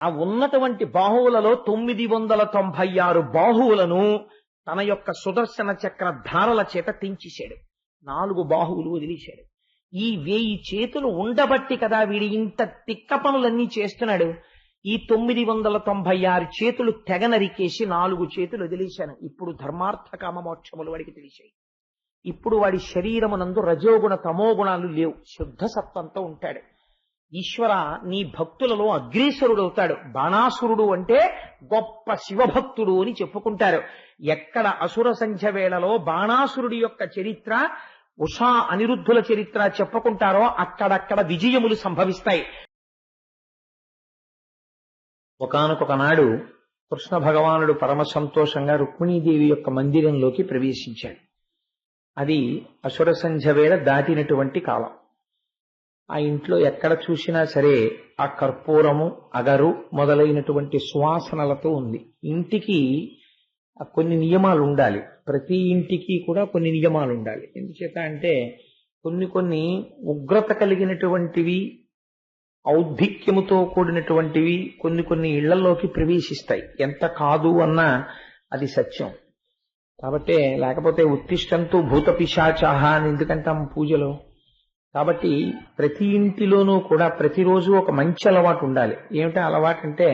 ఆ ఉన్నటువంటి బాహువులలో 996 బాహువులను తన యొక్క సుదర్శన చక్ర ధారల చేత తెంచేశాడు. 4 బాహువులు వదిలేశాడు. ఈ 1000 చేతులు ఉండబట్టి కదా వీడి ఇంత తిక్క పనులన్నీ చేస్తున్నాడు. ఈ 996 చేతులు తెగ నరికేసి 4 చేతులు వదిలేశాను. ఇప్పుడు ధర్మార్థ కామ మోక్షములు వాడికి తెలిసాయి. ఇప్పుడు వాడి శరీరమునందు రజోగుణ తమోగుణాలు లేవు, శుద్ధ సత్వంతో ఉంటాడు. ఈశ్వర, నీ భక్తులలో అగ్రేసరుడు అవుతాడు. బాణాసురుడు అంటే గొప్ప శివభక్తుడు అని చెప్పుకుంటారు. ఎక్కడ అసుర సంధ్య వేళలో బాణాసురుడి యొక్క చరిత్ర, ఉషా అనిరుద్ధుల చరిత్ర చెప్పుకుంటారో అక్కడక్కడ విజయములు సంభవిస్తాయి. ఒకానొక నాడు కృష్ణ భగవానుడు పరమ సంతోషంగా రుక్మిణీదేవి యొక్క మందిరంలోకి ప్రవేశించాడు. అది అసుర సంధ్య వేళ దాటినటువంటి కాలం. ఆ ఇంట్లో ఎక్కడ చూసినా సరే ఆ కర్పూరము, అగరు మొదలైనటువంటి సువాసనలతో ఉంది. ఇంటికి కొన్ని నియమాలు ఉండాలి. ప్రతి ఇంటికి కూడా కొన్ని నియమాలు ఉండాలి. ఎందుచేత అంటే కొన్ని ఉగ్రత కలిగినటువంటివి, ఔద్ధిక్యముతో కూడినటువంటివి కొన్ని ఇళ్లలోకి ప్రవేశిస్తాయి. ఎంత కాదు అన్నా అది సత్యం. కాబట్టి లేకపోతే ఉత్తిష్టంతో భూత పిశాచాహ అని ఎందుకంటాం పూజలో. కాబట్టి ప్రతి ఇంటిలోనూ కూడా ప్రతిరోజు ఒక మంచి అలవాటు ఉండాలి. ఏమిటా అలవాటు అంటే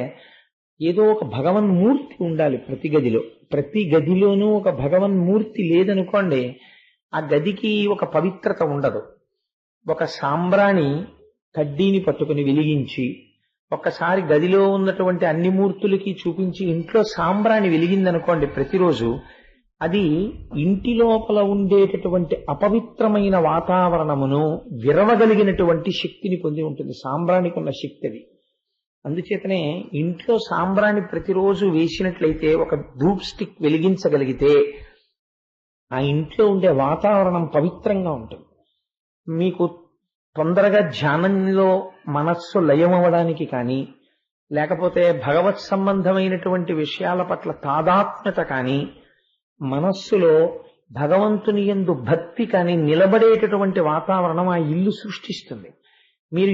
ఏదో ఒక భగవన్మూర్తి ఉండాలి ప్రతి గదిలో. ప్రతి గదిలోనూ ఒక భగవన్మూర్తి లేదనుకోండి, ఆ గదికి ఒక పవిత్రత ఉండదు. ఒక సాంబ్రాణి కడ్డీని పట్టుకుని వెలిగించి ఒక్కసారి గదిలో ఉన్నటువంటి అన్ని మూర్తులకి చూపించి ఇంట్లో సాంబ్రాణి వెలిగిందనుకోండి ప్రతిరోజు, అది ఇంటి లోపల ఉండేటటువంటి అపవిత్రమైన వాతావరణమును విరవగలిగినటువంటి శక్తిని పొంది ఉంటుంది. సాంబ్రాణికి ఉన్న శక్తి అది. అందుచేతనే ఇంట్లో సాంబ్రాణి ప్రతిరోజు వేసినట్లయితే, ఒక ధూప్ స్టిక్ వెలిగించగలిగితే ఆ ఇంట్లో ఉండే వాతావరణం పవిత్రంగా ఉంటుంది. మీకు తొందరగా ధ్యానంలో మనస్సు లయమవడానికి కానీ, లేకపోతే భగవత్ సంబంధమైనటువంటి విషయాల పట్ల తాదాత్మ్యత కానీ, మనస్సులో భగవంతుని యందు భక్తి కానీ నిలబడేటటువంటి వాతావరణం ఆ ఇల్లు సృష్టిస్తుంది. మీరు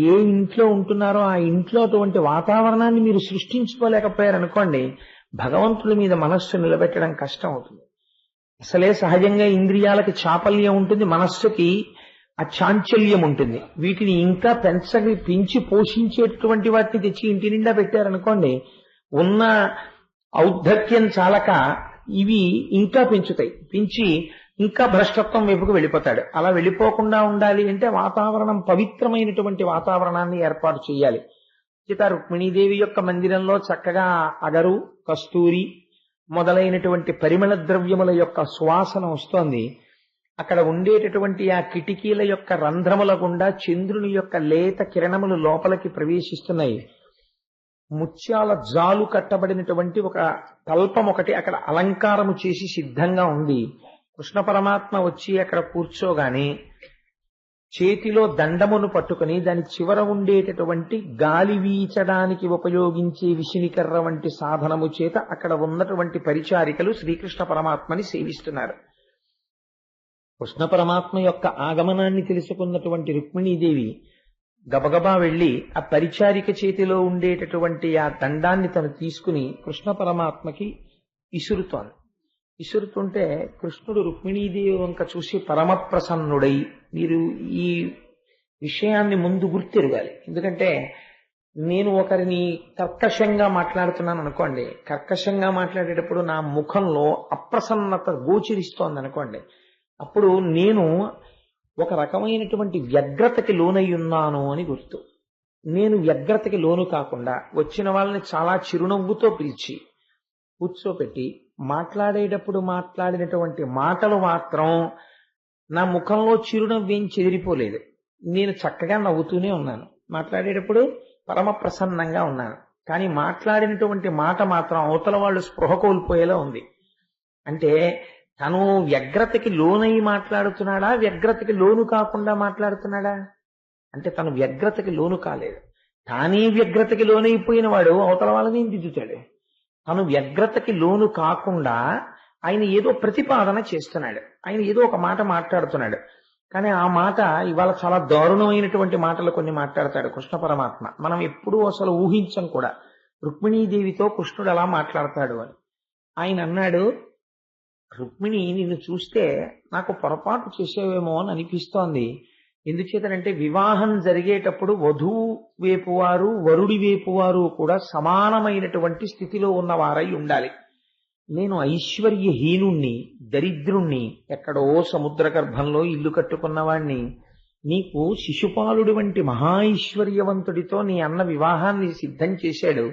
ఏ ఇంట్లో ఉంటున్నారో ఆ ఇంట్లో అటువంటి వాతావరణాన్ని మీరు సృష్టించుకోలేకపోయారనుకోండి, భగవంతుడి మీద మనస్సు నిలబెట్టడం కష్టం అవుతుంది. అసలే సహజంగా ఇంద్రియాలకి చాపల్యం ఉంటుంది, మనస్సుకి ఆ చాంచల్యం ఉంటుంది. వీటిని ఇంకా పెంచి పోషించేటటువంటి వాటిని తెచ్చి ఇంటి నిండా పెట్టారనుకోండి, ఉన్న ఔద్ధత్యం చాలక ఇవి ఇంకా పెంచుతాయి. పెంచి ఇంకా భ్రష్టత్వం వైపుకు వెళ్ళిపోతాడు. అలా వెళ్ళిపోకుండా ఉండాలి అంటే వాతావరణం పవిత్రమైనటువంటి వాతావరణాన్ని ఏర్పాటు చేయాలి. చేత రుక్మిణీదేవి యొక్క మందిరంలో చక్కగా అగరు, కస్తూరి మొదలైనటువంటి పరిమళ ద్రవ్యముల యొక్క సువాసన వస్తోంది. అక్కడ ఉండేటటువంటి ఆ కిటికీల యొక్క రంధ్రముల గుండా చంద్రుని యొక్క లేత కిరణములు లోపలికి ప్రవేశిస్తున్నాయి. ముత్యాల జాలు కట్టబడినటువంటి ఒక తల్పం ఒకటి అక్కడ అలంకారము చేసి సిద్ధంగా ఉంది. కృష్ణ పరమాత్మ వచ్చి అక్కడ కూర్చోగానే చేతిలో దండమును పట్టుకుని దాని చివర ఉండేటటువంటి గాలి వీచడానికి ఉపయోగించే విషినికర్ర వంటి సాధనము చేత అక్కడ ఉన్నటువంటి పరిచారికలు శ్రీకృష్ణ పరమాత్మని సేవిస్తున్నారు. కృష్ణ పరమాత్మ యొక్క ఆగమనాన్ని తెలుసుకున్నటువంటి రుక్మిణీదేవి గబగబా వెళ్లి ఆ పరిచారిక చేతిలో ఉండేటటువంటి ఆ దండాన్ని తను తీసుకుని కృష్ణ పరమాత్మకి ఇసురుతోంది. ఇసురుతుంటే కృష్ణుడు రుక్మిణీదేవి వంక చూసి పరమ ప్రసన్నుడై, మీరు ఈ విషయాన్ని ముందు గుర్తెరగాలి. ఎందుకంటే నేను ఒకరిని కర్కశంగా మాట్లాడుతున్నాను అనుకోండి, కర్కశంగా మాట్లాడేటప్పుడు నా ముఖంలో అప్రసన్నత గోచరిస్తోంది అనుకోండి, అప్పుడు నేను ఒక రకమైనటువంటి వ్యగ్రతకి లోనై ఉన్నాను అని గుర్తు. నేను వ్యగ్రతకి లోను కాకుండా వచ్చిన వాళ్ళని చాలా చిరునవ్వుతో పిలిచి కూర్చోపెట్టి మాట్లాడేటప్పుడు మాట్లాడినటువంటి మాటలు మాత్రం నా ముఖంలో చిరునవ్వేం చెదిరిపోలేదు. నేను చక్కగా నవ్వుతూనే ఉన్నాను. మాట్లాడేటప్పుడు పరమ ప్రసన్నంగా ఉన్నాను. కానీ మాట్లాడినటువంటి మాట మాత్రం అవతల వాళ్ళు స్పృహ కోల్పోయేలా ఉంది. అంటే తను వ్యగ్రతకి లోనై మాట్లాడుతున్నాడా, వ్యగ్రతకి లోను కాకుండా మాట్లాడుతున్నాడా? అంటే తను వ్యగ్రతకి లోను కాలేదు. తానే వ్యగ్రతకి లోనైపోయిన వాడు అవతల వాళ్ళని దిద్దుతాడు. తను వ్యగ్రతకి లోను కాకుండా ఆయన ఏదో ప్రతిపాదన చేస్తున్నాడు, ఆయన ఏదో ఒక మాట మాట్లాడుతున్నాడు. కానీ ఆ మాట ఇవాళ చాలా దారుణమైనటువంటి మాటలు కొన్ని మాట్లాడతాడు కృష్ణ పరమాత్మ. మనం ఎప్పుడూ అసలు ఊహించం కూడా రుక్మిణీదేవితో కృష్ణుడు అలా మాట్లాడతాడు అని. ఆయన అన్నాడు, రుక్మిణి నిన్ను చూస్తే నాకు పొరపాటు చేసేవేమో అని అనిపిస్తోంది. ఎందుచేతనంటే వివాహం జరిగేటప్పుడు వధువు వేపువారు వరుడి వేపువారు కూడా సమానమైనటువంటి స్థితిలో ఉన్నవారై ఉండాలి. నేను ఐశ్వర్యహీనుణ్ణి, దరిద్రుణ్ణి, ఎక్కడో సముద్ర గర్భంలో ఇల్లు కట్టుకున్నవాణ్ణి. నీకు శిశుపాలుడి వంటి మహా ఐశ్వర్యవంతుడితో నీ అన్న వివాహాన్ని సిద్ధం చేశాడు.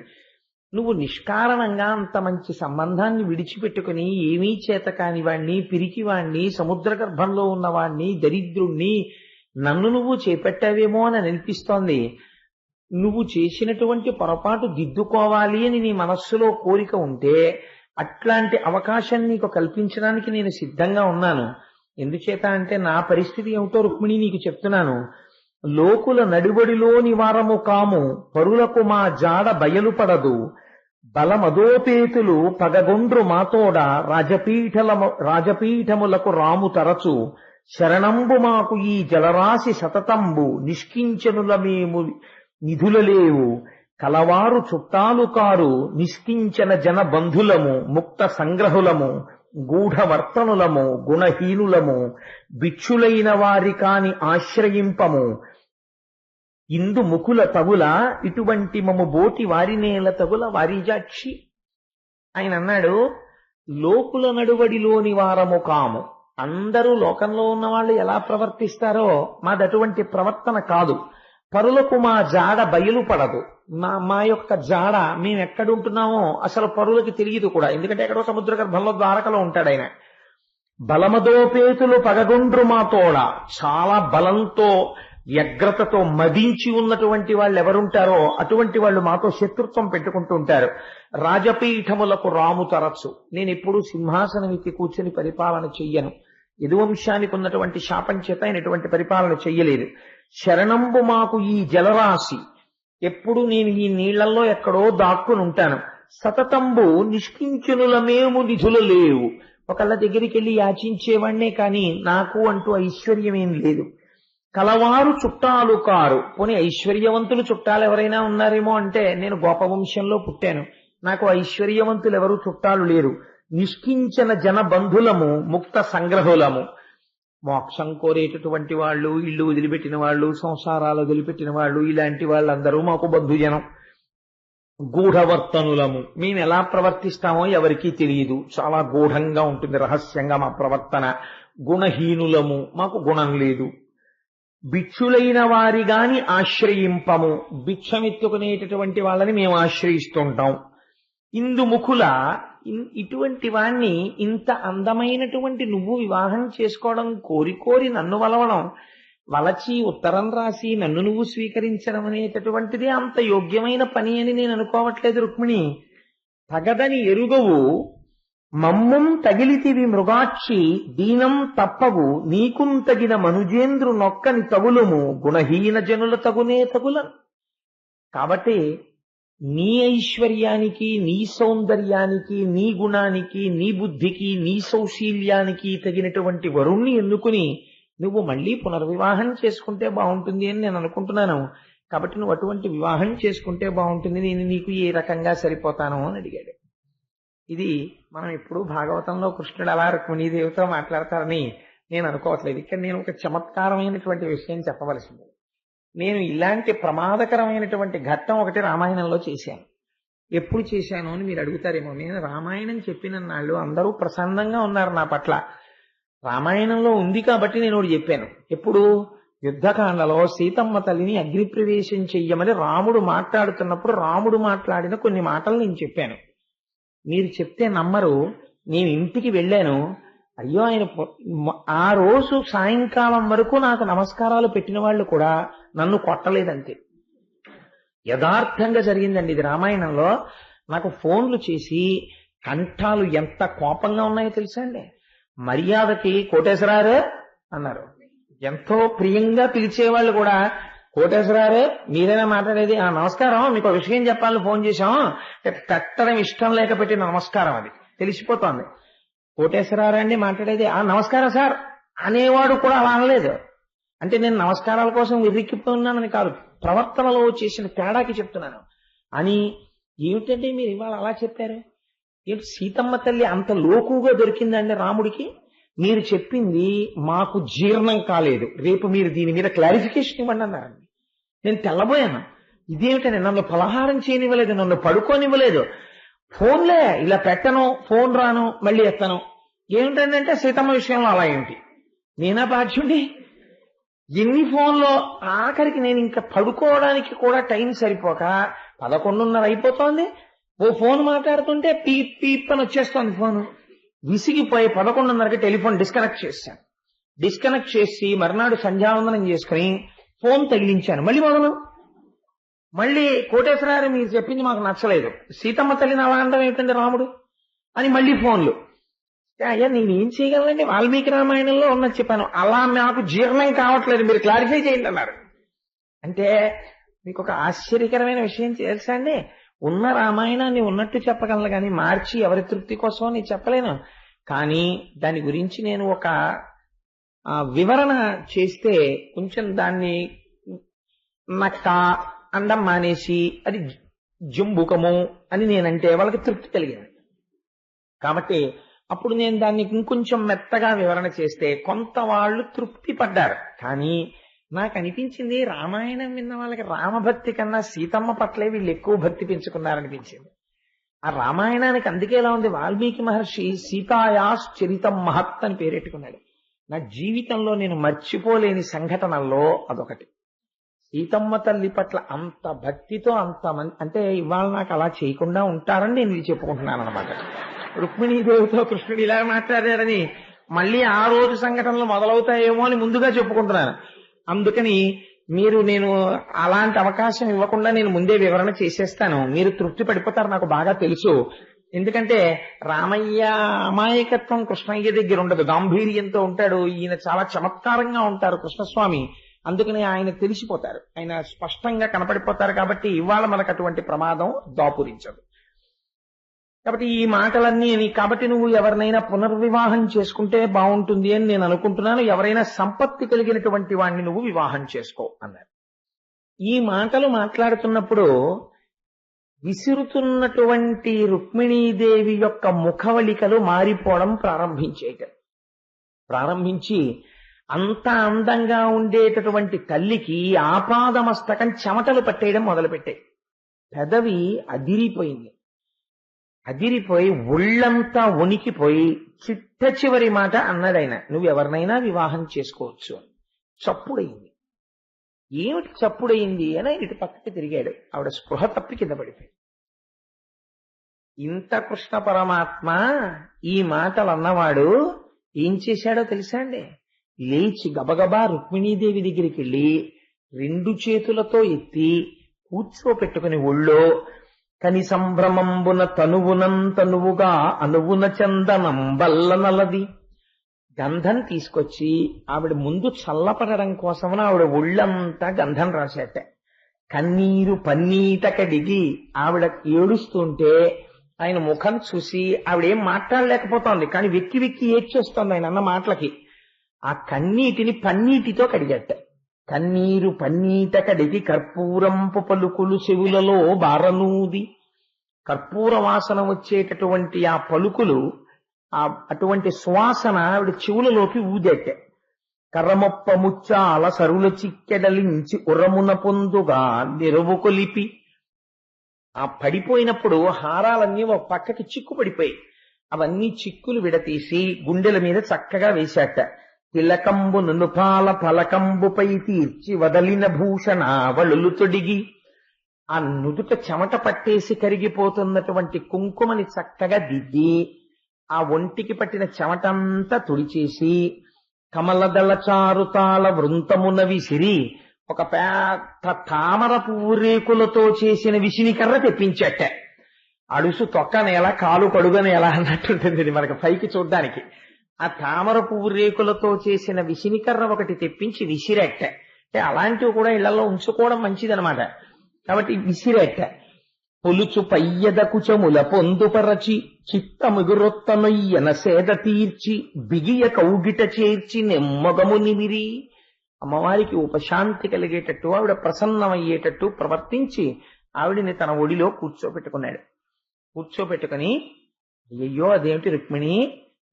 నువ్వు నిష్కారణంగా అంత మంచి సంబంధాన్ని విడిచిపెట్టుకుని ఏమీ చేత కానివాణ్ణి, పిరికివాణ్ణి, సముద్ర గర్భంలో ఉన్నవాణ్ణి, దరిద్రుణ్ణి నన్ను నువ్వు చేపట్టావేమో అని అనిపిస్తోంది. నువ్వు చేసినటువంటి పొరపాటు దిద్దుకోవాలి అని నీ మనస్సులో కోరిక ఉంటే అట్లాంటి అవకాశం నీకు కల్పించడానికి నేను సిద్ధంగా ఉన్నాను. ఎందుచేత అంటే నా పరిస్థితి ఏమిటో రుక్మిణి నీకు చెప్తున్నాను. లోకుల నడుబడిలోని వారము కాము, పరులకు మా జాడ బయలుపడదు. బలమదోపేతులు పగగొండ్రు మాతోడ, రాజపీఠములకు రాము తరచు. శరణంబు మాకు ఈ జలరాశి సతతంబు, నిష్కించనుల మేము నిధులలేవు. కలవారు చుట్టాలు కారు, నిష్కించన జన బంధులము, ముక్త సంగ్రహులము, గూఢవర్తనులము, గుణహీనులము, భిక్షులైన వారి కాని ఆశ్రయింపము. ఇందు ముకుల తగుల, ఇటువంటి మము బోటి వారినేల తగుల వారిజాక్షి. ఆయన అన్నాడు, లోకుల నడువడిలోని వారము కాము. అందరూ లోకంలో ఉన్న వాళ్ళు ఎలా ప్రవర్తిస్తారో మాది అటువంటి ప్రవర్తన కాదు. పరులకు మా జాడ బయలుపడదు. మా యొక్క జాడ మేము ఎక్కడుంటున్నామో అసలు పరులకి తెలియదు కూడా. ఎందుకంటే ఎక్కడో సముద్ర గర్భంలో ద్వారకలో ఉంటాడు ఆయన. బలమదోపేతులు పగగొండ్రు మాతోడ, చాలా బలంతో వ్యగ్రతతో మదించి ఉన్నటువంటి వాళ్ళు ఎవరుంటారో అటువంటి వాళ్ళు మాతో శత్రుత్వం పెట్టుకుంటూ ఉంటారు. రాజపీఠములకు రాము తరచు. నేను ఎప్పుడూ సింహాసనం ఎక్కి కూర్చొని పరిపాలన చెయ్యను. యదువంశానికి ఉన్నటువంటి శాపం చేత ఆయన ఎటువంటి పరిపాలన చెయ్యలేదు. శరణంబు మాకు ఈ జలరాశి, ఎప్పుడు నేను ఈ నీళ్లలో ఎక్కడో దాక్కుని ఉంటాను. సతతంబు నిష్కించనుల మేము నిధులు లేవు. ఒకళ్ళ దగ్గరికి వెళ్ళి యాచించేవాణ్ణే కానీ నాకు అంటూ ఐశ్వర్యమేం లేదు. కలవారు చుట్టాలు కారు. పోనీ ఐశ్వర్యవంతులు చుట్టాలు ఎవరైనా ఉన్నారేమో అంటే నేను గోపవంశంలో పుట్టాను, నాకు ఐశ్వర్యవంతులు ఎవరు చుట్టాలు లేరు. నిష్కించన జన బంధులము, ముక్త సంగ్రహులము. మోక్షం కోరేటటువంటి వాళ్ళు, ఇల్లు వదిలిపెట్టిన వాళ్ళు, సంసారాలు వదిలిపెట్టిన వాళ్ళు, ఇలాంటి వాళ్ళందరూ మాకు బంధుజనం. గూఢవర్తనులము, మేము ఎలా ప్రవర్తిస్తామో ఎవరికీ తెలియదు, చాలా గూఢంగా ఉంటుంది, రహస్యంగా మా ప్రవర్తన. గుణహీనులము, మాకు గుణం లేదు. భిక్షులైన వారి గాని ఆశ్రయింపము, భిక్షమెత్తుకునేటటువంటి వాళ్ళని మేము ఆశ్రయిస్తుంటాం. ఇందుముఖుల, ఇటువంటి వాణ్ణి, ఇంత అందమైనటువంటి నువ్వు వివాహం చేసుకోవడం కోరి నన్ను వలవడం, వలచి ఉత్తరం రాసి నన్ను నువ్వు స్వీకరించడం అనేటటువంటిది అంత యోగ్యమైన పని అని నేను అనుకోవట్లేదు రుక్మిణి. తగదని ఎరుగవు మమ్మం తగిలితివి మృగాక్షి, దీనం తప్పవు నీకుం తగిన మనుజేంద్రు నొక్కని తగులుము, గుణహీన జనుల తగునే తగులను. కాబట్టి నీ ఐశ్వర్యానికి, నీ సౌందర్యానికి, నీ గుణానికి, నీ బుద్ధికి, నీ సౌశీల్యానికి తగినటువంటి వరుణ్ణి ఎన్నుకుని నువ్వు మళ్ళీ పునర్వివాహం చేసుకుంటే బాగుంటుంది అని నేను అనుకుంటున్నాను. కాబట్టి నువ్వు అటువంటి వివాహం చేసుకుంటే బాగుంటుంది, నేను నీకు ఏ రకంగా సరిపోతాను అని అడిగాడు. ఇది మనం ఇప్పుడు భాగవతంలో కృష్ణుడు అలా రుక్మిణీదేవితో మాట్లాడతారని నేను అనుకోవట్లేదు. ఇక్కడ నేను ఒక చమత్కారమైనటువంటి విషయం చెప్పవలసింది. నేను ఇలాంటి ప్రమాదకరమైనటువంటి ఘట్టం ఒకటి రామాయణంలో చేశాను. ఎప్పుడు చేశాను అని మీరు అడుగుతారేమో. నేను రామాయణం చెప్పిన నాళ్ళు అందరూ ప్రసన్నంగా ఉన్నారు నా పట్ల. రామాయణంలో ఉంది కాబట్టి నేను ఒకటి చెప్పాను. ఎప్పుడు? యుద్ధకాండలో సీతమ్మ తల్లిని అగ్నిప్రవేశం చెయ్యమని రాముడు మాట్లాడుతున్నప్పుడు రాముడు మాట్లాడిన కొన్ని మాటలు నేను చెప్పాను. మీరు చెప్తే నమ్మరు. నేను ఇంటికి వెళ్ళాను, అయ్యో ఆయన ఆ రోజు సాయంకాలం వరకు నాకు నమస్కారాలు పెట్టిన వాళ్ళు కూడా నన్ను కొట్టలేదంతే. యథార్థంగా జరిగిందండి ఇది రామాయణంలో. నాకు ఫోన్లు చేసి కంఠాలు ఎంత కోపంగా ఉన్నాయో తెలుసా అండి. మర్యాదకి కోటేశ్వరారు అన్నారు. ఎంతో ప్రియంగా పిలిచేవాళ్ళు కూడా కోటేశ్వరారు మీరైనా మాట్లాడేది, నమస్కారం మీకు విషయం చెప్పాలని ఫోన్ చేశాం, కట్టడం ఇష్టం లేక పెట్టిన నమస్కారం అది తెలిసిపోతోంది. కోటేశ్వరారు అండి మాట్లాడేది, నమస్కారం సార్ అనేవాడు కూడా అలా అనలేదు. అంటే నేను నమస్కారాల కోసం వెర్రిక్కిపోతున్నానని కాదు, ప్రవర్తనలో చేసిన తేడాకి చెప్తున్నాను. అని ఏమిటంటే మీరు ఇవాళ అలా చెప్పారు, ఏమిటి సీతమ్మ తల్లి అంత లోకుగా దొరికిందండి రాముడికి? మీరు చెప్పింది మాకు జీర్ణం కాలేదు, రేపు మీరు దీని మీద క్లారిఫికేషన్ ఇవ్వండి అన్నారండి. నేను తెల్లబోయాను. ఇదేమిటని, నన్ను పలహారం చేయనివ్వలేదు, నన్ను పడుకోనివ్వలేదు, ఫోన్లే ఇలా పెట్టను, ఫోన్ రాను, మళ్ళీ ఎత్తను. ఏమిటంటే సీతమ్మ విషయంలో అలా ఏమిటి? నేనా బాధ్యుడి? ఎన్ని ఫోన్లో, ఆఖరికి నేను ఇంకా పడుకోవడానికి కూడా టైం సరిపోక 11:30 అయిపోతోంది. ఓ ఫోన్ మాట్లాడుతుంటే పీప్ పీప్ అని వచ్చేస్తోంది ఫోను. విసిగిపోయి 11:30కి టెలిఫోన్ డిస్కనెక్ట్ చేశాను. డిస్కనెక్ట్ చేసి మర్నాడు సంధ్యావందనం చేసుకుని ఫోన్ తగిలించాను. మళ్ళీ మొదలు. మళ్ళీ కోటేశ్వరారు మీరు చెప్పింది మాకు నచ్చలేదు, సీతమ్మ తల్లిని అలా అనడం ఏమిటండి రాముడు అని మళ్ళీ ఫోన్లు. అయ్యా నేనేం చేయగలనండి, వాల్మీకి రామాయణంలో ఉన్నది చెప్పాను, అలా నాకు జీర్ణం కావట్లేదు, మీరు క్లారిఫై చేయండి అన్నారు. అంటే మీకు ఒక ఆశ్చర్యకరమైన విషయం తెలుసా అండి, ఉన్న రామాయణాన్ని ఉన్నట్టు చెప్పగలను కానీ మార్చి ఎవరి తృప్తి కోసం నేను చెప్పలేను. కానీ దాని గురించి నేను ఒక వివరణ చేస్తే కొంచెం దాన్ని నక్క అండం మానేసి అది జంబుకము అని నేనంటే వాళ్ళకి తృప్తి కలిగింది. కాబట్టి అప్పుడు నేను దాన్ని ఇంకొంచెం మెత్తగా వివరణ చేస్తే కొంత వాళ్ళు తృప్తి పడ్డారు. కానీ నాకు అనిపించింది రామాయణం విన్న వాళ్ళకి రామభక్తి కన్నా సీతమ్మ పట్లే వీళ్ళు ఎక్కువ భక్తి పెంచుకున్నారనిపించింది. ఆ రామాయణానికి అందుకే ఎలా ఉంది, వాల్మీకి మహర్షి సీతాయాస్ చరితం మహత్ అని పేరెట్టుకున్నాడు. నా జీవితంలో నేను మర్చిపోలేని సంఘటనల్లో అదొకటి. సీతమ్మ తల్లి పట్ల అంత భక్తితో అంతమంది, అంటే ఇవాళ నాకు అలా చేయకుండా ఉంటారని నేను ఇది చెప్పుకుంటున్నాను అనమాట. రుక్మిణీదేవితో కృష్ణుడు ఇలా మాట్లాడారని మళ్ళీ ఆ రోజు సంఘటనలు మొదలవుతాయేమో అని ముందుగా చెప్పుకుంటున్నాను. అందుకని నేను అలాంటి అవకాశం ఇవ్వకుండా నేను ముందే వివరణ చేసేస్తాను, మీరు తృప్తి పడిపోతారు, నాకు బాగా తెలుసు. ఎందుకంటే రామయ్య అమాయకత్వం కృష్ణయ్య దగ్గర ఉండదు, గాంభీర్యంతో ఉంటాడు. ఈయన చాలా చమత్కారంగా ఉంటారు కృష్ణస్వామి, అందుకని ఆయన తెలిసిపోతారు, ఆయన స్పష్టంగా కనపడిపోతారు. కాబట్టి ఇవాళ మనకు అటువంటి ప్రమాదం దాపురించదు. కాబట్టి ఈ మాటలన్నీ కాబట్టి నువ్వు ఎవరినైనా పునర్వివాహం చేసుకుంటే బాగుంటుంది అని నేను అనుకుంటున్నాను, ఎవరైనా సంపత్తి కలిగినటువంటి వాడిని నువ్వు వివాహం చేసుకో అన్నారు. ఈ మాటలు మాట్లాడుతున్నప్పుడు విసురుతున్నటువంటి రుక్మిణీదేవి యొక్క ముఖవళికలు మారిపోవడం ప్రారంభించి అంత అందంగా ఉండేటటువంటి తల్లికి ఆపాదమస్తకం చెమటలు పట్టేయడం మొదలుపెట్టాయి. పెదవి అదిరిపోయి ఒళ్ళంతా వణికిపోయి చిట్ట చివరి మాట అన్నాడాయన, నువ్వు ఎవరినైనా వివాహం చేసుకోవచ్చు అని. చప్పుడయింది. ఏమిటి చప్పుడయింది అని ఇటు పక్కకి తిరిగాడు. ఆవిడ స్పృహ తప్పి కింద పడిపోయింది. ఇంత కృష్ణ పరమాత్మ ఈ మాటలు అన్నవాడు ఏం చేశాడో తెలుసా అండి? లేచి గబగబా రుక్మిణీదేవి దగ్గరికి వెళ్ళి 2 చేతులతో ఎత్తి కూర్చోపెట్టుకుని ఒళ్ళో కని సంభ్రమంబున తనువునంతనువుగా అనువున చందనం వల్లనలది గంధం తీసుకొచ్చి ఆవిడ ముందు చల్లపడడం కోసమన ఆవిడ ఒళ్ళంతా గంధం రాసేట. కన్నీరు పన్నీట కడిగి ఆవిడ ఏడుస్తుంటే ఆయన ముఖం చూసి ఆవిడేం మాట్లాడలేకపోతోంది, కానీ వెక్కి వెక్కి ఏడ్చేస్తోంది ఆయన అన్న మాటలకి. ఆ కన్నీటిని పన్నీటితో కడిగట్ట. కన్నీరు పన్నీట కడిగి కర్పూరంపు పలుకులు చెవులలో బారనూది, కర్పూర వాసన వచ్చేటటువంటి ఆ పలుకులు, అటువంటి సువాసన ఆవిడ చెవులలోకి ఊదెట్టే. కర్రమొప్ప ముచ్చాల సరుల చిక్కెడలించి ఉరమున పొందుగా నిరవు కొలిపి, ఆ పడిపోయినప్పుడు హారాలన్నీ ఒక పక్కకి చిక్కు పడిపోయి అవన్నీ చిక్కులు విడతీసి గుండెల మీద చక్కగా వేశాట. తిలకంబు నునుపాల పలకంబుపై తీర్చి వదలిన భూషణ వళులు తొడిగి, ఆ నుదుట చెమట పట్టేసి కరిగిపోతున్నటువంటి కుంకుమని చక్కగా దిద్ది ఆ ఒంటికి పట్టిన చెమటంతా తుడిచేసి కమలదళ చారుతాళ వృంతమున విసిరి ఒక పెద్ద తామర పువ్వు రేకులతో చేసిన విసినికర్ర తెప్పించట. అడుసు తొక్క నేల కాలు కడుగ నేల అన్నట్టుంటుంది మనకు పైకి చూడ్డానికి. ఆ తామర పువ్వు రేకులతో చేసిన విసినికర్ర ఒకటి తెప్పించి విసిరెట్ట. అంటే అలాంటివి కూడా ఇళ్లలో ఉంచుకోవడం మంచిదనమాట. కాబట్టి విసిరెట్ట. పొలుచు పయ్యద కుచముల పొందుపరచి చిత్తముగురొత్తనొయ్యన సేద తీర్చి బిగియ కౌగిట చేర్చి నెమ్మగము నిమిరి, అమ్మవారికి ఉపశాంతి కలిగేటట్టు, ఆవిడ ప్రసన్నమయ్యేటట్టు ప్రవర్తించి ఆవిడిని తన ఒడిలో కూర్చోపెట్టుకున్నాడు. కూర్చోపెట్టుకుని, అయ్యో అదేమిటి రుక్మిణి,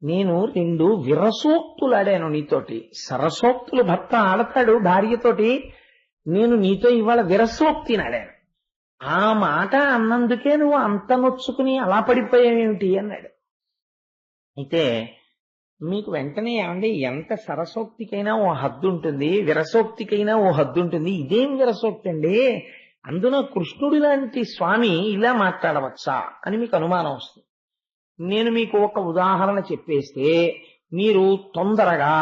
నేను 2 విరసోక్తులు ఆడాను నీతోటి. సరసోక్తులు భర్త ఆడతాడు భార్యతోటి, నేను నీతో ఇవాళ విరసోక్తిని ఆడాను. ఆ మాట అన్నందుకే నువ్వు అంత నొచ్చుకుని అలా పడిపోయావేమిటి అన్నాడు. అయితే మీకు వెంటనే ఏమండి, ఎంత సరసోక్తికైనా ఓ హద్దు ఉంటుంది, విరసోక్తికైనా ఓ హద్దు ఉంటుంది. ఇదేం విరసోక్తి అండి, అందులో కృష్ణుడి లాంటి స్వామి ఇలా మాట్లాడవచ్చా అని మీకు అనుమానం వస్తుంది. నేను మీకు ఒక ఉదాహరణ చెప్పేస్తే మీరు తొందరగా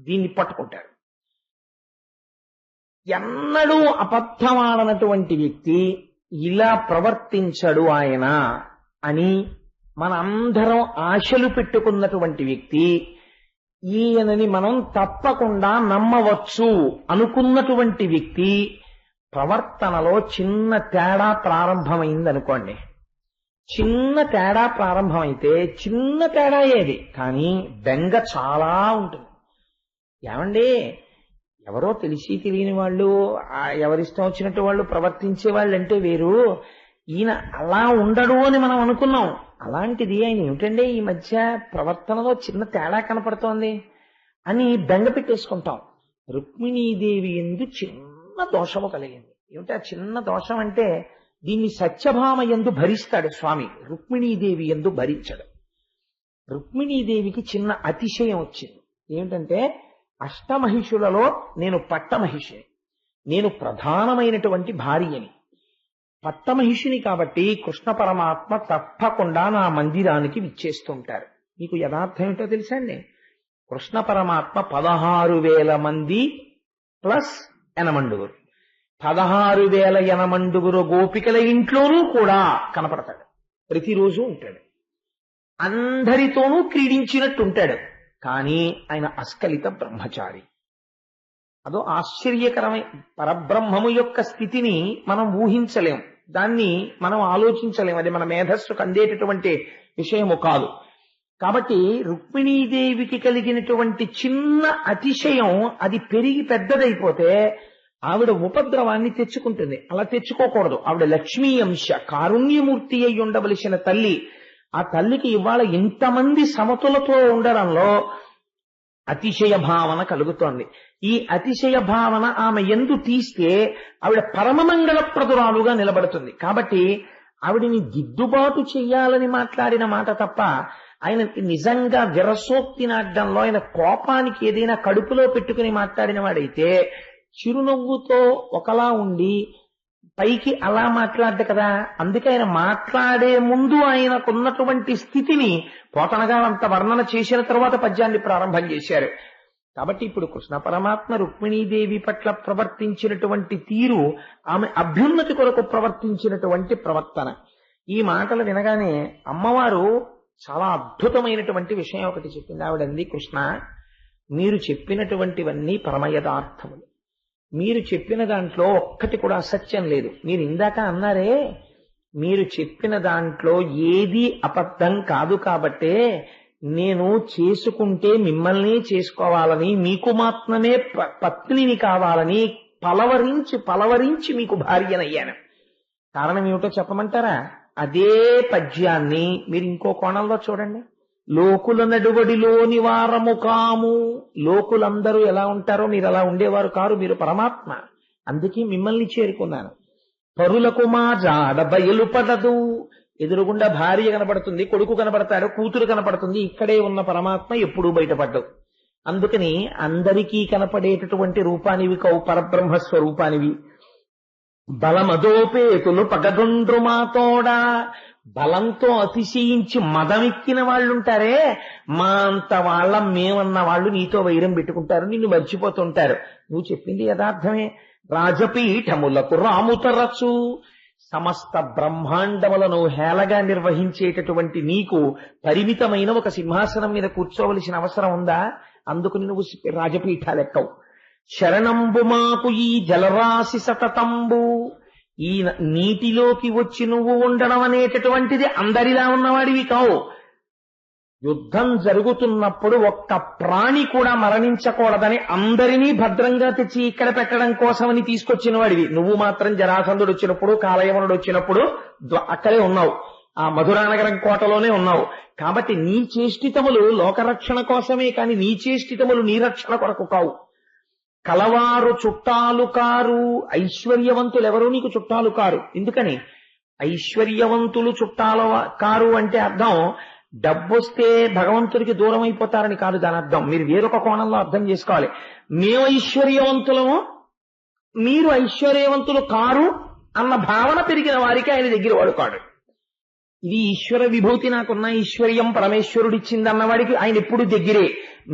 దీన్ని పట్టుకుంటారు. ఎన్నడూ అబద్ధమాడనటువంటి వ్యక్తి ఇలా ప్రవర్తించడు ఆయన అని మనందరం ఆశలు పెట్టుకున్నటువంటి వ్యక్తి, ఈయనని మనం తప్పకుండా నమ్మవచ్చు అనుకున్నటువంటి వ్యక్తి ప్రవర్తనలో చిన్న తేడా ప్రారంభమైందనుకోండి. చిన్న తేడా ప్రారంభమైతే చిన్న తేడా ఏది, కానీ బెంగ చాలా ఉంటుంది. ఏమండి, ఎవరో తెలిసి తెలియని వాళ్ళు, ఎవరిష్టం వచ్చినట్టు వాళ్ళు ప్రవర్తించే వాళ్ళు అంటే వేరు, ఈయన అలా ఉండడు అని మనం అనుకున్నాం. అలాంటిది ఆయన ఏమిటండి ఈ మధ్య ప్రవర్తనలో చిన్న తేడా కనపడుతోంది అని బెంగ పెట్టేసుకుంటాం. రుక్మిణీదేవి యందు చిన్న దోషము కలిగింది. ఏమిటి ఆ చిన్న దోషం అంటే, దీన్ని సత్యభామ యందు భరిస్తాడు స్వామి, రుక్మిణీదేవి యందు భరించడు. రుక్మిణీదేవికి చిన్న అతిశయం వచ్చింది. ఏమిటంటే, అష్టమహిషులలో నేను పట్టమహిషిని, నేను ప్రధానమైనటువంటి భార్యని, పట్టమహిషిని. కాబట్టి కృష్ణ పరమాత్మ తప్పకుండా నా మందిరానికి విచ్చేస్తుంటారు. మీకు యథార్థం ఏమిటో తెలుసా అండి, కృష్ణ పరమాత్మ 16,000 మంది ప్లస్ యనమండుగురు, 16,000 యనమండుగురు గోపికల ఇంట్లోనూ కూడా కనపడతాడు. ప్రతిరోజు ఉంటాడు, అందరితోనూ క్రీడించినట్టు ఉంటాడు. కానీ ఆయన అస్కలిత బ్రహ్మచారి. అదో ఆశ్చర్యకరమైన పరబ్రహ్మము యొక్క స్థితిని మనం ఊహించలేం, దాన్ని మనం ఆలోచించలేం, అది మన మేధస్సుకు అందేటటువంటి విషయము కాదు. కాబట్టి రుక్మిణీదేవికి కలిగినటువంటి చిన్న అతిశయం అది పెరిగి పెద్దదైపోతే ఆవిడ ఉపద్రవాన్ని తెచ్చుకుంటుంది. అలా తెచ్చుకోకూడదు. ఆవిడ లక్ష్మీ అంశ, కారుణ్యమూర్తి అయి ఉండవలసిన తల్లి. ఆ తల్లికి ఇవాళ ఇంతమంది సమతులతో ఉండడంలో అతిశయ భావన కలుగుతోంది. ఈ అతిశయ భావన ఆమె యందు తీస్తే ఆవిడ పరమమంగళప్రదురాలుగా నిలబడుతుంది. కాబట్టి ఆవిడిని దిద్దుబాటు చెయ్యాలని మాట్లాడిన మాట తప్ప, ఆయన నిజంగా విరసోక్తి నాటడంలో, ఆయన కోపానికి ఏదైనా కడుపులో పెట్టుకుని మాట్లాడిన వాడైతే చిరునవ్వుతో ఒకలా ఉండి పైకి అలా మాట్లాడ్డు కదా. అందుకే ఆయన మాట్లాడే ముందు ఆయనకున్నటువంటి స్థితిని పోతనగానంత వర్ణన చేసిన తర్వాత పద్యాన్ని ప్రారంభం చేశారు. కాబట్టి ఇప్పుడు కృష్ణ పరమాత్మ రుక్మిణీదేవి పట్ల ప్రవర్తించినటువంటి తీరు ఆమె అభ్యున్నతి కొరకు ప్రవర్తించినటువంటి ప్రవర్తన. ఈ మాటలు వినగానే అమ్మవారు చాలా అద్భుతమైనటువంటి విషయం ఒకటి చెప్పింది. ఆవిడంది, కృష్ణ, మీరు చెప్పినటువంటివన్నీ పరమయథార్థములు, మీరు చెప్పిన దాంట్లో ఒక్కటి కూడా అసత్యం లేదు. మీరు ఇందాక అన్నారే, మీరు చెప్పిన దాంట్లో ఏది అబద్ధం కాదు. కాబట్టే నేను చేసుకుంటే మిమ్మల్ని చేసుకోవాలని, మీకు మాత్రమే పత్నిని కావాలని పలవరించి మీకు భార్యనయ్యాను. కారణం ఏమిటో చెప్పమంటారా? అదే పద్యాన్ని మీరు ఇంకో కోణంలో చూడండి. లోకుల నడువడిలోని వారము కాము. లోకులందరూ ఎలా ఉంటారో మీరు అలా ఉండేవారు కారు, మీరు పరమాత్మ. అందుకే మిమ్మల్ని చేరుకున్నాను. పరులకు మా జాడ బయలుపడదు. ఎదురుగుండా భార్య కనపడుతుంది, కొడుకు కనపడతాడు, కూతురు కనపడుతుంది. ఇక్కడే ఉన్న పరమాత్మ ఎప్పుడూ బయటపడ్డవు. అందుకని అందరికీ కనపడేటటువంటి రూపానివి కవు, పరబ్రహ్మ స్వరూపానివి. బలమదోపేతులు పగదుండ్రు మాతోడా. బలంతో అతిశయించి మదమెక్కిన వాళ్ళుంటారే, మా అంత వాళ్ళ మేమన్న వాళ్ళు నీతో వైరం పెట్టుకుంటారు, నిన్ను మర్చిపోతుంటారు. నువ్వు చెప్పింది యథార్థమే. రాజపీఠములకు రాముతరచు. సమస్త బ్రహ్మాండములను హేళగా నిర్వహించేటటువంటి నీకు పరిమితమైన ఒక సింహాసనం మీద కూర్చోవలసిన అవసరం ఉందా? అందుకు నువ్వు రాజపీఠాలెక్కవు. శరణంబు మాకు ఈ జలరాశి సతతంబు. ఈ నీటిలోకి వచ్చి నువ్వు ఉండడం అనేటటువంటిది అందరిలా ఉన్నవాడివి కావు. యుద్ధం జరుగుతున్నప్పుడు ఒక్క ప్రాణి కూడా మరణించకూడదని అందరినీ భద్రంగా తెచ్చి ఇక్కడ పెట్టడం కోసమని తీసుకొచ్చిన వాడివి. నువ్వు మాత్రం జరాసంధుడు వచ్చినప్పుడు, కాలయవనుడు వచ్చినప్పుడు అక్కడే ఉన్నావు, ఆ మధురానగరం కోటలోనే ఉన్నావు. కాబట్టి నీ చేష్టితములు లోకరక్షణ కోసమే కాని నీ చేష్టితములు నీ రక్షణ కొరకు కావు. కలవారు చుట్టాలు కారు, ఐశ్వర్యవంతులు ఎవరు నీకు చుట్టాలు కారు. ఎందుకని ఐశ్వర్యవంతులు చుట్టాలు కారు అంటే అర్థం డబ్బొస్తే భగవంతుడికి దూరం అయిపోతారని కాదు దాని అర్థం. మీరు వేరొక కోణంలో అర్థం చేసుకోవాలి. మేము ఐశ్వర్యవంతులము, మీరు ఐశ్వర్యవంతులు కారు అన్న భావన పెరిగిన వారికి ఆయన దగ్గర వాడు కాడు. ఇది ఈశ్వర విభూతి, నాకున్న ఐశ్వర్యం పరమేశ్వరుడిచ్చింది అన్నవాడికి ఆయన ఎప్పుడు దగ్గరే.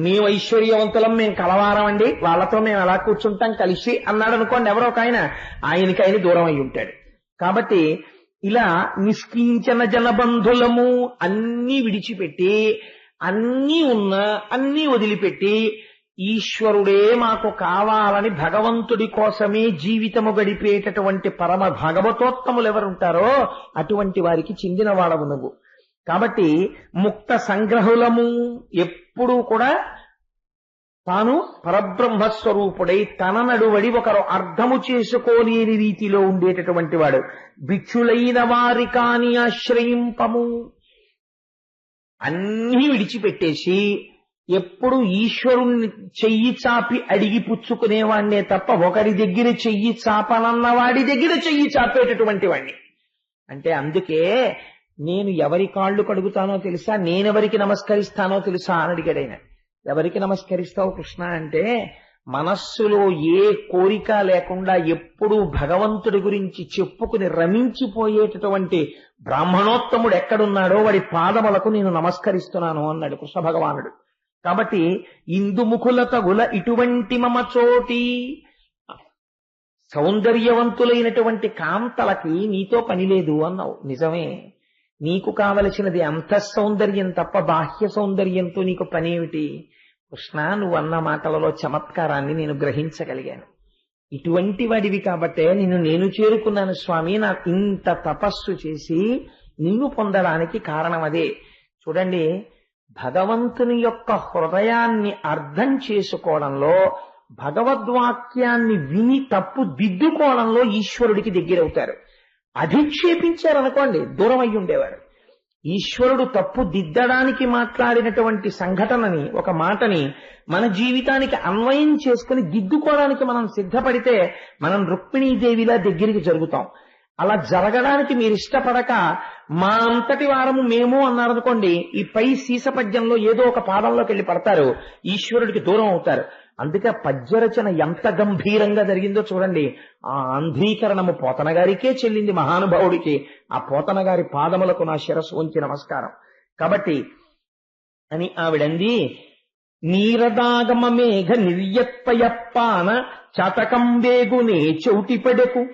మేము ఐశ్వర్యవంతులం, మేము కలవారం అండి, వాళ్ళతో మేము ఎలా కూర్చుంటాం కలిసి అన్నాడు అనుకోండి ఎవరో ఒక ఆయనకి ఆయన దూరం అయి ఉంటాడు. కాబట్టి ఇలా నిష్కించన జనబంధులము అన్నీ విడిచిపెట్టి, అన్నీ ఉన్నా అన్నీ వదిలిపెట్టి ఈశ్వరుడే మాకు కావాలని భగవంతుడి కోసమే జీవితము గడిపేటటువంటి పరమ భాగవతోత్తములు ఎవరుంటారో అటువంటి వారికి చెందిన వాడవు నువ్వు. కాబట్టి ముక్త సంగ్రహులము, ఎప్పుడూ కూడా తాను పరబ్రహ్మస్వరూపుడై తన నడువడి ఒకరు అర్థము చేసుకోలేని రీతిలో ఉండేటటువంటి వాడు. భిక్షులైన వారి కాని ఆశ్రయింపము, అన్నీ విడిచిపెట్టేసి ఎప్పుడు ఈశ్వరుణ్ణి చెయ్యి చాపి అడిగి పుచ్చుకునేవాణ్ణే తప్ప ఒకరి దగ్గర చెయ్యి చాపనన్న వాడి దగ్గర చెయ్యి చాపేటటువంటి వాణ్ణి. అంటే అందుకే నేను ఎవరి కాళ్ళు కడుగుతానో తెలుసా, నేనెవరికి నమస్కరిస్తానో తెలుసా అని అడిగాడు ఆయన. ఎవరికి నమస్కరిస్తావు కృష్ణ అంటే, మనస్సులో ఏ కోరిక లేకుండా ఎప్పుడూ భగవంతుడి గురించి చెప్పుకుని రమించిపోయేటటువంటి బ్రాహ్మణోత్తముడు ఎక్కడున్నాడో వాడి పాదములకు నేను నమస్కరిస్తున్నాను అన్నాడు కృష్ణ భగవానుడు. కాబట్టి ఇందుముఖుల తగుల ఇటువంటి మమ చోటి, సౌందర్యవంతులైనటువంటి కాంతలకి నీతో పని లేదు అన్నావు. నిజమే, నీకు కావలసినది అంతఃసౌందర్యం తప్ప బాహ్య సౌందర్యంతో నీకు పనేమిటి? కృష్ణ, నువ్వు అన్న మాటలలో చమత్కారాన్ని నేను గ్రహించగలిగాను. ఇటువంటి వాడివి కాబట్టే నేను చేరుకున్నాను స్వామి. నాకు ఇంత తపస్సు చేసి నిన్ను పొందడానికి కారణం అదే. చూడండి, భగవంతుని యొక్క హృదయాన్ని అర్థం చేసుకోవడంలో, భగవద్వాక్యాన్ని విని తప్పు దిద్దుకోవడంలో ఈశ్వరుడికి దగ్గరవుతారు. అధిక్షేపించారనుకోండి దూరం అయి ఉండేవారు. ఈశ్వరుడు తప్పు దిద్దడానికి మాట్లాడినటువంటి సంఘటనని, ఒక మాటని మన జీవితానికి అన్వయం చేసుకుని దిద్దుకోవడానికి మనం సిద్ధపడితే మనం రుక్మిణీదేవిలా దగ్గరికి జరుగుతాం. అలా జరగడానికి మీరు ఇష్టపడక మా అంతటి వారము మేము అన్నారనుకోండి, ఈ పై సీసపద్యంలో ఏదో ఒక పాదంలోకి వెళ్ళి పడతారు, ఈశ్వరుడికి దూరం అవుతారు. అందుకే పద్యరచన ఎంత గంభీరంగా జరిగిందో చూడండి. ఆ ఆంధ్రీకరణము పోతన గారికే చెల్లింది, మహానుభావుడికి. ఆ పోతన గారి పాదములకు నా శిరస్సు ఉంచి నమస్కారం. కాబట్టి అని ఆవిడంది, నీరదాగమ మేఘ నిర్యత్పయప్పాన చాతకం వేగునే చౌటిపడెకు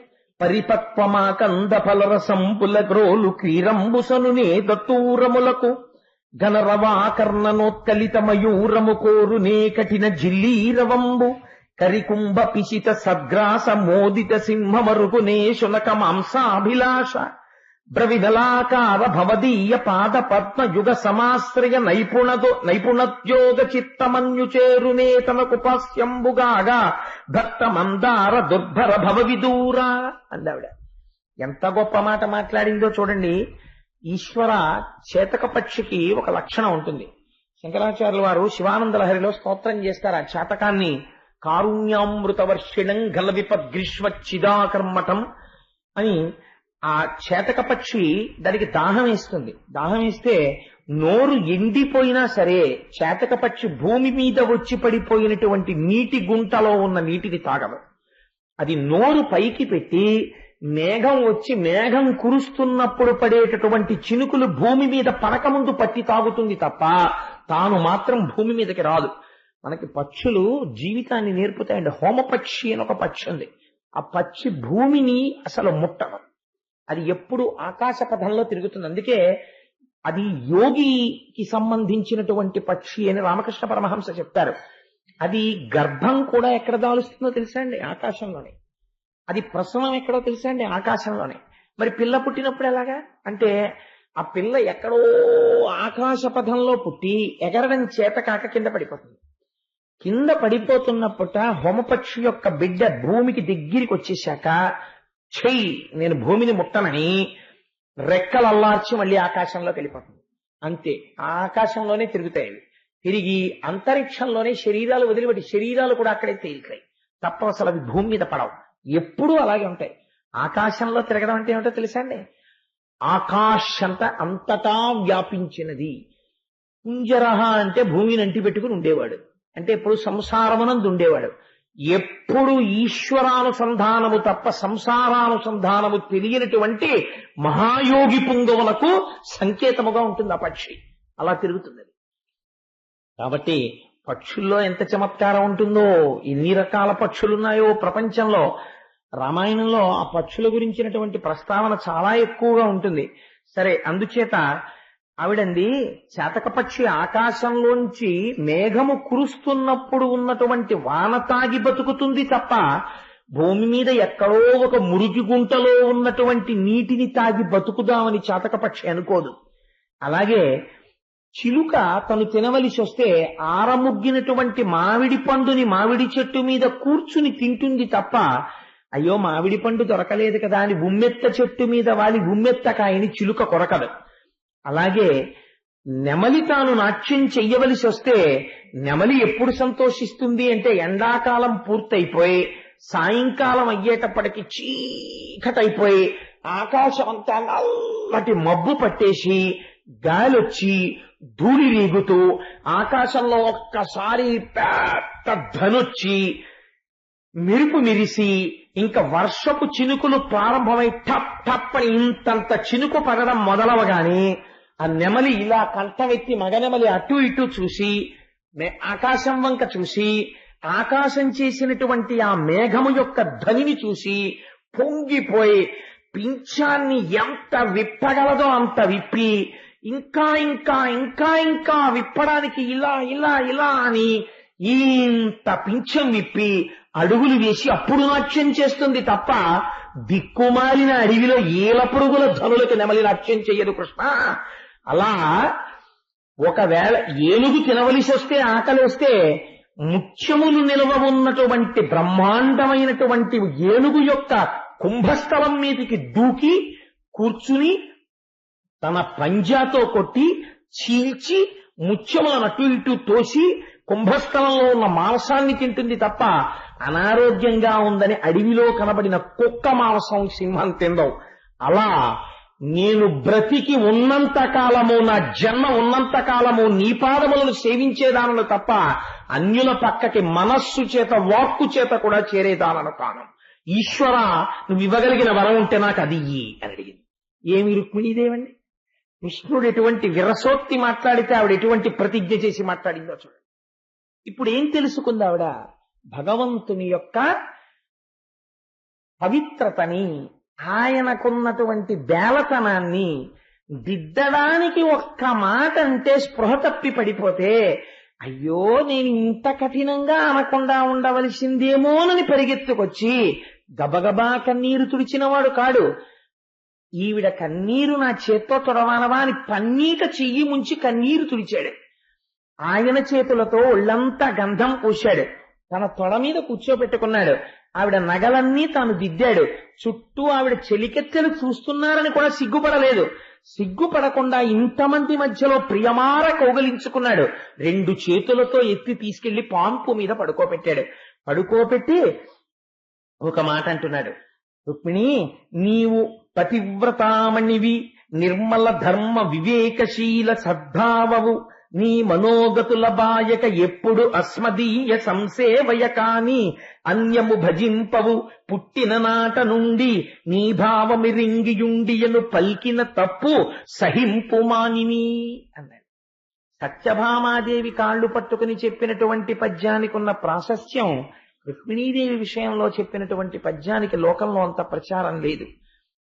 పరిపక్వమాకంద ఫలరసంపుల గ్రోలు క్రీరంబుసనునే దత్తూరములకు గణరవాకర్ణనోత్కలిత మయూరము కోరునే కఠిన జిల్లీరవంబు కరికుంభ పిశిత సద్గ్రాస మోదిత సింహమరుగునే శునక మాంసాభిలాష బ్రవిదలాకార భవదీయ పాద పద్మ యుగ సమాశ్రయ నైపుణత్యోగ చిత్తమన్యు చేరునే తనకు పాస్యంబుగాగా భక్త మందార దుర్భర భవ విదూర అందావిడ. ఎంత గొప్ప మాట మాట్లాడిందో చూడండి. ఈశ్వర చేతక పక్షికి ఒక లక్షణం ఉంటుంది. శంకరాచార్యుల వారు శివానంద లహరిలో స్తోత్రం చేస్తారు ఆ చేతకాన్ని. కారుణ్యామృతవర్షిణం గల విపద్గ్రీష్మచ్చిదాకర్మటం అని. ఆ చేతక పక్షి దానికి దాహం వేస్తుంది. దాహం వేస్తే నోరు ఎండిపోయినా సరే చేతక పక్షి భూమి మీద వచ్చి పడిపోయినటువంటి నీటి గుంటలో ఉన్న నీటిని తాగదు. అది నోరు పైకి పెట్టి మేఘం వచ్చి మేఘం కురుస్తున్నప్పుడు పడేటటువంటి చినుకులు భూమి మీద పడకముందు పట్టి తాగుతుంది తప్ప తాను మాత్రం భూమి మీదకి రాదు. మనకి పక్షులు జీవితాన్ని నేర్పుతాయండి. హోమపక్షి అని ఒక పక్షి ఉంది. ఆ పక్షి భూమిని అసలు ముట్టదు. అది ఎప్పుడు ఆకాశ పథంలో తిరుగుతుంది. అందుకే అది యోగికి సంబంధించినటువంటి పక్షి అని రామకృష్ణ పరమహంస చెప్తారు. అది గర్భం కూడా ఎక్కడ దాలుస్తుందో తెలుసా అండి? ఆకాశంలోనే. అది ప్రసవం ఎక్కడో తెలుసా అండి? ఆకాశంలోనే. మరి పిల్ల పుట్టినప్పుడు ఎలాగా అంటే ఆ పిల్ల ఎక్కడో ఆకాశ పథంలో పుట్టి ఎగరడం చేత కాక కింద పడిపోతుంది. కింద పడిపోతున్నప్పుట హోమపక్షి యొక్క బిడ్డ భూమికి దగ్గరికి వచ్చేశాక చెయ్యి నేను భూమిని ముట్టనని రెక్కలు అల్లార్చి మళ్ళీ ఆకాశంలోకి వెళ్ళిపోతుంది. అంతే, ఆ ఆకాశంలోనే తిరుగుతాయి. తిరిగి అంతరిక్షంలోనే శరీరాలు వదిలిపెట్టి శరీరాలు కూడా అక్కడే తేలికాయి తప్ప అసలు అవి భూమి మీద పడవు. ఎప్పుడూ అలాగే ఉంటాయి. ఆకాశంలో తిరగడం అంటే ఏమిటో తెలుసా అండి? ఆకాశంత అంతటా వ్యాపించినది. కుంజరహ అంటే భూమిని అంటి పెట్టుకుని ఉండేవాడు, అంటే ఎప్పుడు సంసారమునందు ఉండేవాడు. ఎప్పుడు ఈశ్వరానుసంధానము తప్ప సంసారానుసంధానము తెలియనటువంటి మహాయోగి పుంగవులకు సంకేతముగా ఉంటుంది ఆ పక్షి. అలా తిరుగుతుంది. కాబట్టి పక్షుల్లో ఎంత చమత్కారం ఉంటుందో, ఎన్ని రకాల పక్షులున్నాయో ప్రపంచంలో. రామాయణంలో ఆ పక్షుల గురించినటువంటి ప్రస్తావన చాలా ఎక్కువగా ఉంటుంది. సరే, అందుచేత ఆవిడంది చాతక పక్షి ఆకాశంలోంచి మేఘము కురుస్తున్నప్పుడు ఉన్నటువంటి వాన తాగి బతుకుతుంది తప్ప భూమి మీద ఎక్కడో ఒక మురికి గుంటలో ఉన్నటువంటి నీటిని తాగి బతుకుదామని చాతక పక్షి అనుకోదు. అలాగే చిలుక తను తినవలసి వస్తే ఆరముగ్గినటువంటి మామిడి పండుని మామిడి చెట్టు మీద కూర్చుని తింటుంది తప్ప అయ్యో మామిడి పండు దొరకలేదు కదా అని ఉమ్మెత్త చెట్టు మీద వాలి ఉమ్మెత్తకాయని చిలుక కొరకదు. అలాగే నెమలి తాను నాట్యం చెయ్యవలసి వస్తే నెమలి ఎప్పుడు సంతోషిస్తుంది అంటే ఎండాకాలం పూర్తయిపోయి సాయంకాలం అయ్యేటప్పటికి చీకటైపోయి ఆకాశం అంతా నల్లటి మబ్బు పట్టేసి గాలొచ్చి ధూళి రీగుతూ ఆకాశంలో ఒక్కసారి పెద్ద ధనొచ్చి మెరుపు మెరిసి ఇంకా వర్షపు చినుకులు ప్రారంభమై టప్ టప్ అని ఇంతంత చినుకు పడడం మొదలవగానే ఆ నెమలి ఇలా కంఠమెత్తి మగనెమలి అటు ఇటు చూసి ఆకాశం వంక చూసి ఆకాశం చేసినటువంటి ఆ మేఘము యొక్క ధ్వనిని చూసి పొంగిపోయి పింఛాన్ని ఎంత విప్పగలదో అంత విప్పి ఇంకా ఇంకా ఇంకా ఇంకా విప్పడానికి ఇలా ఇలా ఇలా అని ఇంత పింఛం విప్పి అడుగులు వేసి అప్పుడు నాట్యం చేస్తుంది తప్ప దిక్కుమాలిన అడవిలో ఏల పురుగుల ధనులకు నెమలి నాట్యం చెయ్యదు కృష్ణ. అలా ఒకవేళ ఏనుగు తినవలసి వస్తే ఆకలి వస్తే ముత్యములు నిలవ ఉన్నటువంటి బ్రహ్మాండమైనటువంటి ఏనుగు యొక్క కుంభస్థలం మీదకి దూకి కూర్చుని తన పంజాతో కొట్టి చీల్చి ముత్యములను అటు ఇటు తోసి కుంభస్థలంలో ఉన్న మాంసాన్ని తింటుంది తప్ప అనారోగ్యంగా ఉందని అడవిలో కనబడిన కుక్క మాంసం సింహం తిందవు. అలా నేను బ్రతికి ఉన్నంత కాలము, నా జన్మ ఉన్నంత కాలము నీ పాదములను సేవించేదానను తప్ప అన్యుల పక్కకి మనస్సు చేత వాక్కు చేత కూడా చేరేదానను కాను. ఈశ్వర, నువ్వు ఇవ్వగలిగిన వరం ఉంటే నాకు అది ఇయ్యి అని అడిగింది. ఏమి రుక్మిణీదేవండి, కృష్ణుడు ఎటువంటి విరసోక్తి మాట్లాడితే ఆవిడ ఎటువంటి ప్రతిజ్ఞ చేసి మాట్లాడిందో చూడండి. ఇప్పుడు ఏం తెలుసుకుంది ఆవిడ? భగవంతుని యొక్క పవిత్రతని, ఆయనకున్నటువంటి బేలతనాన్ని దిద్దడానికి ఒక్క మాట అంటే స్పృహ తప్పి పడిపోతే అయ్యో నేను ఇంత కఠినంగా అనకుండా ఉండవలసిందేమోనని పరిగెత్తుకొచ్చి గబగబా కన్నీరు తుడిచినవాడు కాడు. ఈవిడ కన్నీరు నా చేత్తో తొడవానవా అని పన్నీట చెయ్యి ముంచి కన్నీరు తుడిచాడు. ఆయన చేతులతో ఒళ్ళంతా గంధం పూశాడు. తన తొడ మీద కూర్చోబెట్టుకున్నాడు. ఆవిడ నగలన్నీ తాను దిద్దాడు. చుట్టూ ఆవిడ చెలికెత్తెలు చూస్తున్నారని కూడా సిగ్గుపడలేదు. సిగ్గుపడకుండా ఇంతమంది మధ్యలో ప్రియమార కౌగలించుకున్నాడు. 2 చేతులతో ఎత్తి తీసుకెళ్లి పాంపు మీద పడుకోబెట్టాడు. పడుకోబెట్టి ఒక మాట అంటున్నాడు, రుక్మిణి, నీవు పతివ్రతామణివి, నిర్మల ధర్మ వివేకశీల సద్భావవు, నీ మనోగతుల బాయక ఎప్పుడు అస్మదీయ సంసేవయ కాని అన్యము భజింపవు, పుట్టిన నాట నుండి నీ భావమిరింగియుండియను పల్కిన తప్పు సహింపు మానిని అన్నాడు. సత్యభామాదేవి కాళ్ళు పట్టుకుని చెప్పినటువంటి పద్యానికి ఉన్న ప్రాశస్త్యం రుక్మిణీదేవి విషయంలో చెప్పినటువంటి పద్యానికి లోకంలో అంత ప్రచారం లేదు.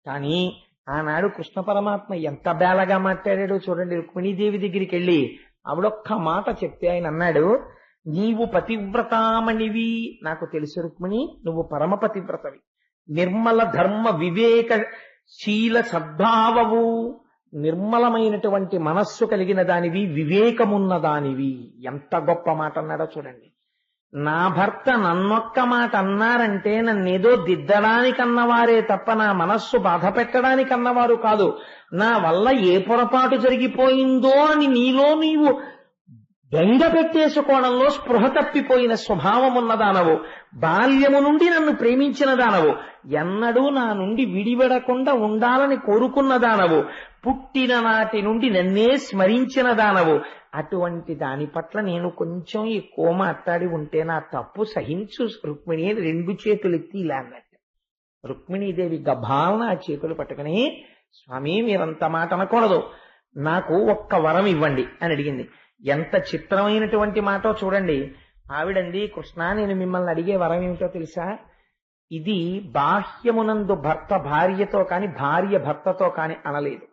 కానీ ఆనాడు కృష్ణ పరమాత్మ ఎంత బేలగా మాట్లాడాడో చూడండి. రుక్మిణీదేవి దగ్గరికి వెళ్ళి ఆవిడొక్క మాట చెప్తే ఆయన అన్నాడు, నీవు పతివ్రతామణివి, నాకు తెలుసు రుక్మిణి, నువ్వు పరమ పతివ్రతవి, నిర్మల ధర్మ వివేక శీల సద్భావవు, నిర్మలమైనటువంటి మనస్సు కలిగిన దానివి, వివేకమున్న దానివి. ఎంత గొప్ప మాట అన్నాడో చూడండి. నా భర్త నన్నొక్క మాట అన్నారంటే నన్నేదో దిద్దడానికి అన్నవారే తప్ప నా మనస్సు బాధ పెట్టడానికి అన్నవారు కాదు. నా వల్ల ఏ పొరపాటు జరిగిపోయిందో అని నీలో నీవు బెంగ పెట్టేసుకోవడంలో స్పృహ తప్పిపోయిన స్వభావం ఉన్నదానవు. బాల్యము నుండి నన్ను ప్రేమించిన దానవు. ఎన్నడూ నా నుండి విడివడకుండా ఉండాలని కోరుకున్న దానవు. పుట్టిన నాటి నుండి నన్నే స్మరించిన దానవు. అటువంటి దాని పట్ల నేను కొంచెం ఎక్కువ మాట్లాడి ఉంటే నా తప్పు సహించు రుక్మిణి. 2 చేతులు ఎత్తి ఇలా అన్నట్టు. రుక్మిణీదేవి గభాలన ఆ చేతులు పట్టుకుని, స్వామి మీరంత మాట అనకూడదు, నాకు ఒక్క వరం ఇవ్వండి అని అడిగింది. ఎంత చిత్రమైనటువంటి మాటో చూడండి. ఆవిడంది, కృష్ణ నేను మిమ్మల్ని అడిగే వరం ఏమిటో తెలుసా? ఇది బాహ్యమునందు భర్త భార్యతో కాని భార్య భర్తతో కాని అనలేదు.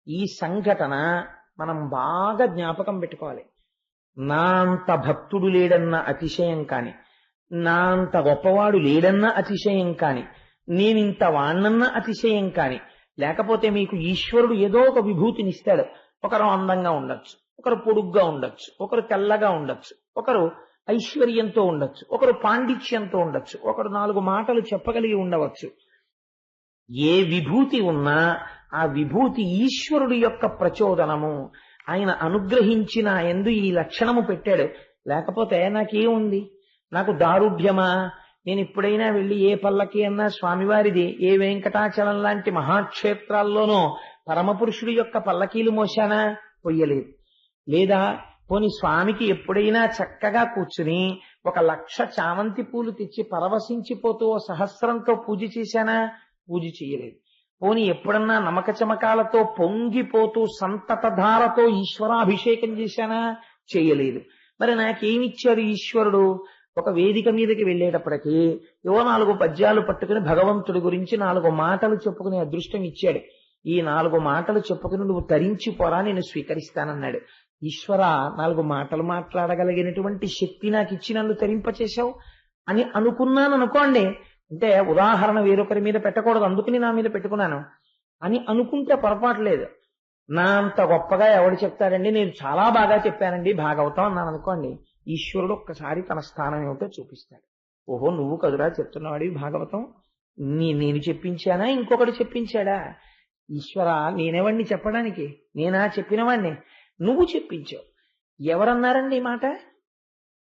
ఈ సంఘటన మనం బాగా జ్ఞాపకం పెట్టుకోవాలి. నా అంత భక్తుడు లేడన్న అతిశయం కాని, నా అంత గొప్పవాడు లేడన్న అతిశయం కాని, నేనింత వాణ్ణన్న అతిశయం కాని, లేకపోతే మీకు ఈశ్వరుడు ఏదో ఒక విభూతినిస్తాడు. ఒకరు అందంగా ఉండొచ్చు, ఒకరు పొడుగ్గా ఉండొచ్చు, ఒకరు తెల్లగా ఉండొచ్చు, ఒకరు ఐశ్వర్యంతో ఉండొచ్చు, ఒకరు పాండిత్యంతో ఉండొచ్చు, ఒకరు 4 మాటలు చెప్పగలిగి ఉండవచ్చు. ఏ విభూతి ఉన్నా ఆ విభూతి ఈశ్వరుడు యొక్క ప్రచోదనము. ఆయన అనుగ్రహించిన ఎందు ఈ లక్షణము పెట్టాడు. లేకపోతే నాకేముంది? నాకు దారుఢ్యమా? నేను ఎప్పుడైనా వెళ్ళి ఏ పల్లకి అన్నా స్వామివారిది, ఏ వెంకటాచలం లాంటి మహాక్షేత్రాల్లోనో పరమపురుషుడి యొక్క పల్లకీలు మోశానా? పొయ్యలేదు. లేదా పోని స్వామికి ఎప్పుడైనా చక్కగా కూర్చుని 1,00,000 చామంతి పూలు తెచ్చి పరవశించిపోతూ సహస్రంతో పూజ చేశానా? పూజ చేయలేదు. పోని ఎప్పుడన్నా నమక చమకాలతో పొంగిపోతూ సంతతధారతో ఈశ్వరాభిషేకం చేశానా? చేయలేదు. మరి నాకేమిచ్చాడు ఈశ్వరుడు? ఒక వేదిక మీదకి వెళ్ళేటప్పటికీ ఏవో 4 పద్యాలు పట్టుకుని భగవంతుడి గురించి 4 మాటలు చెప్పుకునే అదృష్టం ఇచ్చాడు. ఈ 4 మాటలు చెప్పుకుని నువ్వు తరించిపోరా, నేను స్వీకరిస్తానన్నాడు. ఈశ్వర, 4 మాటలు మాట్లాడగలిగినటువంటి శక్తి నాకు ఇచ్చి నన్ను తరింపచేశావు అని అనుకున్నాను అనుకోండి. అంటే ఉదాహరణ వేరొకరి మీద పెట్టకూడదు, అందుకని నా మీద పెట్టుకున్నాను అని అనుకుంటే పొరపాటు లేదు. నా అంత గొప్పగా ఎవడు చెప్తాడండి, నేను చాలా బాగా చెప్పానండి భాగవతం అన్నాను అనుకోండి, ఈశ్వరుడు ఒక్కసారి తన స్థానం ఏమిటో చూపిస్తాడు. ఓహో, నువ్వు కదురా చెప్తున్నవాడి భాగవతం, నేను చెప్పించానా ఇంకొకటి చెప్పించాడా? ఈశ్వర, నేనెవడిని చెప్పడానికి? నేనా చెప్పినవాడిని? నువ్వు చెప్పించావు. ఎవరన్నారండి ఈ మాట?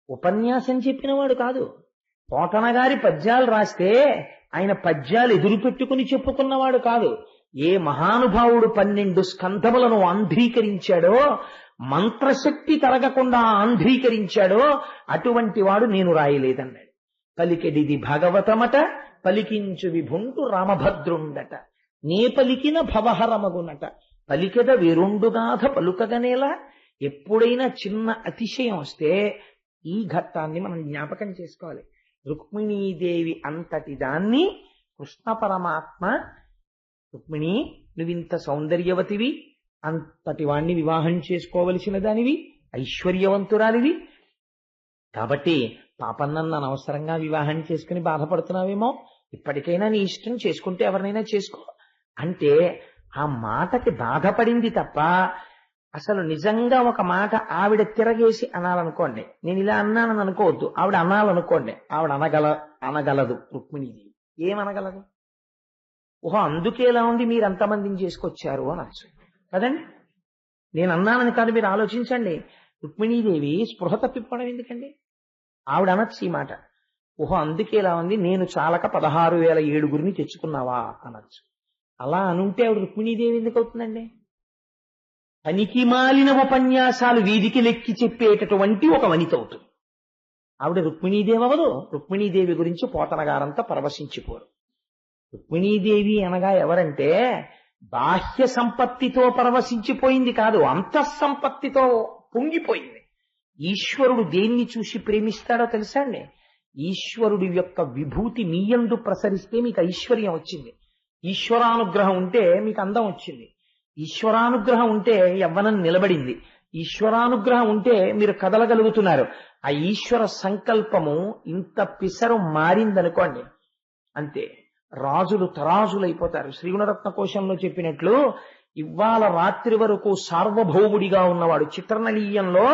ఉపన్యాసం చెప్పినవాడు కాదు. పోతన గారి పద్యాలు రాస్తే ఆయన పద్యాలు ఎదురు పెట్టుకుని చెప్పుకున్నవాడు కాదు. ఏ మహానుభావుడు 12 స్కంధములను ఆంధ్రీకరించాడో, మంత్రశక్తి తరగకుండా ఆంధ్రీకరించాడో అటువంటి వాడు నేను రాయలేదన్నాడు. పలికెడిది భాగవతమట, పలికించు విభుంటు రామభద్రుండట, నే పలికిన భవహరమగునట, పలికెద వేరుండుగాథ పలుకగనేలా. ఎప్పుడైనా చిన్న అతిశయం వస్తే ఈ ఘట్టాన్ని మనం జ్ఞాపకం చేసుకోవాలి. రుక్మిణీదేవి అంతటి దాన్ని కృష్ణ పరమాత్మ, రుక్మిణి నువ్వింత సౌందర్యవతివి, అంతటి వాణ్ణి వివాహం చేసుకోవలసిన దానివి, ఐశ్వర్యవంతురాలివి, కాబట్టి పాపం నన్ను అనవసరంగా వివాహం చేసుకుని బాధపడుతున్నావేమో, ఇప్పటికైనా నీ ఇష్టం, చేసుకుంటే ఎవరినైనా చేసుకో అంటే ఆ మాటకి బాధపడింది తప్ప అసలు నిజంగా ఒక మాట ఆవిడ తిరగేసి అనాలనుకోండి, నేను ఇలా అన్నానని అనుకోవద్దు, ఆవిడ అనాలనుకోండి, ఆవిడ అనగలదు. రుక్మిణీదేవి ఏమనగలదు? ఓహో, అందుకేలా ఉంది మీరు అంతమందిని చేసుకొచ్చారు అనొచ్చు కదండి. నేను అన్నానని కాదు, మీరు ఆలోచించండి. రుక్మిణీదేవి స్పృహ తప్పిపోవడం ఎందుకండి? ఆవిడ అనొచ్చు ఈ మాట, ఓహో అందుకేలా ఉంది, నేను చాలక 16,007 తెచ్చుకున్నావా అనొచ్చు. అలా అనుంటే ఆవిడ రుక్మిణీదేవి ఎందుకు అవుతుందండి? పనికి మాలిన ఉపన్యాసాలు వీధికి లెక్కి చెప్పేటటువంటి ఒక వనిత అవుతుంది. ఆవిడ రుక్మిణీదేవి అవ్వదు. రుక్మిణీదేవి గురించి పోతన గారంతా పరవశించిపోరు. రుక్మిణీదేవి అనగా ఎవరంటే బాహ్య సంపత్తితో పరవశించిపోయింది కాదు, అంతఃసంపత్తితో పొంగిపోయింది. ఈశ్వరుడు దేన్ని చూసి ప్రేమిస్తాడో తెలుసా అండి? ఈశ్వరుడి యొక్క విభూతి మీయందు ప్రసరిస్తే మీకు ఐశ్వర్యం వచ్చింది. ఈశ్వరానుగ్రహం ఉంటే మీకు అందం వచ్చింది. ఈశ్వరానుగ్రహం ఉంటే యవ్వనం నిలబడింది. ఈశ్వరానుగ్రహం ఉంటే మీరు కదలగలుగుతున్నారు. ఆ ఈశ్వర సంకల్పము ఇంత పిసరు మారిందనుకోండి, అంతే, రాజులు తరాజులైపోతారు. శ్రీగుణరత్న కోశంలో చెప్పినట్లు ఇవాళ రాత్రి వరకు సార్వభౌముడిగా ఉన్నవాడు. చిత్రనళీయంలో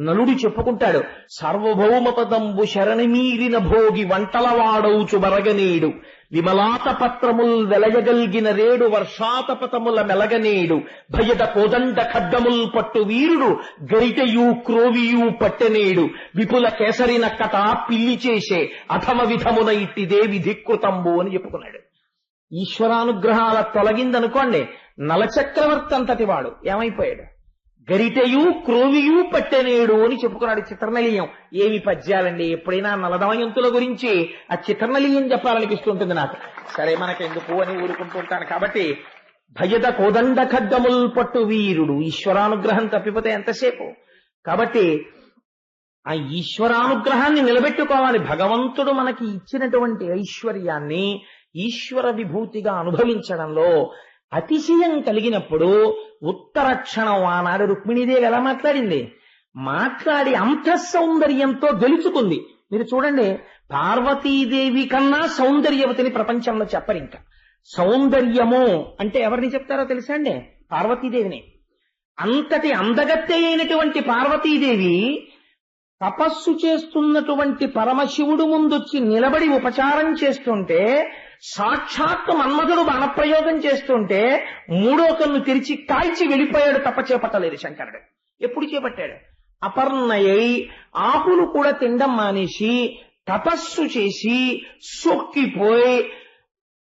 నలుడు చెప్పుకుంటాడు, సార్వభౌమపదంబు శరణమీరిన భోగి వంటలవాడౌచు బరగనేడు, విమలాత పత్రముల్ వెలయగల్గిన రేడు వర్షాతపతముల మెలగనేడు, భయద కోదండ ఖడ్గముల్ పట్టు వీరుడు గరిటయు క్రోవియు పట్టనేడు, విపుల కేసరి నక్కట పిల్లి చేసే అథమ విధమున ఇట్టిదే విధికృతంబు అని చెప్పుకున్నాడు. ఈశ్వరానుగ్రహాల తొలగిందనుకోండి, నలచక్రవర్తి అంతటి వాడు ఏమైపోయాడు? గరిటయు క్రోవియు పట్టనేడు అని చెప్పుకున్నాడు చిత్రనళీయం. ఏమి పద్యాలండి! ఎప్పుడైనా నలదమయంతుల గురించి ఆ చిత్రనళీయం చెప్పాలనిపిస్తుంటుంది నాకు. సరే మనకెందుకు అని ఊరుకుంటుంటాను. కాబట్టి భయద కోదండ ఖడ్గముల్ పట్టు వీరుడు, ఈశ్వరానుగ్రహం తప్పిపోతే ఎంతసేపు? కాబట్టి ఆ ఈశ్వరానుగ్రహాన్ని నిలబెట్టుకోవాలి. భగవంతుడు మనకి ఇచ్చినటువంటి ఐశ్వర్యాన్ని ఈశ్వర విభూతిగా అనుభవించడంలో అతిశయం కలిగినప్పుడు ఉత్తర క్షణం ఆనాడు రుక్మిణీదేవి ఎలా మాట్లాడింది? మాట్లాడి అంతఃసౌందర్యంతో గెలుచుకుంది. మీరు చూడండి, పార్వతీదేవి కన్నా సౌందర్యవతిని ప్రపంచంలో చెప్పరు. ఇంకా సౌందర్యము అంటే ఎవరిని చెప్తారో తెలుసా అండి? పార్వతీదేవిని. అంతటి అందగత్తె అయినటువంటి పార్వతీదేవి తపస్సు చేస్తున్నటువంటి పరమశివుడు ముందొచ్చి నిలబడి ఉపచారం చేస్తుంటే, సాక్షాత్తు మన్మధుడు బాణప్రయోగం చేస్తుంటే మూడో కన్ను తెరిచి కాల్చి వెళ్ళిపోయాడు. తప్ప చేపట్టలేదు శంకరుడు. ఎప్పుడు చేపట్టాడు? అపర్ణయై ఆకులు కూడా తిండం మానేసి తపస్సు చేసి సొక్కిపోయి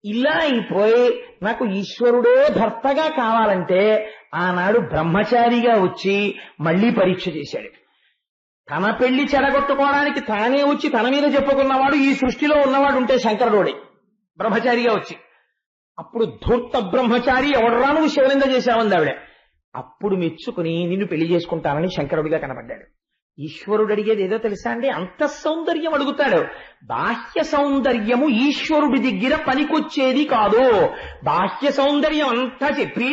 ఇలా అయిపోయి నాకు ఈశ్వరుడే భర్తగా కావాలంటే ఆనాడు బ్రహ్మచారిగా వచ్చి మళ్లీ పరీక్ష చేశాడు. తన పెళ్లి చెడగొట్టుకోవడానికి తానే వచ్చి తన మీద చెప్పుకున్నవాడు ఈ సృష్టిలో ఉన్నవాడు ఉంటే శంకరుడే బ్రహ్మచారిగా వచ్చి. అప్పుడు ధూర్త బ్రహ్మచారి ఎవడరా నువ్వు శివలింగ చేశావంది ఆవిడ. అప్పుడు మెచ్చుకుని నిన్ను పెళ్లి చేసుకుంటానని శంకరుడిగా కనబడ్డాడు. ఈశ్వరుడు అడిగేది ఏదో తెలుసా అండి? అంతఃసౌందర్యం అడుగుతాడు. బాహ్య సౌందర్యము ఈశ్వరుడి దగ్గర పనికొచ్చేది కాదు. బాహ్య సౌందర్యం అంతా చెప్పి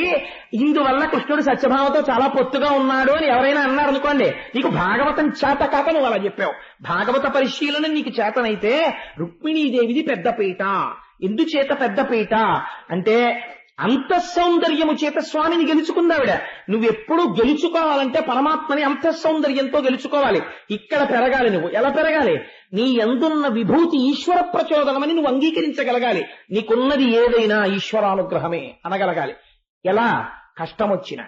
ఇందువల్ల కృష్ణుడు సత్యభామతో చాలా పొత్తుగా ఉన్నాడు అని ఎవరైనా అన్నారు అనుకోండి, నీకు భాగవతం చేత కాక నువ్వు అలా చెప్పావు. భాగవత పరిశీలన నీకు చేతనైతే రుక్మిణీదేవిది పెద్దపీట. ఎందుచేత పెద్దపీట అంటే అంతఃసౌందర్యము చేత స్వామిని గెలుచుకుందావిడ. నువ్వెప్పుడు గెలుచుకోవాలంటే పరమాత్మని అంతఃసౌందర్యంతో గెలుచుకోవాలి. ఇక్కడ పెరగాలి. నువ్వు ఎలా పెరగాలి? నీ యందున్న విభూతి ఈశ్వర ప్రచోదనమని నువ్వు అంగీకరించగలగాలి. నీకున్నది ఏదైనా ఈశ్వరానుగ్రహమే అనగలగాలి. ఎలా? కష్టం వచ్చినా.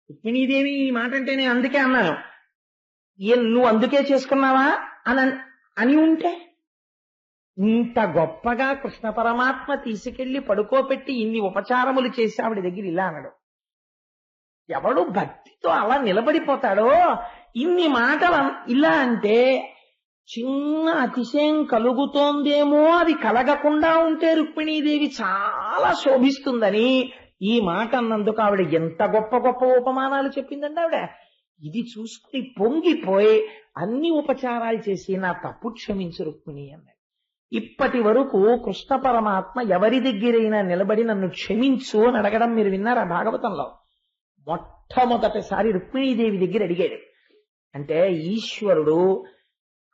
రుక్మిణీదేవి ఈ మాట అంటే నేను అందుకే అన్నాను, నువ్వు అందుకే చేసుకున్నావా అని ఉంటే ఇంత గొప్పగా కృష్ణ పరమాత్మ తీసుకెళ్లి పడుకోపెట్టి ఇన్ని ఉపచారములు చేసి ఆవిడ దగ్గర ఇలా అన్నాడు. ఎవడు భక్తితో అలా నిలబడిపోతాడో ఇన్ని మాటలు ఇలా అంటే చిన్న అతిశయం కలుగుతోందేమో, అది కలగకుండా ఉంటే రుక్మిణీదేవి చాలా శోభిస్తుందని ఈ మాట అన్నందుకు ఆవిడ ఎంత గొప్ప గొప్ప ఉపమానాలు చెప్పిందండి ఆవిడ. ఇది చూసుకుని పొంగిపోయి అన్ని ఉపచారాలు చేసి నా తప్పు క్షమించు రుక్మిణి అన్నాడు. ఇప్పటి వరకు కృష్ణ పరమాత్మ ఎవరి దగ్గరైనా నిలబడి నన్ను క్షమించు అని అడగడం మీరు విన్నారా భాగవతంలో? మొట్టమొదటిసారి రుక్మిణీదేవి దగ్గర అడిగాడు. అంటే ఈశ్వరుడు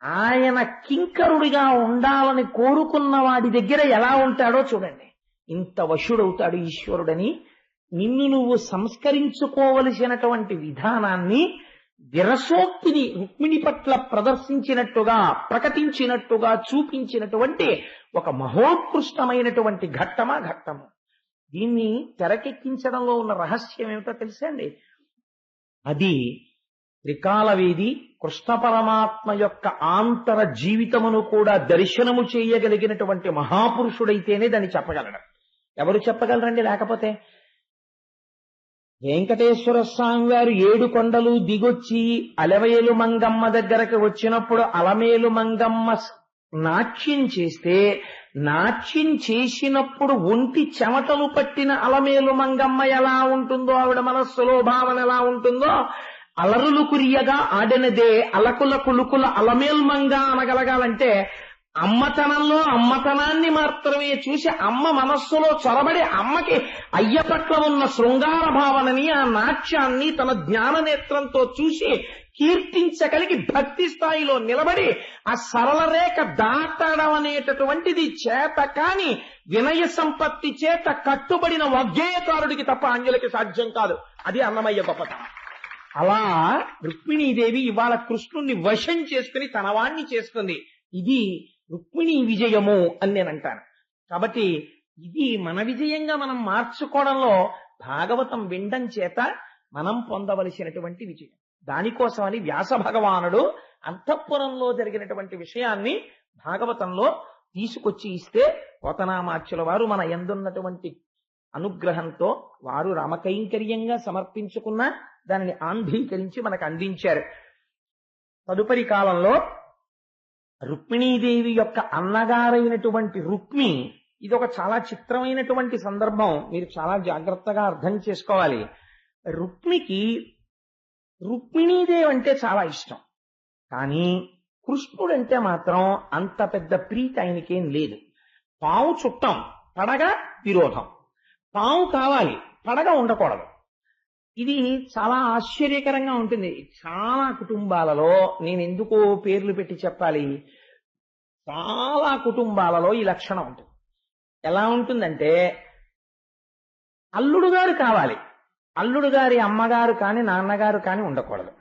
ఆయన కింకరుడిగా ఉండాలని కోరుకున్న వాడి దగ్గర ఎలా ఉంటాడో చూడండి. ఇంత వశుడవుతాడు ఈశ్వరుడని నిన్ను నువ్వు సంస్కరించుకోవలసినటువంటి విధానాన్ని విరసోక్తిని రుక్మిణి పట్ల ప్రదర్శించినట్టుగా ప్రకటించినట్టుగా చూపించినటువంటి ఒక మహోత్కృష్టమైనటువంటి ఘట్టము. దీన్ని తెరకెక్కించడంలో ఉన్న రహస్యం ఏమిటో తెలుసా అండి? అది త్రికాలవేది కృష్ణ పరమాత్మ యొక్క ఆంతర జీవితమును కూడా దర్శనము చేయగలిగినటువంటి మహాపురుషుడైతేనే దాన్ని చెప్పగలడు. ఎవరు చెప్పగలరండి? లేకపోతే వెంకటేశ్వర స్వామి వారు 7 కొండలు దిగొచ్చి అలవేలు మంగమ్మ దగ్గరకు వచ్చినప్పుడు అలమేలు మంగమ్మ నాట్యం చేస్తే, నాట్యం చేసినప్పుడు ఒంటి చెమటలు పట్టిన అలమేలు మంగమ్మ ఎలా ఉంటుందో, ఆవిడ మనస్సులో భావన ఎలా ఉంటుందో, అలరులు కురియగా ఆడినదే అలకుల కులుకుల అలమేల్మంగా అనగలగాలంటే అమ్మతనంలో అమ్మతనాన్ని మాత్రమే చూసి అమ్మ మనస్సులో చొరబడి అమ్మకి అయ్య పట్ల ఉన్న శృంగార భావనని, ఆ నాట్యాన్ని తన జ్ఞాన నేత్రంతో చూసి కీర్తించగలిగి భక్తి స్థాయిలో నిలబడి ఆ సరళ రేఖ దాటడం అనేటటువంటిది చేత కాని వినయ సంపత్తి చేత కట్టుబడిన వాగ్గేయకారుడికి తప్ప అంజలికి సాధ్యం కాదు. అది అన్నమయ్య గొప్పతనం. అలా రుక్మిణీదేవి ఇవాళ కృష్ణుణ్ణి వశం చేసుకుని తనవాణ్ణి చేసుకుంది. ఇది రుక్మిణీ విజయము అని నేను అంటాను. కాబట్టి ఇది మన విజయంగా మనం మార్చుకోవడంలో భాగవతం వినడం చేత మనం పొందవలసినటువంటి విజయం. దానికోసమని వ్యాస భగవానుడు అంతఃపురంలో జరిగినటువంటి విషయాన్ని భాగవతంలో తీసుకొచ్చి ఇస్తే పోతనామాచ్యుల వారు మన యందున్నటువంటి అనుగ్రహంతో వారు రామకైంకర్యంగా సమర్పించుకున్న దానిని ఆంధ్రీకరించి మనకు అందించారు. తదుపరి కాలంలో రుక్మిణీదేవి యొక్క అన్నగారైనటువంటి రుక్మి, ఇది ఒక చాలా చిత్రమైనటువంటి సందర్భం, మీరు చాలా జాగ్రత్తగా అర్థం చేసుకోవాలి. రుక్మిణీదేవి అంటే చాలా ఇష్టం, కానీ కృష్ణుడంటే మాత్రం అంత పెద్ద ప్రీతి ఆయనకేం లేదు. పావు చుట్టం, పడగ విరోధం. పావు కావాలి, పడగ ఉండకూడదు. ఇది చాలా ఆశ్చర్యకరంగా ఉంటుంది. చాలా కుటుంబాలలో, నేను ఎందుకో పేర్లు పెట్టి చెప్పాలి, చాలా కుటుంబాలలో ఈ లక్షణం ఉంటుంది. ఎలా ఉంటుందంటే, అల్లుడు గారు కావాలి, అల్లుడు గారి అమ్మగారు కాని నాన్నగారు కాని ఉండకూడదు.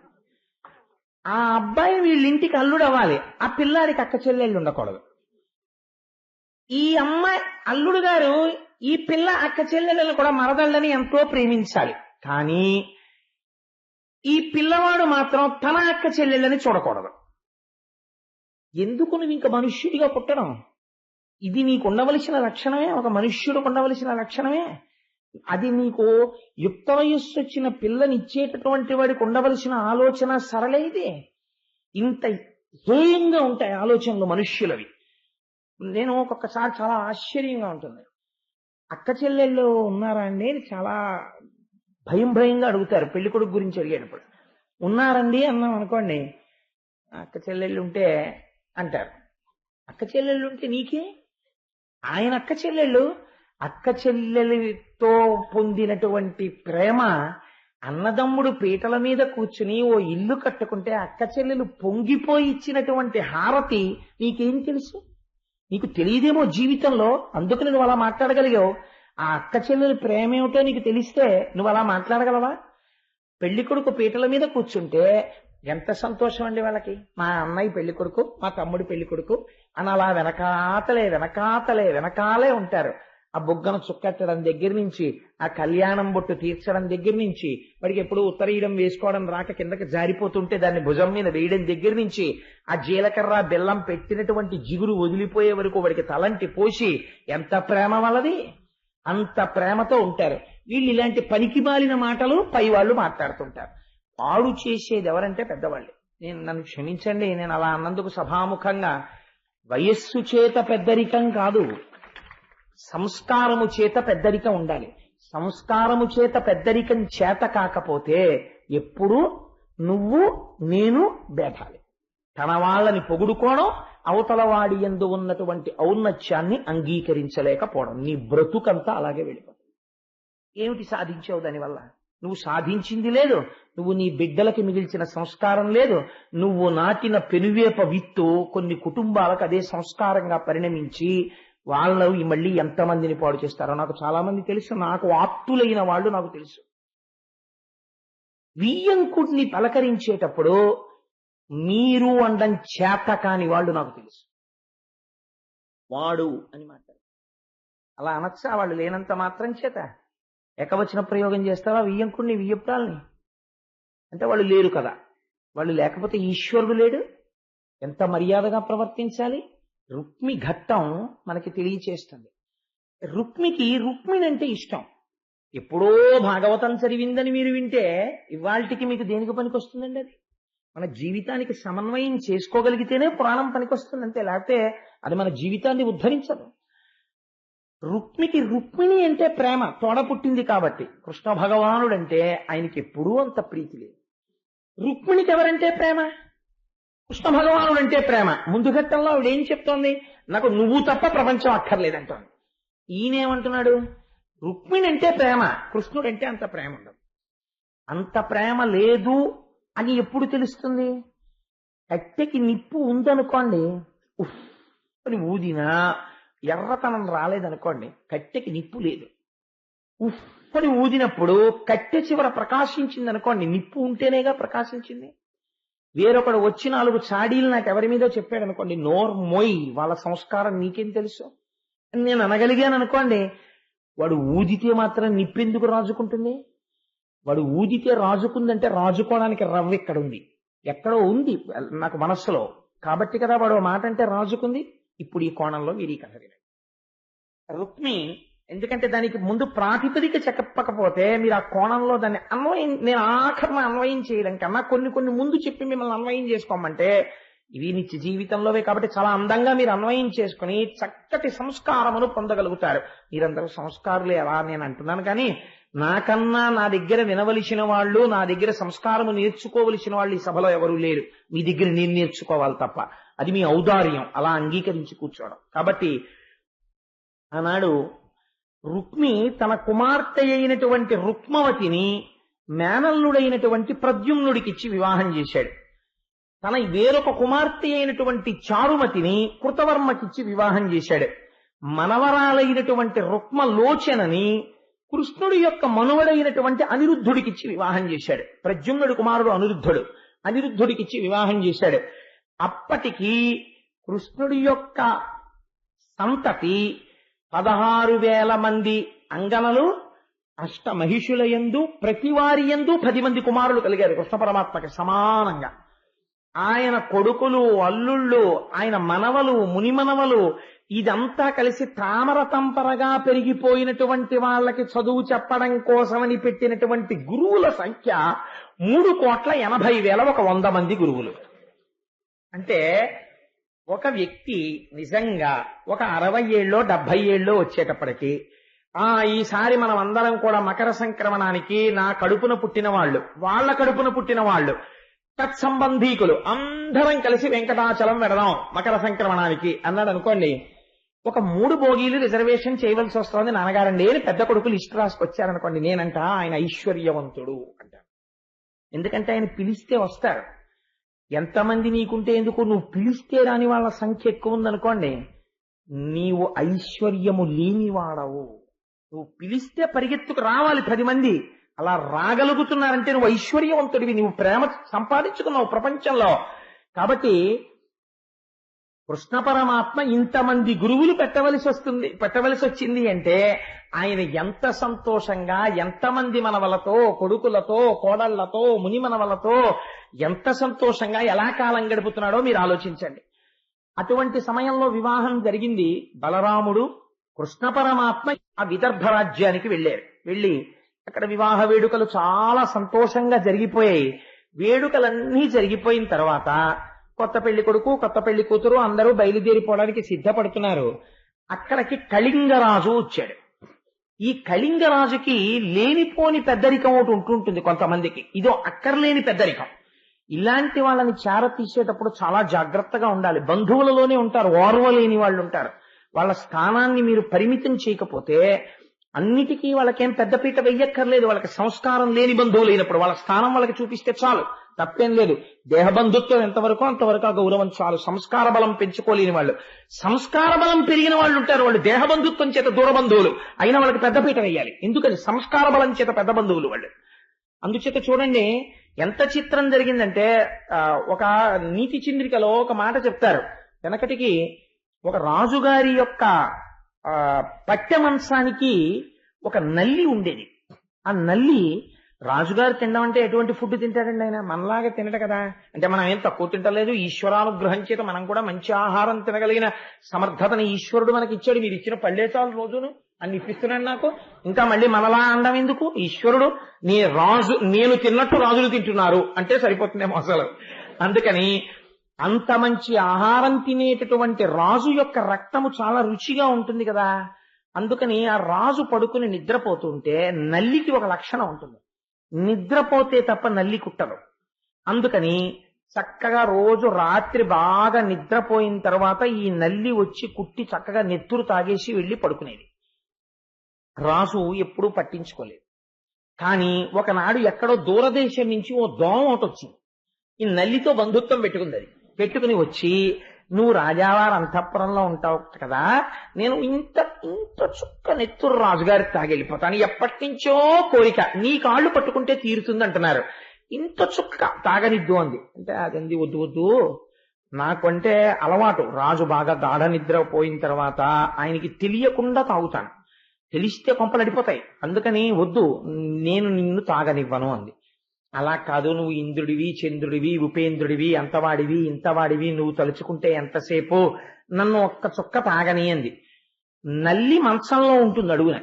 ఆ అబ్బాయి వీళ్ళింటికి అల్లుడు అవ్వాలి, ఆ పిల్లాడికి అక్క చెల్లెళ్ళు ఉండకూడదు. ఈ అమ్మాయి అల్లుడు గారు ఈ పిల్ల అక్క చెల్లెళ్ళను కూడా మరదళ్ళని ఎంతో ప్రేమించాలి, కానీ ఈ పిల్లవాడు మాత్రం తన అక్క చెల్లెళ్ళని చూడకూడదు. ఎందుకు నువ్వు ఇంక మనుష్యుడిగా పుట్టడం? ఇది నీకు ఉండవలసిన లక్షణమే, ఒక మనుష్యుడికి ఉండవలసిన లక్షణమే. అది నీకు యుక్త వయస్సు వచ్చిన పిల్లనిచ్చేటటువంటి వాడికి ఉండవలసిన ఆలోచన సరళే. ఇదే ఇంత హేయంగా ఉంటాయి ఆలోచనలు మనుష్యులవి. నేను ఒక్కొక్కసారి చాలా ఆశ్చర్యంగా ఉంటుంది. అక్క చెల్లెళ్ళు ఉన్నారా అండి అని చాలా భయంగా అడుగుతారు పెళ్లి కొడుకు గురించి అడిగేటప్పుడు. ఉన్నారండి అన్నాం అనుకోండి, అక్క చెల్లెళ్ళు ఉంటే అంటారు. అక్క చెల్లెళ్ళు ఉంటే నీకే? ఆయన అక్క చెల్లెళ్ళు, అక్క చెల్లెలతో పొందినటువంటి ప్రేమ, అన్నదమ్ముడు పీటల మీద కూర్చుని ఓ ఇల్లు కట్టుకుంటే అక్క చెల్లెలు పొంగిపోయి ఇచ్చినటువంటి హారతి నీకేం తెలుసు? నీకు తెలియదేమో జీవితంలో, అందుకు నువ్వు అలా మాట్లాడగలిగావు. ఆ అక్క చెల్లెలు ప్రేమ ఏమిటో నీకు తెలిస్తే నువ్వు అలా మాట్లాడగలవా? పెళ్లి కొడుకు పీటల మీద కూర్చుంటే ఎంత సంతోషం అండి వాళ్ళకి. మా అన్నయ్య పెళ్లి కొడుకు, మా తమ్ముడు పెళ్లి కొడుకు అని అలా వెనకాలే ఉంటారు. ఆ బుగ్గను చుక్కట్టడం దగ్గర నుంచి, ఆ కళ్యాణం బొట్టు తీర్చడం దగ్గర నుంచి, వాడికి ఎప్పుడు ఉత్తరీయం వేసుకోవడం రాక కిందకి జారిపోతుంటే దాన్ని భుజం మీద వేయడం దగ్గర నుంచి, ఆ జీలకర్ర బెల్లం పెట్టినటువంటి జిగురు వదిలిపోయే వరకు వాడికి తలంటి పోసి ఎంత ప్రేమ వాళ్ళది, అంత ప్రేమతో ఉంటారు. వీళ్ళు ఇలాంటి పనికిమాలిన మాటలు పై వాళ్ళు మాట్లాడుతుంటారు. పాడు చేసేది ఎవరంటే పెద్దవాళ్ళు. నన్ను క్షమించండి, నేను అలా అన్నందుకు సభాముఖంగా, వయస్సు చేత పెద్దరికం కాదు, సంస్కారము చేత పెద్దరికం ఉండాలి. సంస్కారము చేత పెద్దరికం చేత కాకపోతే ఎప్పుడు నువ్వు నేను భేదాలి. తన వాళ్ళని పొగుడుకోవడం, అవతల వాడి యందు ఉన్నటువంటి ఔన్నత్యాన్ని అంగీకరించలేకపోవడం, నీ బ్రతుకంతా అలాగే వెళ్ళిపోతుంది. ఏమిటి సాధించావు దానివల్ల? నువ్వు సాధించింది లేదు, నువ్వు నీ బిడ్డలకి మిగిల్చిన సంస్కారం లేదు. నువ్వు నాటిన పెనువేప విత్తు కొన్ని కుటుంబాలకు అదే సంస్కారంగా పరిణమించి వాళ్ళు మళ్ళీ ఎంతమందిని పాడు చేస్తారో నాకు చాలా మంది తెలుసు. నాకు ఆప్తులైన వాళ్ళు నాకు తెలుసు. వియ్యంకుడిని పలకరించేటప్పుడు మీరు అండం చేత కాని వాళ్ళు నాకు తెలుసు. వాడు అని మాట్లాడు అలా అనొచ్చా? వాళ్ళు లేనంత మాత్రం చేత ఏకవచన ప్రయోగం చేస్తావా వియ్యంకుడిని, వియ్యప్రాల్ని? అంటే వాళ్ళు లేరు కదా. వాళ్ళు లేకపోతే ఈశ్వరుడు లేడు. ఎంత మర్యాదగా ప్రవర్తించాలి. రుక్మి ఘట్టం మనకి తెలియచేస్తుంది. రుక్మిణి అంటే ఇష్టం. ఎప్పుడో భాగవతం చదివిందని మీరు వింటే ఇవాళకి మీకు దేనికి పనికొస్తుందండి? అది మన జీవితానికి సమన్వయం చేసుకోగలిగితేనే పురాణం పనికొస్తుంది అంతే, లేకపోతే అది మన జీవితాన్ని ఉద్ధరించదు. రుక్మిణి అంటే ప్రేమ తోడ పుట్టింది కాబట్టి. కృష్ణ భగవానుడు అంటే ఆయనకి ఎప్పుడూ అంత ప్రీతి లేదు. రుక్మిణికి ఎవరంటే ప్రేమ? కృష్ణ భగవానుడు అంటే ప్రేమ. ముందు ఘట్టంలో ఆవిడ ఏం చెప్తోంది? నాకు నువ్వు తప్ప ప్రపంచం అక్కర్లేదంటోంది. ఈయనేమంటున్నాడు? రుక్మిణి అంటే ప్రేమ, కృష్ణుడంటే అంత ప్రేమ ఉండదు. అంత ప్రేమ లేదు అని ఎప్పుడు తెలుస్తుంది? కట్టెకి నిప్పు ఉందనుకోండి, ఉఫ్ అని ఊదినా ఎర్రతనం రాలేదనుకోండి, కట్టెకి నిప్పు లేదు. ఉఫ్ అని ఊదినప్పుడు కట్టె చివర ప్రకాశించింది అనుకోండి, నిప్పు ఉంటేనేగా ప్రకాశించింది. వేరొకడు వచ్చి 4 చాడీలు నాకు ఎవరి మీదో చెప్పాడు అనుకోండి, నోర్ మోయ్, వాళ్ళ సంస్కారం నీకేం తెలుసు అని నేను అనగలిగాను అనుకోండి, వాడు ఊదితే మాత్రం నిప్పెందుకు రాజుకుంటుంది? వాడు ఊదితే రాజుకుందంటే రాజుకోవడానికి రవ్వ ఇక్కడ ఉంది, ఎక్కడో ఉంది నాకు మనస్సులో, కాబట్టి కదా వాడు మాట అంటే రాజుకుంది. ఇప్పుడు ఈ కోణంలో మీరు ఈ కథ వినండి. రుక్మి, ఎందుకంటే దానికి ముందు ప్రాతిపదిక చెప్పకపోతే మీరు ఆ కోణంలో దాన్ని నేను ఆఖరణ అన్వయం చేయడం కన్నా కొన్ని ముందు చెప్పి మిమ్మల్ని అన్వయం చేసుకోమంటే ఇవి నిత్య జీవితంలోవే కాబట్టి చాలా అందంగా మీరు అన్వయం చేసుకుని చక్కటి సంస్కారమును పొందగలుగుతారు. మీరందరూ సంస్కారులే ఎలా నేను అంటున్నాను, కానీ నాకన్నా నా దగ్గర వినవలసిన వాళ్ళు, నా దగ్గర సంస్కారము నేర్చుకోవలసిన వాళ్ళు ఈ సభలో ఎవరూ లేరు. మీ దగ్గర నేను నేర్చుకోవాలి తప్ప, అది మీ ఔదార్యం, అలా అంగీకరించి కూర్చోవడం. కాబట్టి ఆనాడు రుక్మి తన కుమార్తె అయినటువంటి రుక్మవతిని మేనల్లుడైనటువంటి ప్రద్యుమ్నుడికిచ్చి వివాహం చేశాడు. తన వేరొక కుమార్తె అయినటువంటి చారుమతిని కృతవర్మకిచ్చి వివాహం చేశాడు. మనవరాలైనటువంటి రుక్మలోచనని కృష్ణుడి యొక్క మనువడైనటువంటి అనిరుద్ధుడికిచ్చి వివాహం చేశాడు. ప్రద్యుమ్నుడి కుమారుడు అనిరుద్ధుడికిచ్చి వివాహం చేశాడు. అప్పటికి కృష్ణుడి యొక్క సంతతి 16,000 మంది అంగనలు, అష్టమహిషులయందు, ప్రతి వారి యందు 10 మంది కుమారులు కలిగారు కృష్ణ పరమాత్మకి సమానంగా. ఆయన కొడుకులు, అల్లుళ్ళు, ఆయన మనవలు, మునిమనవలు, ఇదంతా కలిసి తామర తంపరగా పెరిగిపోయినటువంటి వాళ్ళకి చదువు చెప్పడం కోసమని పెట్టినటువంటి గురువుల సంఖ్య 3,80,000, 100 మంది గురువులు. అంటే ఒక వ్యక్తి నిజంగా ఒక 60 ఏళ్ళో 70 ఏళ్ళో వచ్చేటప్పటికి, ఈసారి మనం అందరం కూడా మకర సంక్రమణానికి నా కడుపున పుట్టిన వాళ్ళు, వాళ్ళ కడుపున పుట్టిన వాళ్ళు, తత్సంబంధీకులు అందరం కలిసి వెంకటాచలం వెడదాం మకర సంక్రమణానికి అన్నాడు అనుకోండి, ఒక 3 బోగీలు రిజర్వేషన్ చేయవలసి వస్తుంది నాన్నగారండి అని పెద్ద కొడుకులు లిస్ట్ రాసుకొచ్చారనుకోండి, నేనంట ఆయన ఐశ్వర్యవంతుడు అంటాను. ఎందుకంటే ఆయన పిలిస్తే వస్తారు. ఎంతమంది నీకుంటే ఎందుకు, నువ్వు పిలిస్తే రాని వాళ్ళ సంఖ్య ఎక్కువ ఉందనుకోండి, నీవు ఐశ్వర్యము లేనివాడవు. నువ్వు పిలిస్తే పరిగెత్తుకు రావాలి 10 మంది, అలా రాగలుగుతున్నారంటే నువ్వు ఐశ్వర్యవంతుడివి, నువ్వు ప్రేమ సంపాదించుకున్నావు ప్రపంచంలో. కాబట్టి కృష్ణ పరమాత్మ ఇంతమంది గురువులు పెట్టవలసి వచ్చింది అంటే ఆయన ఎంత సంతోషంగా, ఎంతమంది మనవలతో, కొడుకులతో, కోడళ్లతో, ముని మనవలతో ఎంత సంతోషంగా ఎలా కాలం గడుపుతున్నాడో మీరు ఆలోచించండి. అటువంటి సమయంలో వివాహం జరిగింది. బలరాముడు కృష్ణ పరమాత్మ ఆ విదర్భ రాజ్యానికి వెళ్ళి అక్కడ వివాహ వేడుకలు చాలా సంతోషంగా జరిగిపోయాయి. వేడుకలన్నీ జరిగిపోయిన తర్వాత కొత్త పెళ్లి కొడుకు, కొత్త పెళ్లి కూతురు అందరూ బయలుదేరిపోవడానికి సిద్ధపడుతున్నారు. అక్కడికి కళింగరాజు వచ్చాడు. ఈ కళింగరాజుకి లేనిపోని పెద్దరికం ఒకటి ఉంటుంటుంది కొంతమందికి, ఇదో అక్కర్లేని పెద్దరికం. ఇలాంటి వాళ్ళని చేర తీసేటప్పుడు చాలా జాగ్రత్తగా ఉండాలి. బంధువులలోనే ఉంటారు ఓర్వలేని వాళ్ళు ఉంటారు. వాళ్ళ స్థానాన్ని మీరు పరిమితం చేయకపోతే అన్నిటికీ వాళ్ళకేం పెద్దపీట వెయ్యక్కర్లేదు. వాళ్ళకి సంస్కారం లేని బంధువులు అయినప్పుడు వాళ్ళ స్థానం వాళ్ళకి చూపిస్తే చాలు, తప్పేం లేదు. దేహబంధుత్వం ఎంతవరకు అంతవరకు ఆ గౌరవం చాలు. సంస్కార బలం పెంచుకోలేని వాళ్ళు, సంస్కార బలం పెరిగిన వాళ్ళు ఉంటారు, వాళ్ళు దేహబంధుత్వం చేత దూర బంధువులు అయినా వాళ్ళకి పెద్దపీట వేయాలి. ఎందుకని? సంస్కార బలం చేత పెద్ద బంధువులు వాళ్ళు. అందుచేత చూడండి ఎంత చిత్రం జరిగిందంటే, ఒక నీతి చింద్రికలో ఒక మాట చెప్తారు. వెనకటికి ఒక రాజుగారి యొక్క పట్టె మంచానికి ఒక నల్లి ఉండేది. ఆ నల్లి రాజుగారు తినడం అంటే ఎటువంటి ఫుడ్ తింటాడండి ఆయన? మనలాగా తినడు కదా. అంటే మనం ఏం తక్కువ తింటలేదు, ఈశ్వరానుగ్రహం చేత మనం కూడా మంచి ఆహారం తినగలిగిన సమర్థతని ఈశ్వరుడు మనకి ఇచ్చాడు. మీరు ఇచ్చిన పళ్ళే చాలు రోజును అన్ని ఇప్పిస్తున్నాడు నాకు, ఇంకా మళ్ళీ మనలా అనడం ఎందుకు? ఈశ్వరుడు నేను తిన్నట్టు రాజులు తింటున్నారు అంటే సరిపోతుందేమో అసలు. అందుకని అంత మంచి ఆహారం తినేటటువంటి రాజు యొక్క రక్తము చాలా రుచిగా ఉంటుంది కదా. అందుకని ఆ రాజు పడుకుని నిద్రపోతుంటే నల్లికి ఒక లక్షణం ఉంటుంది, నిద్రపోతే తప్ప నల్లి కుట్టదు. అందుకని చక్కగా రోజు రాత్రి బాగా నిద్రపోయిన తర్వాత ఈ నల్లి వచ్చి కుట్టి చక్కగా నెత్తురు తాగేసి వెళ్ళి పడుకునేది. రాజు ఎప్పుడూ పట్టించుకోలేదు. కానీ ఒకనాడు ఎక్కడో దూరదేశం నుంచి ఓ దోమ ఒకటి వచ్చింది. ఈ నల్లితో బంధుత్వం పెట్టుకుంది. అది పెట్టుకుని వచ్చి, నువ్వు రాజావారి అంతఃపురంలో ఉంటావు కదా, నేను ఇంత ఇంత చుక్క నెత్తురు రాజుగారికి తాగెళ్ళిపోతాను, ఎప్పటి నుంచో కోరిక, నీ కాళ్ళు పట్టుకుంటే తీరుతుంది అంటున్నారు, ఇంత చుక్క తాగనిద్దు అంది. అంటే అదంది, వద్దు వద్దు, నాకు అంటే అలవాటు, రాజు బాగా గాఢ నిద్ర పోయిన తర్వాత ఆయనకి తెలియకుండా తాగుతాను, తెలిస్తే కొంపలు అడిపోతాయి, అందుకని వద్దు, నేను నిన్ను తాగనివ్వను అంది. అలా కాదు, నువ్వు ఇంద్రుడివి, చంద్రుడివి, ఉపేంద్రుడివి, అంతవాడివి ఇంతవాడివి, నువ్వు తలుచుకుంటే ఎంతసేపు, నన్ను ఒక్క చుక్క తాగని అంది. నల్లి మంచంలో ఉంటుంది అడుగున,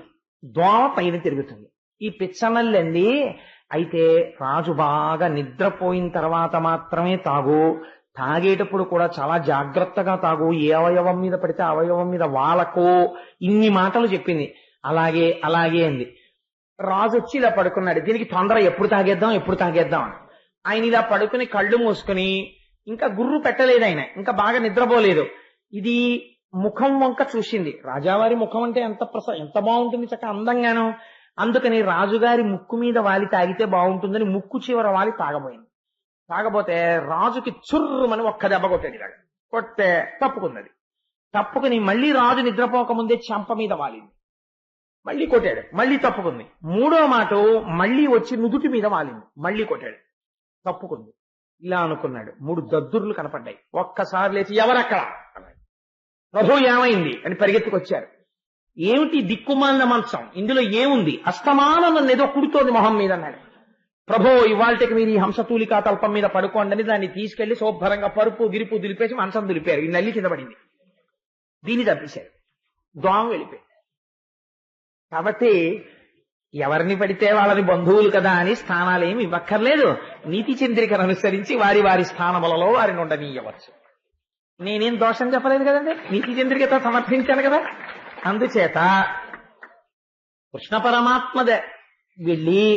దోమ పైన తిరుగుతుంది. ఈ పిచ్చనల్లి అంది, అయితే రాజు బాగా నిద్రపోయిన తర్వాత మాత్రమే తాగు, తాగేటప్పుడు కూడా చాలా జాగ్రత్తగా తాగు, ఏ అవయవం మీద పడితే అవయవం మీద వాలకు, ఇన్ని మాటలు చెప్పింది. అలాగే అలాగే అంది. రాజు వచ్చి ఇలా పడుకున్నాడు. దీనికి తొందర, ఎప్పుడు తాగేద్దాం ఎప్పుడు తాగేద్దాం అని. ఆయన ఇలా పడుకుని కళ్ళు మూసుకుని, ఇంకా గుర్రు పెట్టలేదు ఆయన, ఇంకా బాగా నిద్రపోలేదు. ఇది ముఖం వంక చూసింది. రాజావారి ముఖం అంటే ఎంత బాగుంటుంది, చక్కగా అందంగాను. అందుకని రాజుగారి ముక్కు మీద వాలి తాగితే బాగుంటుందని ముక్కు చివర వాలి తాగబోయింది. తాగబోతే రాజుకి చుర్రుమని ఒక్క దెబ్బ కొట్టాడు. ఇలాగ కొట్టే తప్పుకున్నది. తప్పుకుని మళ్ళీ రాజు నిద్రపోకముందే చెంప మీద వాలింది. మళ్ళీ కొట్టాడు, మళ్ళీ తప్పుకుంది. మూడో మాట మళ్ళీ వచ్చి నుదుటి మీద వాలింది, మళ్ళీ కొట్టాడు, తప్పుకుంది. ఇలా అనుకున్నాడు. 3 దద్దుర్లు కనపడ్డాయి. ఒక్కసారి లేచి, ఎవరక్కడ అన్నాడు. ప్రభు ఏమైంది అని పరిగెత్తుకొచ్చారు. ఏమిటి దిక్కుమాలిన మంచం, ఇందులో ఏముంది, అస్తమానం నన్ను ఏదో కుడుతోంది మొహం మీద అన్నాడు. ప్రభు, ఇవాళకి మీరు ఈ హంసతూలికా తల్పం మీద పడుకోండి, దాన్ని తీసుకెళ్లి శుభ్రంగా పరుపు గిరుపు దులిపేసి మంచం దులిపారు. ఈ నల్లి కింద పడింది, దీన్ని తప్పించారు, దోమ వెళ్ళిపోయి. కాబట్టి ఎవరిని పడితే వాళ్ళని బంధువులు కదా అని స్థానాలేమి ఇవ్వక్కర్లేదు. నీతి చంద్రికను అనుసరించి వారి వారి స్థానములలో వారిని ఉండనీయవచ్చు. నేనేం దోషం చెప్పలేదు కదండి, నీతి చంద్రికతో సమర్థించాను కదా. అందుచేత కృష్ణ పరమాత్మదే వెళ్ళి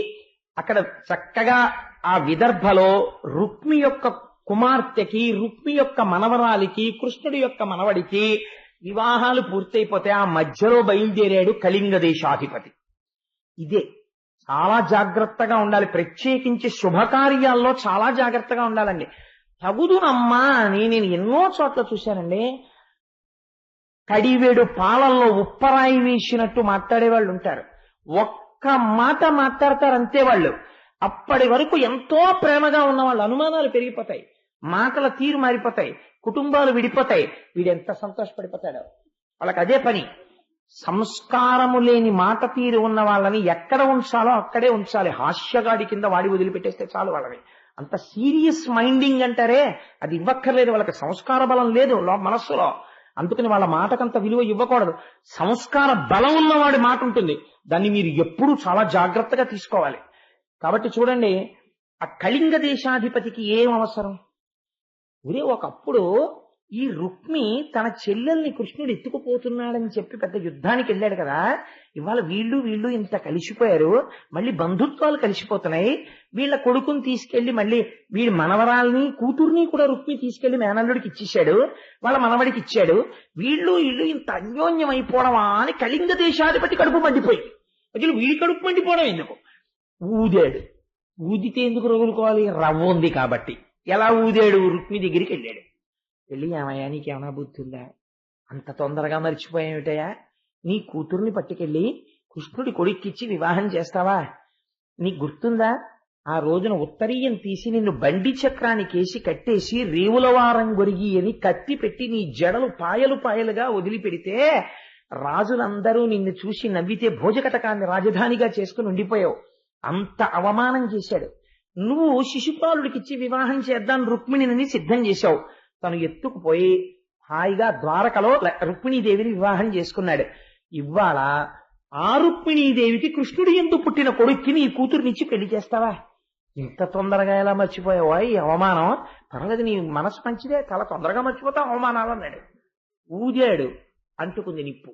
అక్కడ చక్కగా ఆ విదర్భలో రుక్మి యొక్క కుమార్తెకి, రుక్మి యొక్క మనవరాలికి, కృష్ణుడి యొక్క మనవడికి వివాహాలు పూర్తయిపోతే ఆ మధ్యలో బయలుదేరాడు కళింగ దేశాధిపతి. ఇదే చాలా జాగ్రత్తగా ఉండాలి, ప్రత్యేకించి శుభకార్యాల్లో చాలా జాగ్రత్తగా ఉండాలండి. తగుదునమ్మా అని నేను ఎన్నో చోట్ల చూశానండి. కడివేడు పాలల్లో ఉప్పరాయి వేసినట్టు మాట్లాడేవాళ్ళు ఉంటారు. ఒక్క మాట మాట్లాడతారు అంతే వాళ్ళు. అప్పటి వరకు ఎంతో ప్రేమగా ఉన్న వాళ్ళు అనుమానాలు పెరిగిపోతాయి, మాటల తీరు మారిపోతాయి, కుటుంబాలు విడిపోతాయి. వీడెంత సంతోషపడిపోతాడో. వాళ్ళకి అదే పని. సంస్కారము లేని మాట తీరు ఉన్న వాళ్ళని ఎక్కడ ఉంచాలో అక్కడే ఉంచాలి. హాస్యగాడి కింద వాడి వదిలిపెట్టేస్తే చాలు వాళ్ళని. అంత సీరియస్ మైండింగ్ అంటారే, అది ఇవ్వక్కర్లేదు. వాళ్ళకి సంస్కార బలం లేదు మనస్సులో. అందుకని వాళ్ళ మాటకంత విలువ ఇవ్వకూడదు. సంస్కార బలం ఉన్నవాడి మాట ఉంటుంది, దాన్ని మీరు ఎప్పుడూ చాలా జాగ్రత్తగా తీసుకోవాలి. కాబట్టి చూడండి, ఆ కళింగ దేశాధిపతికి ఏం అవసరం? ఒరే, ఒకప్పుడు ఈ రుక్మి తన చెల్లెల్ని కృష్ణుడు ఎత్తుకుపోతున్నాడని చెప్పి పెద్ద యుద్ధానికి వెళ్ళాడు కదా. ఇవాళ వీళ్ళు ఇంత కలిసిపోయారు, మళ్ళీ బంధుత్వాలు కలిసిపోతున్నాయి. వీళ్ళ కొడుకుని తీసుకెళ్లి మళ్ళీ వీడి మనవరాల్ని కూతుర్ని కూడా రుక్మి తీసుకెళ్లి మేనల్లుడికి ఇచ్చేశాడు, వాళ్ళ మనవడికి ఇచ్చాడు. వీళ్ళు ఇంత అన్యోన్యం అయిపోవడమా అని కళింగ దేశాధిపతి కడుపు మండిపోయింది. అసలు వీడి కడుపు మండిపోవడం ఎందుకు? ఊదాడు. ఊదితే ఎందుకు రగులుకోవాలి? రవ్వ ఉంది కాబట్టి. ఎలా ఊదాడు? రుక్మి దగ్గరికి వెళ్ళాడు. వెళ్ళి, ఏమయ్యా నీకేమైనా బుద్ధి ఉందా? అంత తొందరగా మర్చిపోయామిటయా? నీ కూతుర్ని పట్టుకెళ్ళి కృష్ణుడి కొడుక్కిచ్చి వివాహం చేస్తావా? నీకు గుర్తుందా? ఆ రోజున ఉత్తరీయం తీసి నిన్ను బండి చక్రానికేసి కట్టేసి రేవులవారం గొరిగి అని కత్తి పెట్టి నీ జడలు పాయలు పాయలుగా వదిలిపెడితే రాజులందరూ నిన్ను చూసి నవ్వితే భోజకటకాన్ని రాజధానిగా చేసుకుని ఉండిపోయావు. అంత అవమానం చేశాడు. నువ్వు శిశుపాలుడికిచ్చి వివాహం చేద్దాం రుక్మిణిని సిద్ధం చేశావు. తను ఎత్తుకుపోయి హాయిగా ద్వారకలో రుక్మిణీదేవిని వివాహం చేసుకున్నాడు. ఇవాళ ఆ రుక్మిణీదేవికి కృష్ణుడి యందు పుట్టిన కొడుక్కి నీ కూతురునిచ్చి పెళ్లి చేస్తావా? ఇంత తొందరగా ఎలా మర్చిపోయావా ఈ అవమానం? పర్వాలేదు, నీ మనసు మంచిదే, చాలా తొందరగా మర్చిపోతావు అవమానాలు అన్నాడు. ఊదాడు, అంటుకుంది నిప్పు.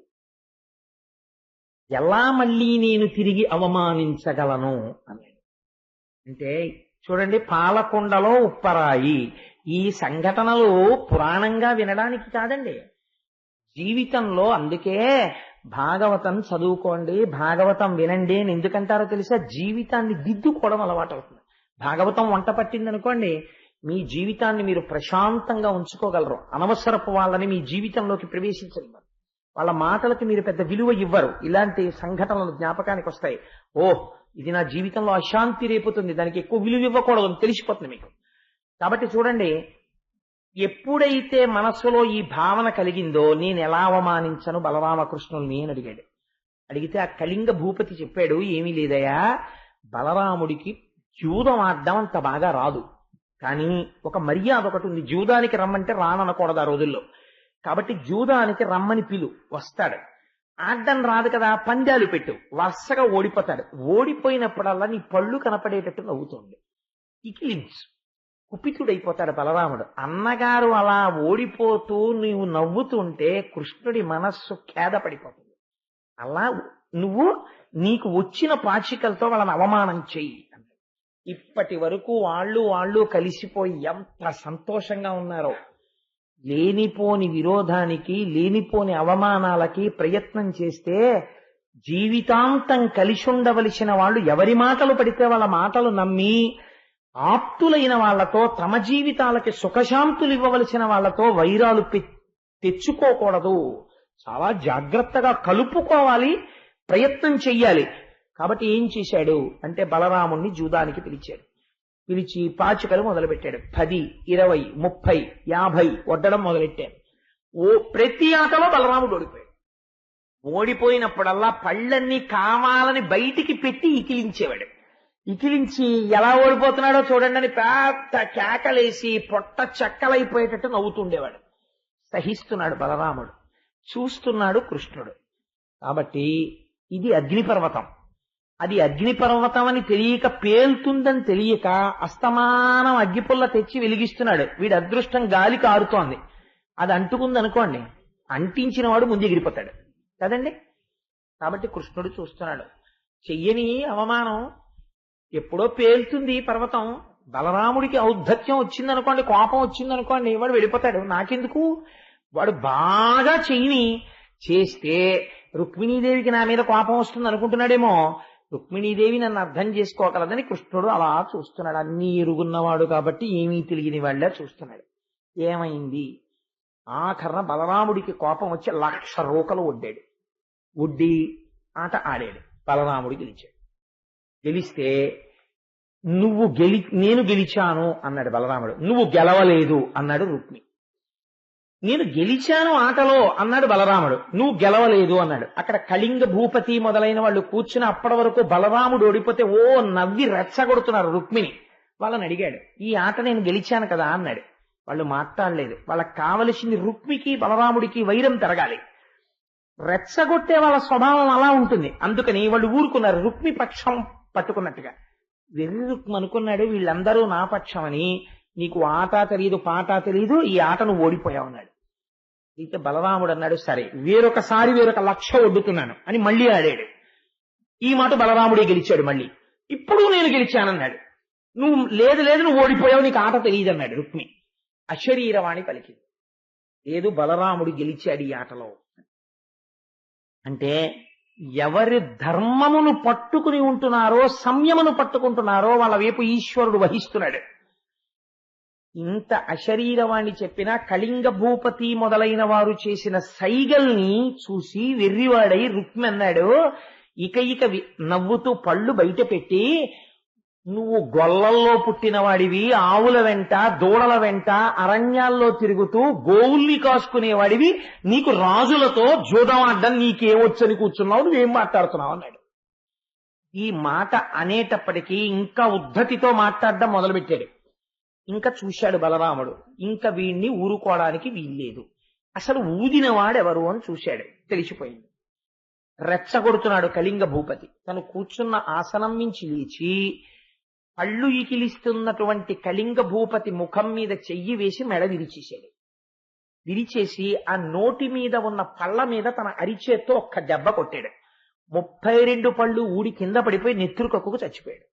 ఎలా మళ్ళీ నేను తిరిగి అవమానించగలను అన్నాడు. అంటే చూడండి, పాలకొండలో ఉప్పరాయి, ఈ సంఘటనలు పురాణంగా వినడానికి కాదండి, జీవితంలో. అందుకే భాగవతం చదువుకోండి, భాగవతం వినండి అని ఎందుకంటారో తెలుసా? జీవితాన్ని దిద్దుకోవడం అలవాటు అవుతుంది. భాగవతం వంట పట్టింది అనుకోండి, మీ జీవితాన్ని మీరు ప్రశాంతంగా ఉంచుకోగలరు. అనవసరపు వాళ్ళని మీ జీవితంలోకి ప్రవేశించనివ్వరు. వాళ్ళ మాటలకి మీరు పెద్ద విలువ ఇవ్వరు. ఇలాంటి సంఘటనలు జ్ఞాపకానికి వస్తాయి. ఓహ్, ఇది నా జీవితంలో అశాంతి రేపుతుంది, దానికి ఎక్కువ విలువ ఇవ్వకూడదు అని తెలిసిపోతుంది మీకు. కాబట్టి చూడండి, ఎప్పుడైతే మనస్సులో ఈ భావన కలిగిందో, నేను ఎలా అవమానించను బలరామకృష్ణుల్ని అని అడిగాడు. అడిగితే ఆ కళింగ భూపతి చెప్పాడు, ఏమీ లేదయా, బలరాముడికి జూదం ఆడడం అంత బాగా రాదు, కానీ ఒక మర్యాద ఒకటి ఉంది. జూదానికి రమ్మంటే రాననకూడదు ఆ రోజుల్లో. కాబట్టి జూదానికి రమ్మని పిలు, వస్తాడు. ఆడ్డం రాదు కదా, పందాలు పెట్టు, వరుసగా ఓడిపోతాడు. ఓడిపోయినప్పుడల్లా నీ పళ్ళు కనపడేటట్టు నవ్వుతుంది, ఇకిలించు. కుపితుడైపోతాడు బలరాముడు. అన్నగారు అలా ఓడిపోతూ నీవు నవ్వుతుంటే కృష్ణుడి మనస్సు ఖేద పడిపోతుంది. అలా నువ్వు నీకు వచ్చిన పాచికలతో వాళ్ళని అవమానం చెయ్యి. ఇప్పటి వరకు వాళ్ళు కలిసిపోయి ఎంత సంతోషంగా ఉన్నారో. లేనిపోని విరోధానికి, లేనిపోని అవమానాలకి ప్రయత్నం చేస్తే జీవితాంతం కలిసి ఉండవలసిన వాళ్ళు ఎవరి మాటలు పడితే వాళ్ళ మాటలు నమ్మి, ఆప్తులైన వాళ్లతో, తమ జీవితాలకి సుఖశాంతులు ఇవ్వవలసిన వాళ్లతో వైరాలు తెచ్చుకోకూడదు. చాలా జాగ్రత్తగా కలుపుకోవాలి, ప్రయత్నం చెయ్యాలి. కాబట్టి ఏం చేశాడు అంటే, బలరాముణ్ణి జూదానికి పిలిచాడు. పిలిచి పాచికలు మొదలుపెట్టాడు. 10, 20, 30, 50 వడ్డడం మొదలెట్టాడు. ప్రతి ఆటలో బలరాముడు ఓడిపోయాడు. ఓడిపోయినప్పుడల్లా పళ్ళన్నీ కావాలని బయటికి పెట్టి ఇకిలించేవాడు. ఇకిలించి ఎలా ఓడిపోతున్నాడో చూడండి అని పెద్ద కేకలేసి పొట్ట చెక్కలైపోయేటట్టు నవ్వుతుండేవాడు. సహిస్తున్నాడు బలరాముడు, చూస్తున్నాడు కృష్ణుడు. కాబట్టి ఇది అగ్నిపర్వతం. అది అగ్నిపర్వతం అని తెలియక, పేలుతుందని తెలియక అస్తమానం అగ్గిపుల్ల తెచ్చి వెలిగిస్తున్నాడు. వీడి అదృష్టం గాలి కారుతోంది, అది అంటుకుంది అనుకోండి, అంటించిన వాడు ముందు ఎగిరిపోతాడు కదండి. కాబట్టి కృష్ణుడు చూస్తున్నాడు. చెయ్యని అవమానం ఎప్పుడో పేలుతుంది పర్వతం. బలరాముడికి ఔద్ధత్యం వచ్చిందనుకోండి, కోపం వచ్చిందనుకోండి, వాడు వెళ్ళిపోతాడు. నాకెందుకు, వాడు బాగా చెయ్యిని చేస్తే రుక్మిణీదేవికి నా మీద కోపం వస్తుంది అనుకుంటున్నాడేమో. రుక్మిణీదేవి నన్ను అర్థం చేసుకోగలదని కృష్ణుడు అలా చూస్తున్నాడు. అన్నీ ఎరుగున్నవాడు కాబట్టి ఏమీ తెలియని వాళ్ళ చూస్తున్నాడు. ఏమైంది, ఆఖరణ బలరాముడికి కోపం వచ్చి 1,00,000 రూకలు ఒడ్డాడు. ఒడ్డి ఆట ఆడాడు. బలరాముడు గెలిచాడు. గెలిస్తే నేను గెలిచాను అన్నాడు బలరాముడు. నువ్వు గెలవలేదు అన్నాడు రుక్మి. నేను గెలిచాను ఆటలో అన్నాడు బలరాముడు. నువ్వు గెలవలేదు అన్నాడు. అక్కడ కళింగ భూపతి మొదలైన వాళ్ళు కూర్చుని అప్పటి వరకు బలరాముడు ఓడిపోతే నవ్వి రెచ్చగొడుతున్నారు రుక్మిణి. వాళ్ళని అడిగాడు, ఈ ఆట నేను గెలిచాను కదా అన్నాడు. వాళ్ళు మాట్లాడలేదు. వాళ్ళకి కావలసింది రుక్మికి బలరాముడికి వైరం పెరగాలి. రెచ్చగొట్టే వాళ్ళ స్వభావం అలా ఉంటుంది. అందుకని వాళ్ళు ఊరుకున్నారు, రుక్మి పక్షం పట్టుకున్నట్టుగా. వెర్రి రుక్మి అనుకున్నాడు, వీళ్ళందరూ నా పక్షం అని. నీకు ఆట తెలియదు, పాట తెలియదు, ఈ ఆట నువ్వు ఓడిపోయావు అన్నాడు. అయితే బలరాముడు అన్నాడు, సరే వేరొకసారి 1,00,000 ఒడ్డుతున్నాను అని మళ్ళీ ఆడాడు. ఈ మాట బలరాముడే గెలిచాడు. మళ్ళీ ఇప్పుడు నేను గెలిచానన్నాడు. నువ్వు లేదు నువ్వు ఓడిపోయావు, నీకు ఆట తెలియదు అన్నాడు రుక్మి. అశరీరవాణి పలికింది. లేదు, బలరాముడు గెలిచాడు ఈ ఆటలో. అంటే ఎవరి ధర్మమును పట్టుకుని ఉంటున్నారో, సంయమను పట్టుకుంటున్నారో వాళ్ళ వైపు ఈశ్వరుడు వహిస్తున్నాడు. ఇంత అశరీరవాణి చెప్పినా కళింగ భూపతి మొదలైన వారు చేసిన సైగల్ని చూసి వెర్రివాడై రుక్మి అన్నాడు, ఇక నవ్వుతూ పళ్ళు బయట పెట్టి, నువ్వు గొల్లల్లో పుట్టిన వాడివి, ఆవుల వెంట దూడల వెంట అరణ్యాల్లో తిరుగుతూ గోవుల్ని కాసుకునేవాడివి, నీకు రాజులతో జూదం ఆడ్డం నీకేమొచ్చని కూర్చున్నావు, నువ్వేం మాట్లాడుతున్నావు అన్నాడు. ఈ మాట అనేటప్పటికీ ఇంకా ఉద్ధతితో మాట్లాడడం మొదలుపెట్టాడు. ఇంకా చూశాడు బలరాముడు, ఇంకా వీణ్ణి ఊరుకోవడానికి వీల్లేదు. అసలు ఊదినవాడెవరు అని చూశాడు, తెలిసిపోయింది. రెచ్చగొడుతున్నాడు కళింగ భూపతి. తను కూర్చున్న ఆసనం నుంచి లేచి పళ్ళు ఇకిలిస్తున్నటువంటి కళింగ భూపతి ముఖం మీద చెయ్యి వేసి మెడ విరిచేశాడు. విరిచేసి ఆ నోటి మీద ఉన్న పళ్ళ మీద తన అరిచేత్తో ఒక్క దెబ్బ కొట్టాడు. 32 పళ్ళు ఊడి కింద పడిపోయి నెత్తురు కక్కుకు చచ్చిపోయాడు.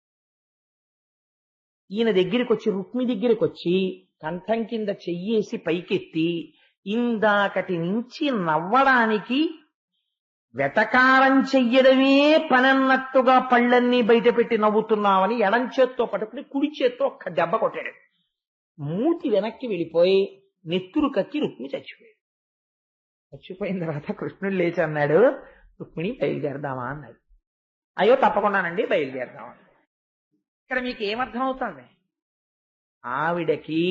ఈయన దగ్గరికి వచ్చి, రుక్మి దగ్గరికి వచ్చి, కంఠం కింద చెయ్యేసి పైకెత్తి ఇందాకటి నుంచి నవ్వడానికి వెటకారం చెయ్యడమే పనన్నట్టుగా పళ్ళన్నీ బయట పెట్టి నవ్వుతున్నామని ఎడం చేత్తో పట్టుకుని కుడి చేత్తో ఒక్క దెబ్బ కొట్టాడు. మూతి వెనక్కి వెళ్ళిపోయి నెత్తురు కక్కి రుక్మిణి చచ్చిపోయాడు. చచ్చిపోయిన తర్వాత కృష్ణుడు లేచి అన్నాడు, రుక్మిణి బయలుదేరదామా అన్నాడు. అయ్యో తప్పకుండానండి బయలుదేరదామా. ఇక్కడ మీకు ఏమర్థం అవుతుంది? ఆవిడకి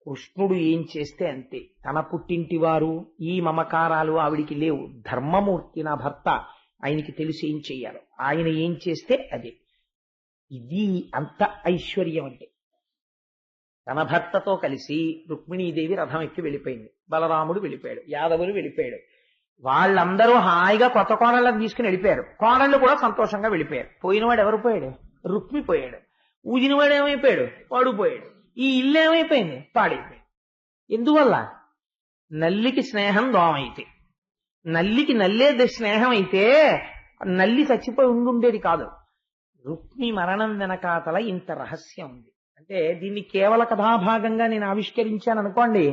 కృష్ణుడు ఏం చేస్తే అంతే. తన పుట్టింటి వారు ఈ మమకారాలు ఆవిడికి లేవు. ధర్మమూర్తి నా భర్త, ఆయనకి తెలిసి ఏం చెయ్యాలో, ఆయన ఏం చేస్తే అదే. ఇది అంత ఐశ్వర్యం అంటే. తన భర్తతో కలిసి రుక్మిణీదేవి రథం ఎక్కి వెళ్ళిపోయింది. బలరాముడు వెళ్ళిపోయాడు, యాదవులు వెళ్ళిపోయాడు. వాళ్ళందరూ హాయిగా కొత్త కోడళ్ళని తీసుకుని వెళ్ళిపోయారు. కోడళ్ళు కూడా సంతోషంగా వెళ్ళిపోయారు. పోయినవాడు ఎవరు పోయాడు? రుక్మి పోయాడు. ఊదినవాడు ఏమైపోయాడు? వాడు పోయాడు. ఈ ఇల్లు ఏమైపోయింది? పాడైపోయింది. ఎందువల్ల? నల్లికి స్నేహం దోమైతే. నల్లికి నల్లేది స్నేహం అయితే నల్లి చచ్చిపోయి ఉండుండేది కాదు. రుక్మి మరణం వెనకాతల ఇంత రహస్యం ఉంది. అంటే దీన్ని కేవల కథాభాగంగా నేను ఆవిష్కరించాను అనుకోండి,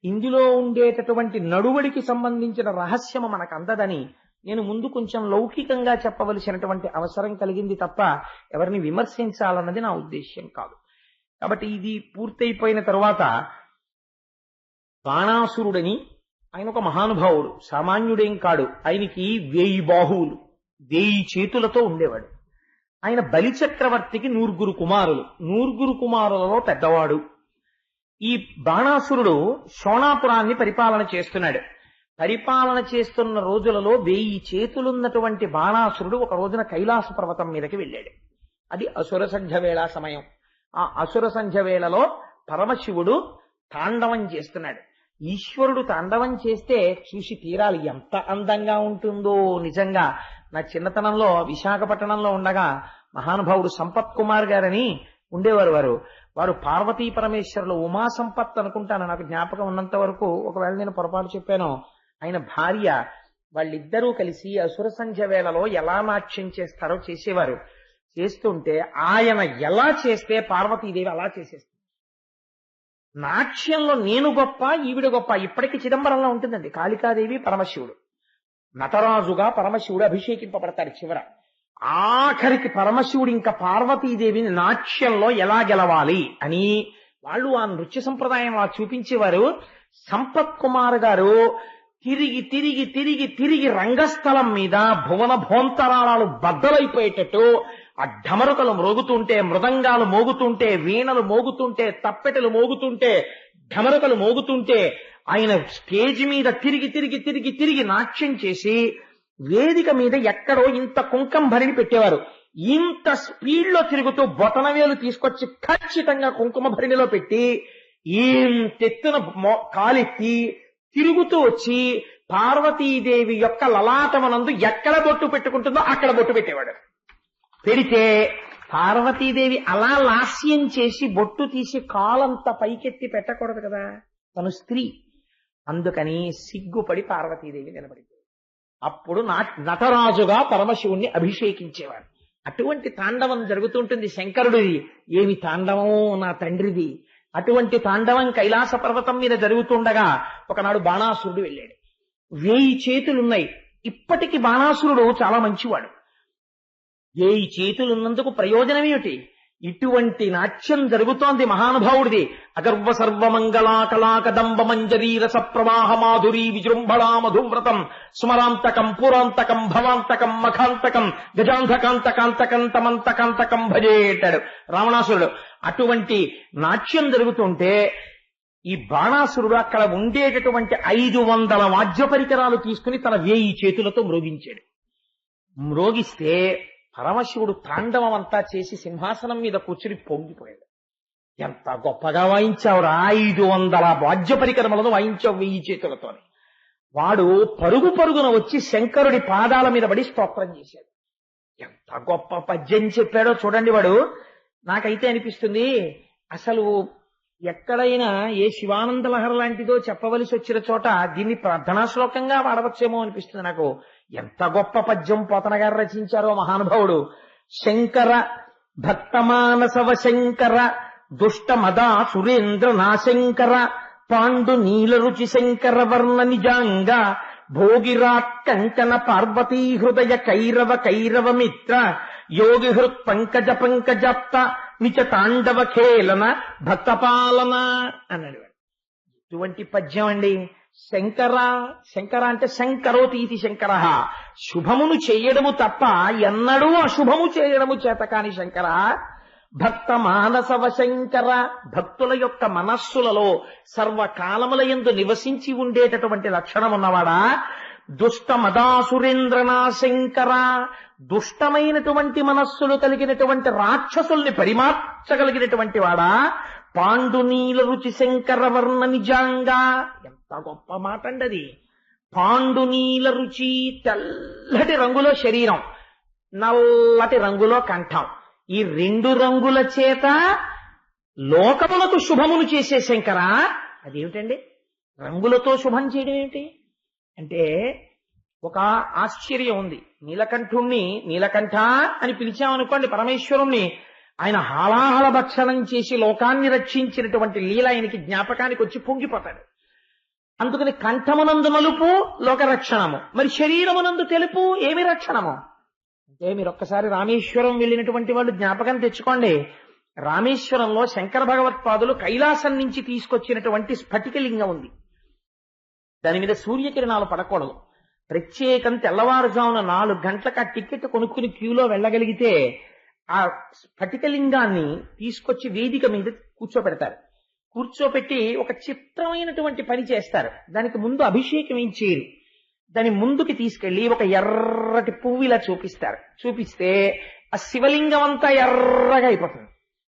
ఇందులో ఉండేటటువంటి నడువడికి సంబంధించిన రహస్యము మనకు అందదని నేను ముందు కొంచెం లౌకికంగా చెప్పవలసినటువంటి అవసరం కలిగింది తప్ప ఎవరిని విమర్శించాలన్నది నా ఉద్దేశ్యం కాదు. కాబట్టి ఇది పూర్తయిపోయిన తరువాత బాణాసురుడని ఆయన ఒక మహానుభావుడు, సామాన్యుడేం కాడు. ఆయనకి 1000 బాహువులు, 1000 చేతులతో ఉండేవాడు. ఆయన బలిచక్రవర్తికి 9 కుమారులు. 9 కుమారులలో పెద్దవాడు. ఈ బాణాసురుడు శోణాపురాన్ని పరిపాలన చేస్తున్నాడు. పరిపాలన చేస్తున్న రోజులలో 1000 చేతులున్నటువంటి బాణాసురుడు ఒక రోజున కైలాస పర్వతం మీదకి వెళ్ళాడు. అది అసుర సంధ్య వేళ సమయం. ఆ అసుర సంధ్య వేళలో పరమశివుడు తాండవం చేస్తున్నాడు. ఈశ్వరుడు తాండవం చేస్తే చూసి తీరాలి. ఎంత అందంగా ఉంటుందో నిజంగా. నా చిన్నతనంలో విశాఖపట్నంలో ఉండగా మహానుభావుడు సంపత్ కుమార్ గారని ఉండేవారు. వారు పార్వతీ పరమేశ్వరులు, ఉమా సంపత్ అనుకుంటాను, నాకు జ్ఞాపకం ఉన్నంత వరకు. ఒకవేళ నేను పొరపాటు చెప్పాను. ఆయన భార్య, వాళ్ళిద్దరూ కలిసి అసుర సంధ్య వేళలో ఎలా నాట్యం చేస్తారో చేసేవారు. చేస్తుంటే ఆయన ఎలా చేస్తే పార్వతీదేవి అలా చేసేస్తుంది. నాట్యంలో నేను గొప్ప, ఈవిడ గొప్ప. ఇప్పటికీ చిదంబరంలో ఉంటుందండి. కాళికాదేవి పరమశివుడు, నటరాజుగా పరమశివుడు అభిషేకింపబడతాడు చివర. ఆఖరికి పరమశివుడు ఇంకా పార్వతీదేవిని నాట్యంలో ఎలా గెలవాలి అని వాళ్ళు ఆ నృత్య సంప్రదాయం అలా చూపించేవారు. సంపత్ కుమార్ గారు తిరిగి తిరిగి తిరిగి తిరిగి రంగస్థలం మీద భువన భోంతరాళాలు బద్దలైపోయేటట్టు ఆ ఢమరుకలు మ్రోగుతుంటే, మృదంగాలు మోగుతుంటే, వీణలు మోగుతుంటే, తప్పెటలు మోగుతుంటే, ఢమరుకలు మోగుతుంటే ఆయన స్టేజ్ మీద తిరిగి తిరిగి తిరిగి తిరిగి నాట్యం చేసి వేదిక మీద ఎక్కడో ఇంత కుంకం భరిని పెట్టేవారు. ఇంత స్పీడ్ లో తిరుగుతూ బొటనవేలు తీసుకొచ్చి ఖచ్చితంగా కుంకుమ భరిణిలో పెట్టి ఇంతెత్తున కాలెత్తి తిరుగుతూ వచ్చి పార్వతీదేవి యొక్క లలాటమనందు ఎక్కడ బొట్టు పెట్టుకుంటుందో అక్కడ బొట్టు పెట్టేవాడు. పెడితే పార్వతీదేవి అలా లాస్యం చేసి బొట్టు తీసి కాలంతా పైకెత్తి పెట్టకూడదు కదా, తను స్త్రీ. అందుకని సిగ్గుపడి పార్వతీదేవి నిలబడిపోయింది. అప్పుడు నటరాజుగా పరమశివుణ్ణి అభిషేకించేవాడు. అటువంటి తాండవం జరుగుతుంటుంది శంకరుడిది. ఏమి తాండవం నా తండ్రిది. అటువంటి తాండవం కైలాస పర్వతం మీద జరుగుతుండగా ఒకనాడు బాణాసురుడు వెళ్ళాడు. 1000 చేతులున్నాయి. ఇప్పటికి బాణాసురుడు చాలా మంచివాడు. 1000 చేతులున్నందుకు ప్రయోజనం ఏమిటి? ఇటువంటి నాట్యం జరుగుతోంది మహానుభావుడిది. అగర్వ సర్వమంగళా కళాకదంబ మంజరీ రస ప్రవాహ మాధురీ విజృంభళా మధువ్రతం స్మరాంతకం పురాంతకం భవాంతకం మఖాంతకం గజాంధకాంతకాంతకం తమంతకాంతకం భజే అంటాడు రావణాసురుడు. అటువంటి నాట్యం జరుగుతుంటే ఈ బాణాసురుడు అక్కడ ఉండేటటువంటి 500 వాద్య పరికరాలు తీసుకుని తన 1000 చేతులతో మ్రోగించాడు. మ్రోగిస్తే పరమశివుడు తాండవం అంతా చేసి సింహాసనం మీద కూర్చుని పొంగిపోయాడు. ఎంత గొప్పగా వాయించావురా, 500 వాద్య పరికరములను వాయించావు 1000 చేతులతో. వాడు పరుగు పరుగున వచ్చి శంకరుడి పాదాల మీద పడి స్తోత్రం చేశాడు. ఎంత గొప్ప పద్యం చెప్పాడో చూడండి వాడు. నాకైతే అనిపిస్తుంది అసలు ఎక్కడైనా ఏ శివానంద లహరి లాంటిదో చెప్పవలసి వచ్చిన చోట దీన్ని ప్రార్థనా శ్లోకంగా వాడవచ్చేమో అనిపిస్తుంది నాకు. ఎంత గొప్ప పద్యం పోతన గారు రచించారో మహానుభావుడు. శంకర భక్తమానసవ శంకర దుష్ట మద సురేంద్ర నాశంకర పాండు నీల రుచి శంకర వర్ణ నిజాంగ భోగిరాట్ కంకణ పార్వతీ హృదయ కైరవ కైరవ మిత్ర యోగి హృత్ పంకజ పంకజాప్త నిచ తాండవ ఖేళన భక్తపాలన అన్నాడు. ఇటువంటి పద్యం అండి. శంకర శంకర అంటే శంకరోతీతి శంకర, శుభమును చేయడము తప్ప ఎన్నడూ అశుభము చేయడము చేత కాని శంకర. భక్త మానసవ శంకర, భక్తుల యొక్క మనస్సులలో సర్వకాలముల యందు నివసించి ఉండేటటువంటి లక్షణం ఉన్నవాడా. దుష్ట మదాసురేంద్రనా శంకర, దుష్టమైనటువంటి మనస్సులు కలిగినటువంటి రాక్షసుల్ని పరిమార్చగలిగినటువంటి వాడా. పాండునీల రుచి శంకర వర్ణ నిజాంగా, ఎంత గొప్ప మాట అండి అది. పాండునీల రుచి, తెల్లటి రంగులో శరీరం, నల్లటి రంగులో కంఠం, ఈ రెండు రంగుల చేత లోకములకు శుభమును చేసే శంకర. అదేమిటండి రంగులతో శుభం చేయడం ఏమిటి అంటే, ఒక ఆశ్చర్యం ఉంది. నీలకంఠుణ్ణి నీలకంఠ అని పిలిచామనుకోండి పరమేశ్వరుణ్ణి, ఆయన హాలాహల భక్షణం చేసి లోకాన్ని రక్షించినటువంటి లీల ఆయనకి జ్ఞాపకానికి వచ్చి పొంగిపోతాడు. అందుకని కంఠమునందు నలుపు లోకరక్షణము, మరి శరీరమునందు తెలుపు ఏమి రక్షణము అంటే, మీరు ఒక్కసారి రామేశ్వరం వెళ్ళినటువంటి వాళ్ళు జ్ఞాపకం తెచ్చుకోండి. రామేశ్వరంలో శంకర భగవత్పాదులు కైలాసం నుంచి తీసుకొచ్చినటువంటి స్ఫటికలింగం ఉంది. దాని మీద సూర్యకిరణాలు పడకూడదు. ప్రత్యేకం తెల్లవారుజామున 4 గంటలకు ఆ టికెట్ కొనుక్కుని క్యూలో వెళ్ళగలిగితే ఆ స్ఫటికలింగాన్ని తీసుకొచ్చి వేదిక మీద కూర్చోపెడతారు. కూర్చోపెట్టి ఒక చిత్రమైనటువంటి పని చేస్తారు. దానికి ముందు అభిషేకం ఏం చేయరు. దాని ముందుకి తీసుకెళ్లి ఒక ఎర్రటి పువ్వు ఇలా చూపిస్తారు. చూపిస్తే ఆ శివలింగం అంతా ఎర్రగా అయిపోతుంది.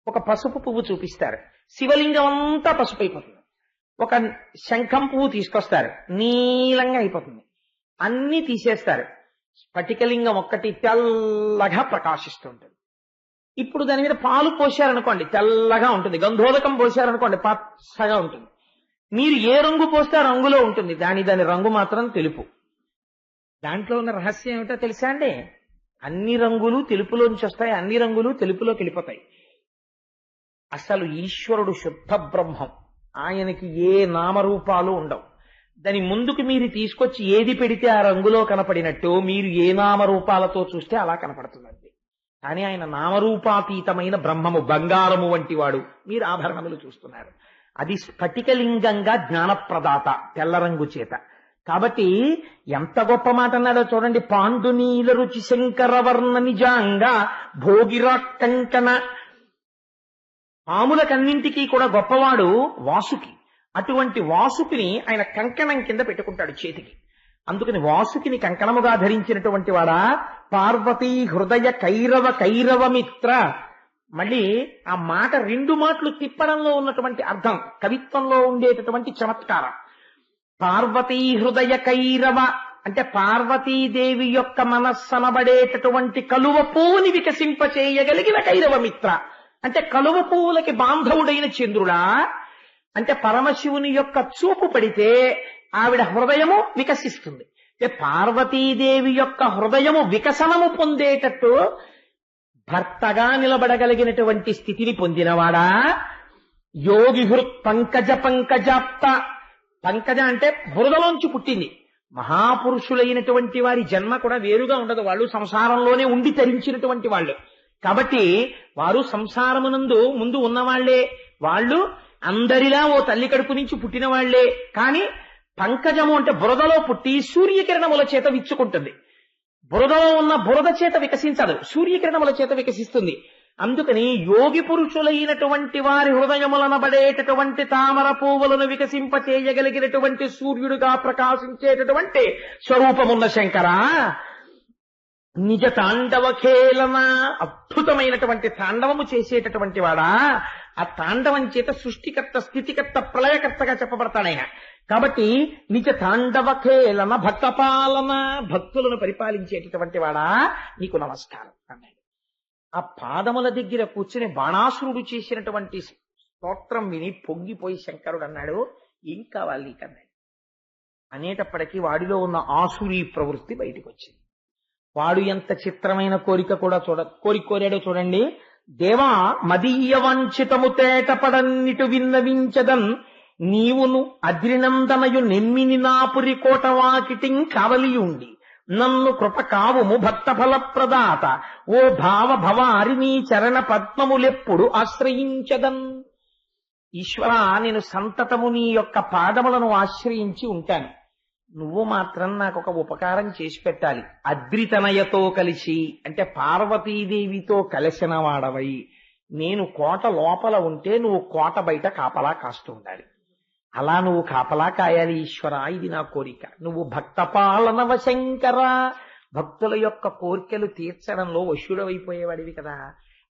ఒక పసుపు పువ్వు చూపిస్తారు, శివలింగం అంతా పసుపు అయిపోతుంది. ఒక శంఖం పువ్వు తీసుకొస్తారు, నీలంగా అయిపోతుంది. అన్ని తీసేస్తారు, స్ఫటికలింగం ఒక్కటి తెల్లగా ప్రకాశిస్తుంటుంది. ఇప్పుడు దాని మీద పాలు పోశారనుకోండి తెల్లగా ఉంటుంది, గంధోదకం పోశారనుకోండి పచ్చగా ఉంటుంది. మీరు ఏ రంగు పోస్తే ఆ రంగులో ఉంటుంది, దాని రంగు మాత్రం తెలుపు. దాంట్లో ఉన్న రహస్యం ఏమిటో తెలుసా అండి? అన్ని రంగులు తెలుపులోంచి వస్తాయి, అన్ని రంగులు తెలుపులోకి వెళ్ళిపోతాయి. అసలు ఈశ్వరుడు శుద్ధ బ్రహ్మం, ఆయనకి ఏ నామరూపాలు ఉండవు. దాని ముందుకు మీరు తీసుకొచ్చి ఏది పెడితే ఆ రంగులో కనపడినట్టు మీరు ఏ నామరూపాలతో చూస్తే అలా కనపడుతుందండి. కానీ ఆయన నామరూపాతీతమైన బ్రహ్మము, బంగారము వంటి వాడు. మీరు ఆభరణములు చూస్తున్నారు, అది స్ఫటికలింగంగా జ్ఞానప్రదాత, తెల్ల రంగు చేత. కాబట్టి ఎంత గొప్ప మాట అన్నాడో చూడండి. పాండునీల రుచి శంకర వర్ణ నిజాంగా భోగిరాట్ కంకణ. పాములకన్నింటికీ కూడా గొప్పవాడు వాసుకి. అటువంటి వాసుకిని ఆయన కంకణం కింద పెట్టుకుంటాడు చేతికి. అందుకని వాసుకిని కంకణముగా ధరించినటువంటి వాడా. పార్వతీ హృదయ కైరవ కైరవ మిత్ర. మళ్ళీ ఆ మాట 2 మాటలు తిప్పడంలో ఉన్నటువంటి అర్థం, కవిత్వంలో ఉండేటటువంటి చమత్కారం. పార్వతీ హృదయ కైరవ అంటే పార్వతీదేవి యొక్క మనస్సనబడేటటువంటి కలువ పువ్వుని వికసింపచేయగలిగిన కైరవ మిత్ర అంటే కలువ పువ్వులకి బాంధవుడైన చంద్రుడా. అంటే పరమశివుని యొక్క చూపు పడితే ఆవిడ హృదయము వికసిస్తుంది. పార్వతీదేవి యొక్క హృదయము వికసనము పొందేటట్టు భర్తగా నిలబడగలిగినటువంటి స్థితిని పొందినవాడా. యోగి హృత్ పంకజ పంకజాప్త. పంకజ అంటే బురదలోంచి పుట్టింది. మహాపురుషులైనటువంటి వారి జన్మ కూడా వేరుగా ఉండదు, వాళ్ళు సంసారంలోనే ఉండి తరించినటువంటి వాళ్ళు. కాబట్టి వారు సంసారమునందు ముందు ఉన్నవాళ్లే, వాళ్ళు అందరిలా ఓ తల్లి కడుపు నుంచి పుట్టిన వాళ్లే. కానీ పంకజము అంటే బురదలో పుట్టి సూర్యకిరణముల చేత విచ్చుకుంటుంది. బురదలో ఉన్న బురద చేత వికసించదు, సూర్యకిరణముల చేత వికసిస్తుంది. అందుకని యోగి పురుషులైనటువంటి వారి హృదయములనబడేటటువంటి తామర పువ్వులను వికసింపచేయగలిగినటువంటి సూర్యుడుగా ప్రకాశించేటటువంటి స్వరూపమున్న శంకర. నిజ తాండవ ఖేళన. అద్భుతమైనటువంటి తాండవము చేసేటటువంటి వాడా. ఆ తాండవం చేత సృష్టికర్త, స్థితికర్త, ప్రళయకర్తగా చెప్పబడతాడాయన. కాబట్టి నిజ తాండవ ఖేళన భక్తపాలన. భక్తులను పరిపాలించేటటువంటి వాడా నీకు నమస్కారం అన్నాడు. ఆ పాదముల దగ్గర కూర్చుని బాణాసురుడు చేసినటువంటి స్తోత్రం విని పొంగిపోయి శంకరుడు అన్నాడు, ఏం కావాలి నీకన్నాడు. అనేటప్పటికీ వాడిలో ఉన్న ఆసురీ ప్రవృత్తి బయటకు వచ్చింది. వాడు ఎంత చిత్రమైన కోరిక కోరాడో చూడండి. దేవా మదీయ వంచితము తేటపడన్నిటు విన్నవించదన్ నీవును అద్రినందనయు నెమ్మిని నాపురి కోటవాకిటిం కావలియుండి నన్ను కృప కావుము భక్త ఫలప్రదాత ఓ భావ భవారి నీ చరణ పద్మములెప్పుడు ఆశ్రయించదన్. ఈశ్వర, నేను సంతతము నీ యొక్క పాదములను ఆశ్రయించి ఉంటాను. నువ్వు మాత్రం నాకు ఒక ఉపకారం చేసి పెట్టాలి. అద్రితనయతో కలిసి అంటే పార్వతీదేవితో కలిసిన వాడవై నేను కోట లోపల ఉంటే నువ్వు కోట బయట కాపలా కాస్తూ ఉండాలి. అలా నువ్వు కాపలా కాయాలి ఈశ్వర, ఇది నా కోరిక. నువ్వు భక్త పాలనవ శంకర, భక్తుల యొక్క కోరికలు తీర్చడంలో వశుడవైపోయేవాడివి కదా,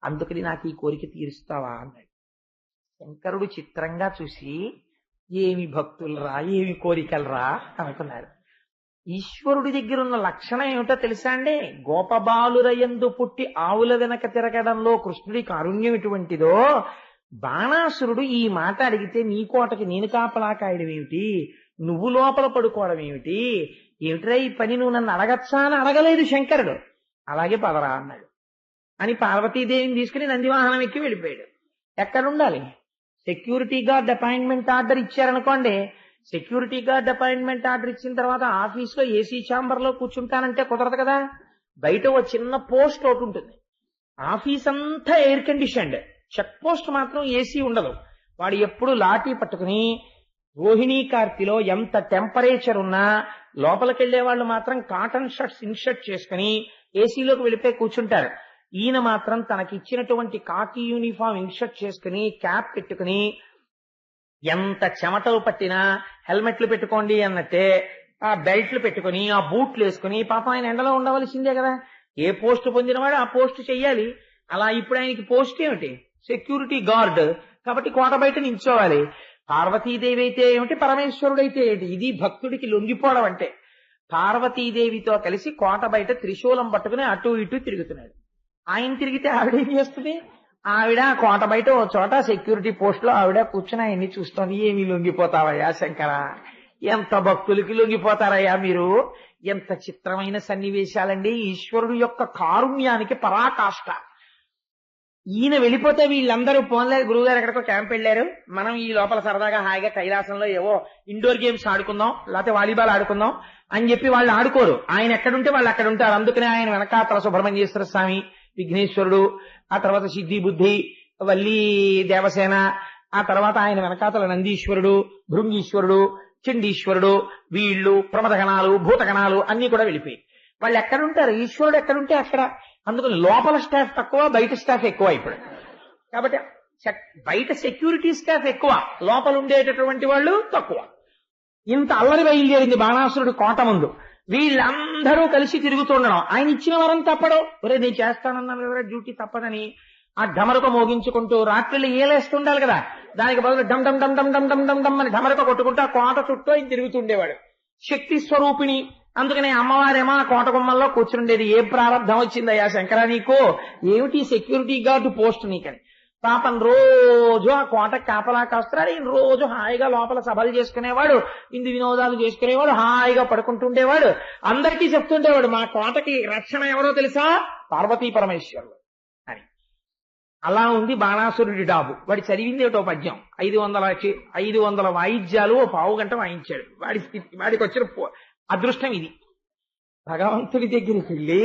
అందుకని నాకు ఈ కోరిక తీరుస్తావా అన్నాడు. శంకరుడు చిత్రంగా చూసి, ఏమి భక్తులరా, ఏమి కోరికలరా అనుకున్నాడు. ఈశ్వరుడి దగ్గర ఉన్న లక్షణం ఏమిటో తెలుసా అండి? గోపబాలురయందు పుట్టి ఆవుల వెనక తిరగడంలో కృష్ణుడి కారుణ్యం ఎటువంటిదో, బాణాసురుడు ఈ మాట అడిగితే నీ కోటకి నేను కాపలా కాయడం ఏమిటి, నువ్వు లోపల పడుకోవడం ఏమిటి, ఏమిట్రా ఈ పని, నువ్వు నన్ను అడగచ్చా అని అడగలేదు శంకరుడు. అలాగే పదరా అన్నాడు అని పార్వతీదేవిని తీసుకుని నందివాహనం ఎక్కి వెళ్ళిపోయాడు. ఎక్కడుండాలి? సెక్యూరిటీ గార్డ్ అపాయింట్మెంట్ ఆర్డర్ ఇచ్చారనుకోండి, సెక్యూరిటీ గార్డ్ అపాయింట్మెంట్ ఆర్డర్ ఇచ్చిన తర్వాత ఆఫీస్లో ఏసీ ఛాంబర్ లో కూర్చుంటానంటే కుదరదు కదా. బయట ఓ చిన్న పోస్ట్ ఒకటి ఉంటుంది. ఆఫీస్ అంతా ఎయిర్ కండిషన్డ్, చెక్ పోస్ట్ మాత్రం ఏసీ ఉండదు. వాడు ఎప్పుడు లాఠీ పట్టుకుని రోహిణీ కార్తిలో ఎంత టెంపరేచర్ ఉన్నా లోపలికెళ్లే వాళ్ళు మాత్రం కాటన్ షర్ట్స్ ఇన్షర్ట్ చేసుకుని ఏసీలోకి వెళ్ళిపోయి కూర్చుంటారు. ఈయన మాత్రం తనకి ఇచ్చినటువంటి కాకి యూనిఫామ్ ఇన్షర్ట్ చేసుకుని క్యాప్ పెట్టుకుని ఎంత చెమటలు పట్టినా హెల్మెట్లు పెట్టుకోండి అన్నట్టే ఆ బెల్ట్లు పెట్టుకుని ఆ బూట్లు వేసుకుని, పాపం ఆయన ఎండలో ఉండవలసిందే కదా, ఏ పోస్ట్ పొందినవాడు ఆ పోస్ట్ చెయ్యాలి. అలా ఇప్పుడు ఆయనకి పోస్ట్ ఏమిటి? Security guard. కాబట్టి కోట బయట నిల్చోవాలి. పార్వతీదేవి అయితే ఏమిటి, పరమేశ్వరుడైతే ఏంటి? ఇది భక్తుడికి లొంగిపోవడం అంటే. పార్వతీదేవితో కలిసి కోట బయట త్రిశూలం పట్టుకుని అటు ఇటు తిరుగుతున్నాడు. ఆయన తిరిగితే ఆవిడేం చేస్తుంది? ఆవిడ కోట బయట ఓ చోట సెక్యూరిటీ పోస్ట్ లో ఆవిడ కూర్చుని ఆయన్ని చూస్తోంది. ఏమి లొంగిపోతావయ్యా శంకర, ఎంత భక్తులకి లొంగిపోతారయ్యా మీరు. ఎంత చిత్రమైన సన్నివేశాలండి. ఈశ్వరుడు యొక్క కారుణ్యానికి పరాకాష్ట. ఈయన వెళ్ళిపోతే వీళ్ళందరూ పోన్లేదు, గురువుగారు ఎక్కడికో క్యాంప్ వెళ్ళారు, మనం ఈ లోపల సరదాగా హాయిగా కైలాసంలో ఏవో ఇండోర్ గేమ్స్ ఆడుకుందాం, లేకపోతే వాలీబాల్ ఆడుకుందాం అని చెప్పి వాళ్ళు ఆడుకోరు. ఆయన ఎక్కడుంటే వాళ్ళు అక్కడ ఉంటారు. అందుకనే ఆయన వెనకాతల సుబ్రహ్మణ్యేశ్వర స్వామి, విఘ్నేశ్వరుడు, ఆ తర్వాత సిద్ధి బుద్ధి, వల్లి దేవసేన, ఆ తర్వాత ఆయన వెనకాతల నందీశ్వరుడు, భృంగీశ్వరుడు, చండీశ్వరుడు, వీళ్ళు ప్రమదగణాలు, భూతగణాలు అన్ని కూడా వెళ్ళిపోయి వాళ్ళు ఎక్కడుంటారు. ఈశ్వరుడు ఎక్కడుంటే అక్కడ. అందుకని లోపల స్టాఫ్ తక్కువ, బయట స్టాఫ్ ఎక్కువ ఇప్పుడు. కాబట్టి బయట సెక్యూరిటీ స్టాఫ్ ఎక్కువ, లోపల ఉండేటటువంటి వాళ్ళు తక్కువ. ఇంత అల్లరి బయలుదేరింది బాణాసురుడు కోట ముందు. వీళ్ళందరూ కలిసి తిరుగుతుండడం. ఆయన ఇచ్చిన వరం తప్పడం. ఒరే నేను చేస్తానన్నాను కదా డ్యూటీ తప్పదని ఆ ఢమరక మోగించుకుంటూ రాత్రిళ్ళు ఏలేస్తుండాలి కదా, దానికి బదులు డమ్ డమ్ డమ్ డమ్ డమ్ డమ్ డమ్ డమ్ అని ఢమరక కొట్టుకుంటూ ఆ కోట చుట్టూ ఆయన తిరుగుతుండేవాడు. శక్తి స్వరూపిణి. అందుకనే అమ్మవారేమో ఆ కోట గుమ్మల్లో కూర్చుండేది. ఏ ప్రారంధం వచ్చిందయ్యా శంకర నీకు, ఏమిటి సెక్యూరిటీ గార్డు పోస్ట్ నీకని. పాపం రోజు ఆ కోట కాపలా కాస్తున్నాడు. ఈయన రోజు హాయిగా లోపల సభలు చేసుకునేవాడు, ఇందు వినోదాలు చేసుకునేవాడు, హాయిగా పడుకుంటుండేవాడు. అందరికీ చెప్తుండేవాడు, మా కోటకి రక్షణ ఎవరో తెలుసా, పార్వతీ పరమేశ్వరుడు అని. అలా ఉంది బాణాసురుడి డాబు. వాడి చదివింది ఏటో పద్యం, 500 వాయిద్యాలు ఓ పావు గంట వాయించాడు. వాడికి వచ్చిన అదృష్టం ఇది. భగవంతుడి దగ్గరికి వెళ్ళి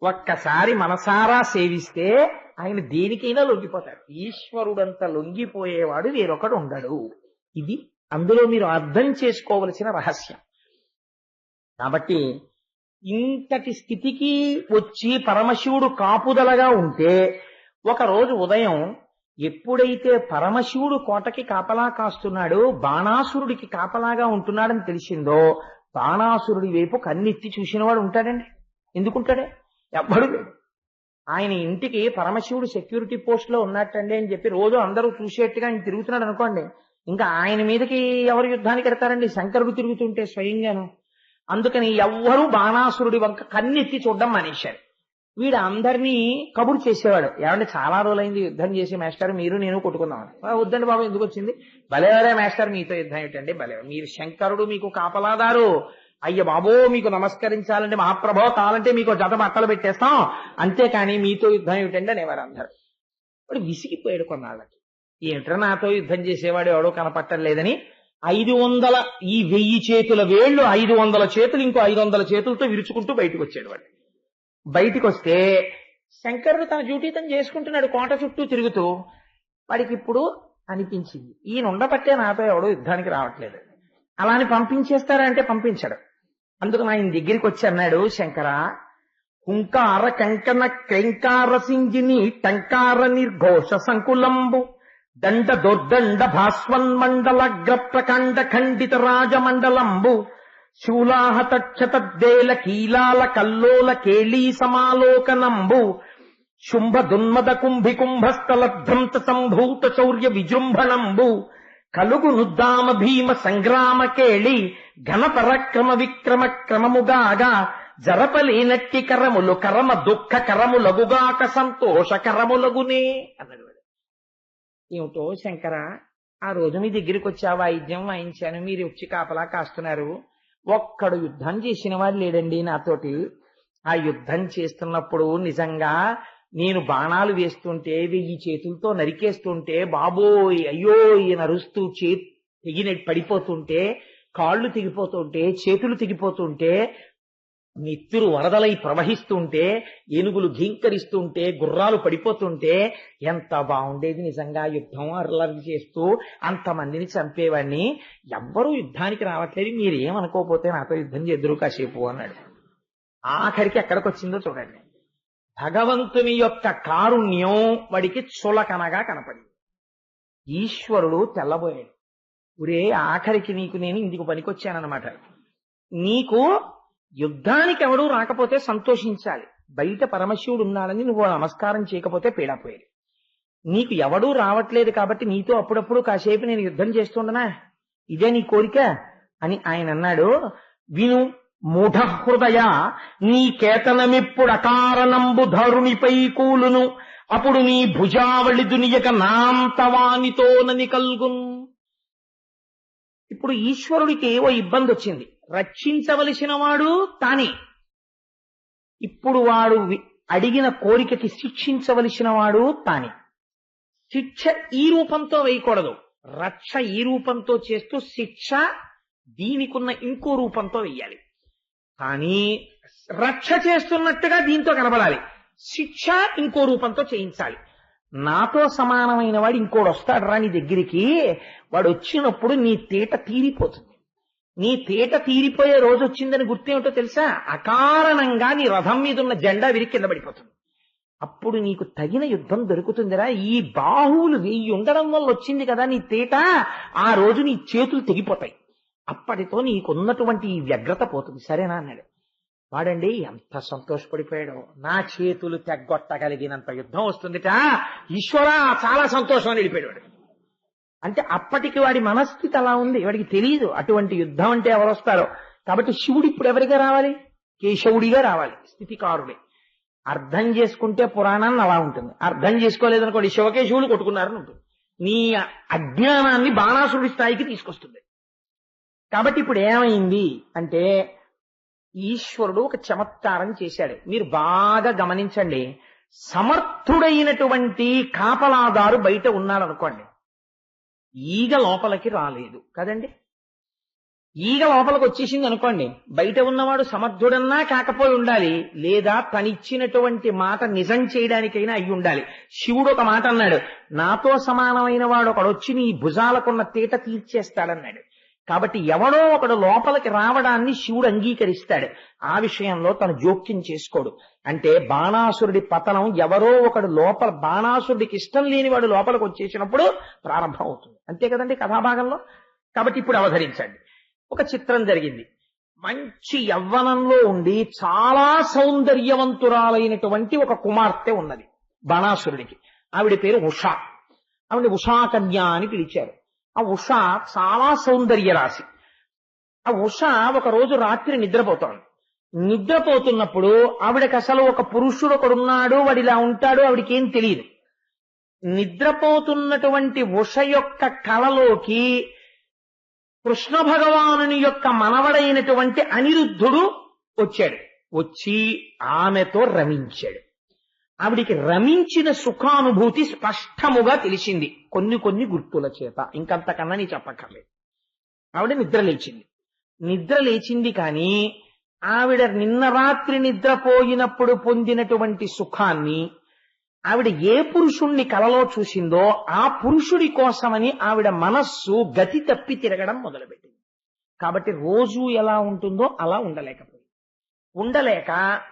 ఒక్కసారి మనసారా సేవిస్తే ఆయన దేనికైనా లొంగిపోతాడు. ఈశ్వరుడంత లొంగిపోయేవాడు వేరొకడు ఉండడు. ఇది అందులో మీరు అర్థం చేసుకోవలసిన రహస్యం. కాబట్టి ఇంతటి స్థితికి వచ్చి పరమశివుడు కాపుదలగా ఉంటే, ఒకరోజు ఉదయం ఎప్పుడైతే పరమశివుడు కోటకి కాపలా కాస్తున్నాడో, బాణాసురుడికి కాపలాగా ఉంటున్నాడని తెలిసిందో, బాణాసురుడి వైపు కన్నెత్తి చూసినవాడు ఉంటాడండి? ఎందుకుంటాడే? ఎవ్వడు లేడు. ఆయన ఇంటికి పరమశివుడు సెక్యూరిటీ పోస్ట్ లో ఉన్నట్టండి అని చెప్పి రోజు అందరూ చూసేట్టుగా ఆయన తిరుగుతున్నాడు అనుకోండి, ఇంకా ఆయన మీదకి ఎవరు యుద్ధానికి ఎడతారండి? శంకరుడు తిరుగుతుంటే స్వయంగాను. అందుకని ఎవ్వరూ బాణాసురుడి వంక కన్నెత్తి చూడడం మానేశారు. వీడు అందరినీ కబురు చేసేవాడు. ఏమంటే చాలా రోజులైంది యుద్ధం చేసి మాస్టర్, మీరు నేను కొట్టుకుందామని. వద్దండి బాబు, ఎందుకు వచ్చింది? భలేవరే మాస్టర్, మీతో యుద్ధం ఏమిటండి, భలే మీరు శంకరుడు మీకు కాపలాదారు, అయ్య బాబో మీకు నమస్కరించాలంటే మహాప్రభో కావాలంటే మీకు జత బట్టలు పెట్టేస్తాం, అంతేకాని మీతో యుద్ధం ఏమిటండి అనేవారు అందరు. వాడు విసిగిపోయాడు కొన్నాళ్ళకి. ఏమిట్రా నాతో యుద్ధం చేసేవాడు ఎవడో కనపట్టలేదని 500 ఈ 1000 చేతుల వేళ్లు 500 చేతులు ఇంకో 500 చేతులతో విరుచుకుంటూ బయటకు వచ్చాడు వాడు. బయటికి వస్తే శంకరుడు తన డ్యూటీ తను చేసుకుంటున్నాడు కోట చుట్టూ తిరుగుతూ. వాడికి ఇప్పుడు అనిపించింది ఈయన ఉండబట్టే నాతో ఎవడో యుద్ధానికి రావట్లేదు, అలా అని పంపించేస్తారా అంటే పంపించడు. అందుకు ఆయన దగ్గరికి వచ్చి అన్నాడు, శంకర హుంకార కంకణ క్రైంకార సింజిని టంకార నిర్ఘోష సంకులంబు దండ దొర్దండ భాస్వన్మండలగ్ర ప్రకండ ఖండిత రాజమండలంబు శూలాహతక్షతద్దేల కీలాల కల్లోల కేళీ సమాలోకనంబు శుంభ దున్మద కుంభి కుంభస్థలభ్రంత సంభూత శౌర్య విజృంభణంబు కలుగు నుద్దామ భీమ సంగ్రామ కేళి ఘన పరక్రమ విక్రమ క్రమముగాగా జరపలేనట్టి కరములు కరమ దుఃఖ కరములగుగాక సంతోష కరములగునే అన్నాడు. ఏమిటో శంకర, ఆ రోజు మీ దగ్గరికి వచ్చి ఆ వాయిద్యం వాయించాను, మీరు వచ్చి కాపలా కాస్తున్నారు, ఒక్కడు యుద్ధం చేసిన వాడు లేడండి నాతోటి. ఆ యుద్ధం చేస్తున్నప్పుడు నిజంగా నేను బాణాలు వేస్తుంటే 1000 చేతులతో నరికేస్తుంటే బాబోయ్ అయ్యో ఈయన అరుస్తూ పడిపోతుంటే కాళ్ళు తెగిపోతుంటే చేతులు తెగిపోతుంటే నెత్తురు వరదలై ప్రవహిస్తుంటే ఏనుగులు ఘీంకరిస్తుంటే గుర్రాలు పడిపోతుంటే ఎంత బాగుండేది నిజంగా యుద్ధం అర్లరి చేస్తూ అంతమందిని చంపేవాడిని. ఎవ్వరూ యుద్ధానికి రావట్లేదు, మీరేమనుకోకపోతే నాతో యుద్ధం చేద్దరు కాసేపు అన్నాడు. ఆఖరికి ఎక్కడికి వచ్చిందో చూడండి. భగవంతుని యొక్క కారుణ్యం వాడికి చులకనగా కనపడింది. ఈశ్వరుడు తెల్లబోయాడు. ఒరే ఆఖరికి నీకు నేను ఇందుకు పనికొచ్చానన్నమాట. నీకు యుద్ధానికి ఎవడూ రాకపోతే సంతోషించాలి, బయట పరమశివుడు ఉన్నాడని నువ్వు నమస్కారం చేయకపోతే పీడపోయేది. నీకు ఎవడూ రావట్లేదు కాబట్టి నీతో అప్పుడప్పుడు కాసేపు నేను యుద్ధం చేస్తుండనా, ఇదే నీ కోరిక అని ఆయన అన్నాడు. విను మూఢ హృదయ, నీ కేతనమిప్పుడు అకారణంబు ధరునిపై కూలును, అప్పుడు నీ భుజావళి దునియక నాంతవానితోనని కల్గున్. ఇప్పుడు ఈశ్వరుడికి ఓ ఇబ్బంది వచ్చింది, రక్షించవలసిన వాడు తానే. ఇప్పుడు వాడు అడిగిన కోరికకి శిక్షించవలసిన వాడు తానే. శిక్ష ఈ రూపంతో వేయకూడదు, రక్ష ఈ రూపంతో చేస్తూ శిక్ష దీనికున్న ఇంకో రూపంతో వెయ్యాలి. కానీ రక్ష చేస్తున్నట్టుగా దీంతో కనబడాలి, శిక్ష ఇంకో రూపంతో చేయించాలి. నాతో సమానమైన వాడు ఇంకోడు వస్తాడు రా నీ దగ్గరికి, వాడు వచ్చినప్పుడు నీ తేట తీరిపోతుంది. నీ తేట తీరిపోయే రోజు వచ్చిందని గుర్తేమిటో తెలుసా? అకారణంగా నీ రథం మీద ఉన్న జెండా విరిగి కింద పడిపోతుంది. అప్పుడు నీకు తగిన యుద్ధం దొరుకుతుందిరా. ఈ బాహువులు 1000 ఉండడం వల్ల వచ్చింది కదా నీ తేట, ఆ రోజు నీ చేతులు తెగిపోతాయి. అప్పటితో నీకున్నటువంటి ఈ వ్యగ్రత పోతుంది, సరేనా అన్నాడు. వాడండి ఎంత సంతోషపడిపోయాడో, నా చేతులు తెగ్గొట్టగలిగినంత యుద్ధం వస్తుందిట, ఈశ్వరా చాలా సంతోషం అని వెళ్ళిపోయాడు. అంటే అప్పటికి వాడి మనస్థితి అలా ఉంది, వాడికి తెలియదు అటువంటి యుద్ధం అంటే ఎవరు వస్తారో. కాబట్టి శివుడు ఇప్పుడు ఎవరిగా రావాలి? కేశవుడిగా రావాలి, స్థితికారుడే. అర్థం చేసుకుంటే పురాణాన్ని అలా ఉంటుంది, అర్థం చేసుకోలేదనుకోండి శివకేశవులు కొట్టుకున్నారని ఉంటుంది. నీ అజ్ఞానాన్ని బాణాసురుడి స్థాయికి తీసుకొస్తుంది. కాబట్టి ఇప్పుడు ఏమైంది అంటే ఈశ్వరుడు ఒక చమత్కారం చేశాడు. మీరు బాగా గమనించండి. సమర్థుడైనటువంటి కాపలాదారు బయట ఉన్నాడు అనుకోండి, ఈగ లోపలికి రాలేదు కదండి. ఈగ లోపలికి వచ్చేసింది అనుకోండి, బయట ఉన్నవాడు సమర్థుడన్నా కాకపోయి ఉండాలి, లేదా తనిచ్చినటువంటి మాట నిజం చేయడానికైనా అయి ఉండాలి. శివుడు ఒక మాట అన్నాడు, నాతో సమానమైన వాడు ఒకడు వచ్చి నీ భుజాలకున్న తీట తీర్చేస్తాడన్నాడు. కాబట్టి ఎవడో ఒకడు లోపలికి రావడాన్ని శివుడు అంగీకరిస్తాడు, ఆ విషయంలో తను జోక్యం చేసుకోడు. అంటే బాణాసురుడి పతనం ఎవరో ఒకడు లోపల, బాణాసురుడికి ఇష్టం లేని వాడు లోపలికి వచ్చేసినప్పుడు ప్రారంభం అవుతుంది, అంతే కదండి కథాభాగంలో. కాబట్టి ఇప్పుడు అవతరించండి. ఒక చిత్రం జరిగింది. మంచి యవ్వనంలో ఉండి చాలా సౌందర్యవంతురాలైనటువంటి ఒక కుమార్తె ఉన్నది బాణాసురుడికి. ఆవిడ పేరు ఉషా. ఆవిడ ఉషాకన్య అని పిలిచారు. ఆ ఉష చాలా సౌందర్య రాశి. ఆ ఉష ఒక రోజు రాత్రి నిద్రపోతాడు. నిద్రపోతున్నప్పుడు ఆవిడకి అసలు ఒక పురుషుడు ఒకడున్నాడు, వాడు ఇలా ఉంటాడు, ఆవిడికి ఏం తెలియదు. నిద్రపోతున్నటువంటి ఉష యొక్క కలలోకి కృష్ణ భగవానుని యొక్క మనవడైనటువంటి అనిరుద్ధుడు వచ్చాడు. వచ్చి ఆమెతో రమించాడు. ఆవిడికి రమించిన సుఖానుభూతి స్పష్టముగా తెలిసింది కొన్ని కొన్ని గుర్తుల చేత. ఇంకంతకన్నా నీ చెప్పక్కర్లేదు. ఆవిడ నిద్ర లేచింది. నిద్ర లేచింది కానీ ఆవిడ నిన్న రాత్రి నిద్రపోయినప్పుడు పొందినటువంటి సుఖాన్ని ఆవిడ ఏ పురుషుణ్ణి కలలో చూసిందో ఆ పురుషుడి కోసమని ఆవిడ మనస్సు గతి తప్పి తిరగడం మొదలుపెట్టింది. కాబట్టి రోజు ఎలా ఉంటుందో అలా ఉండలేక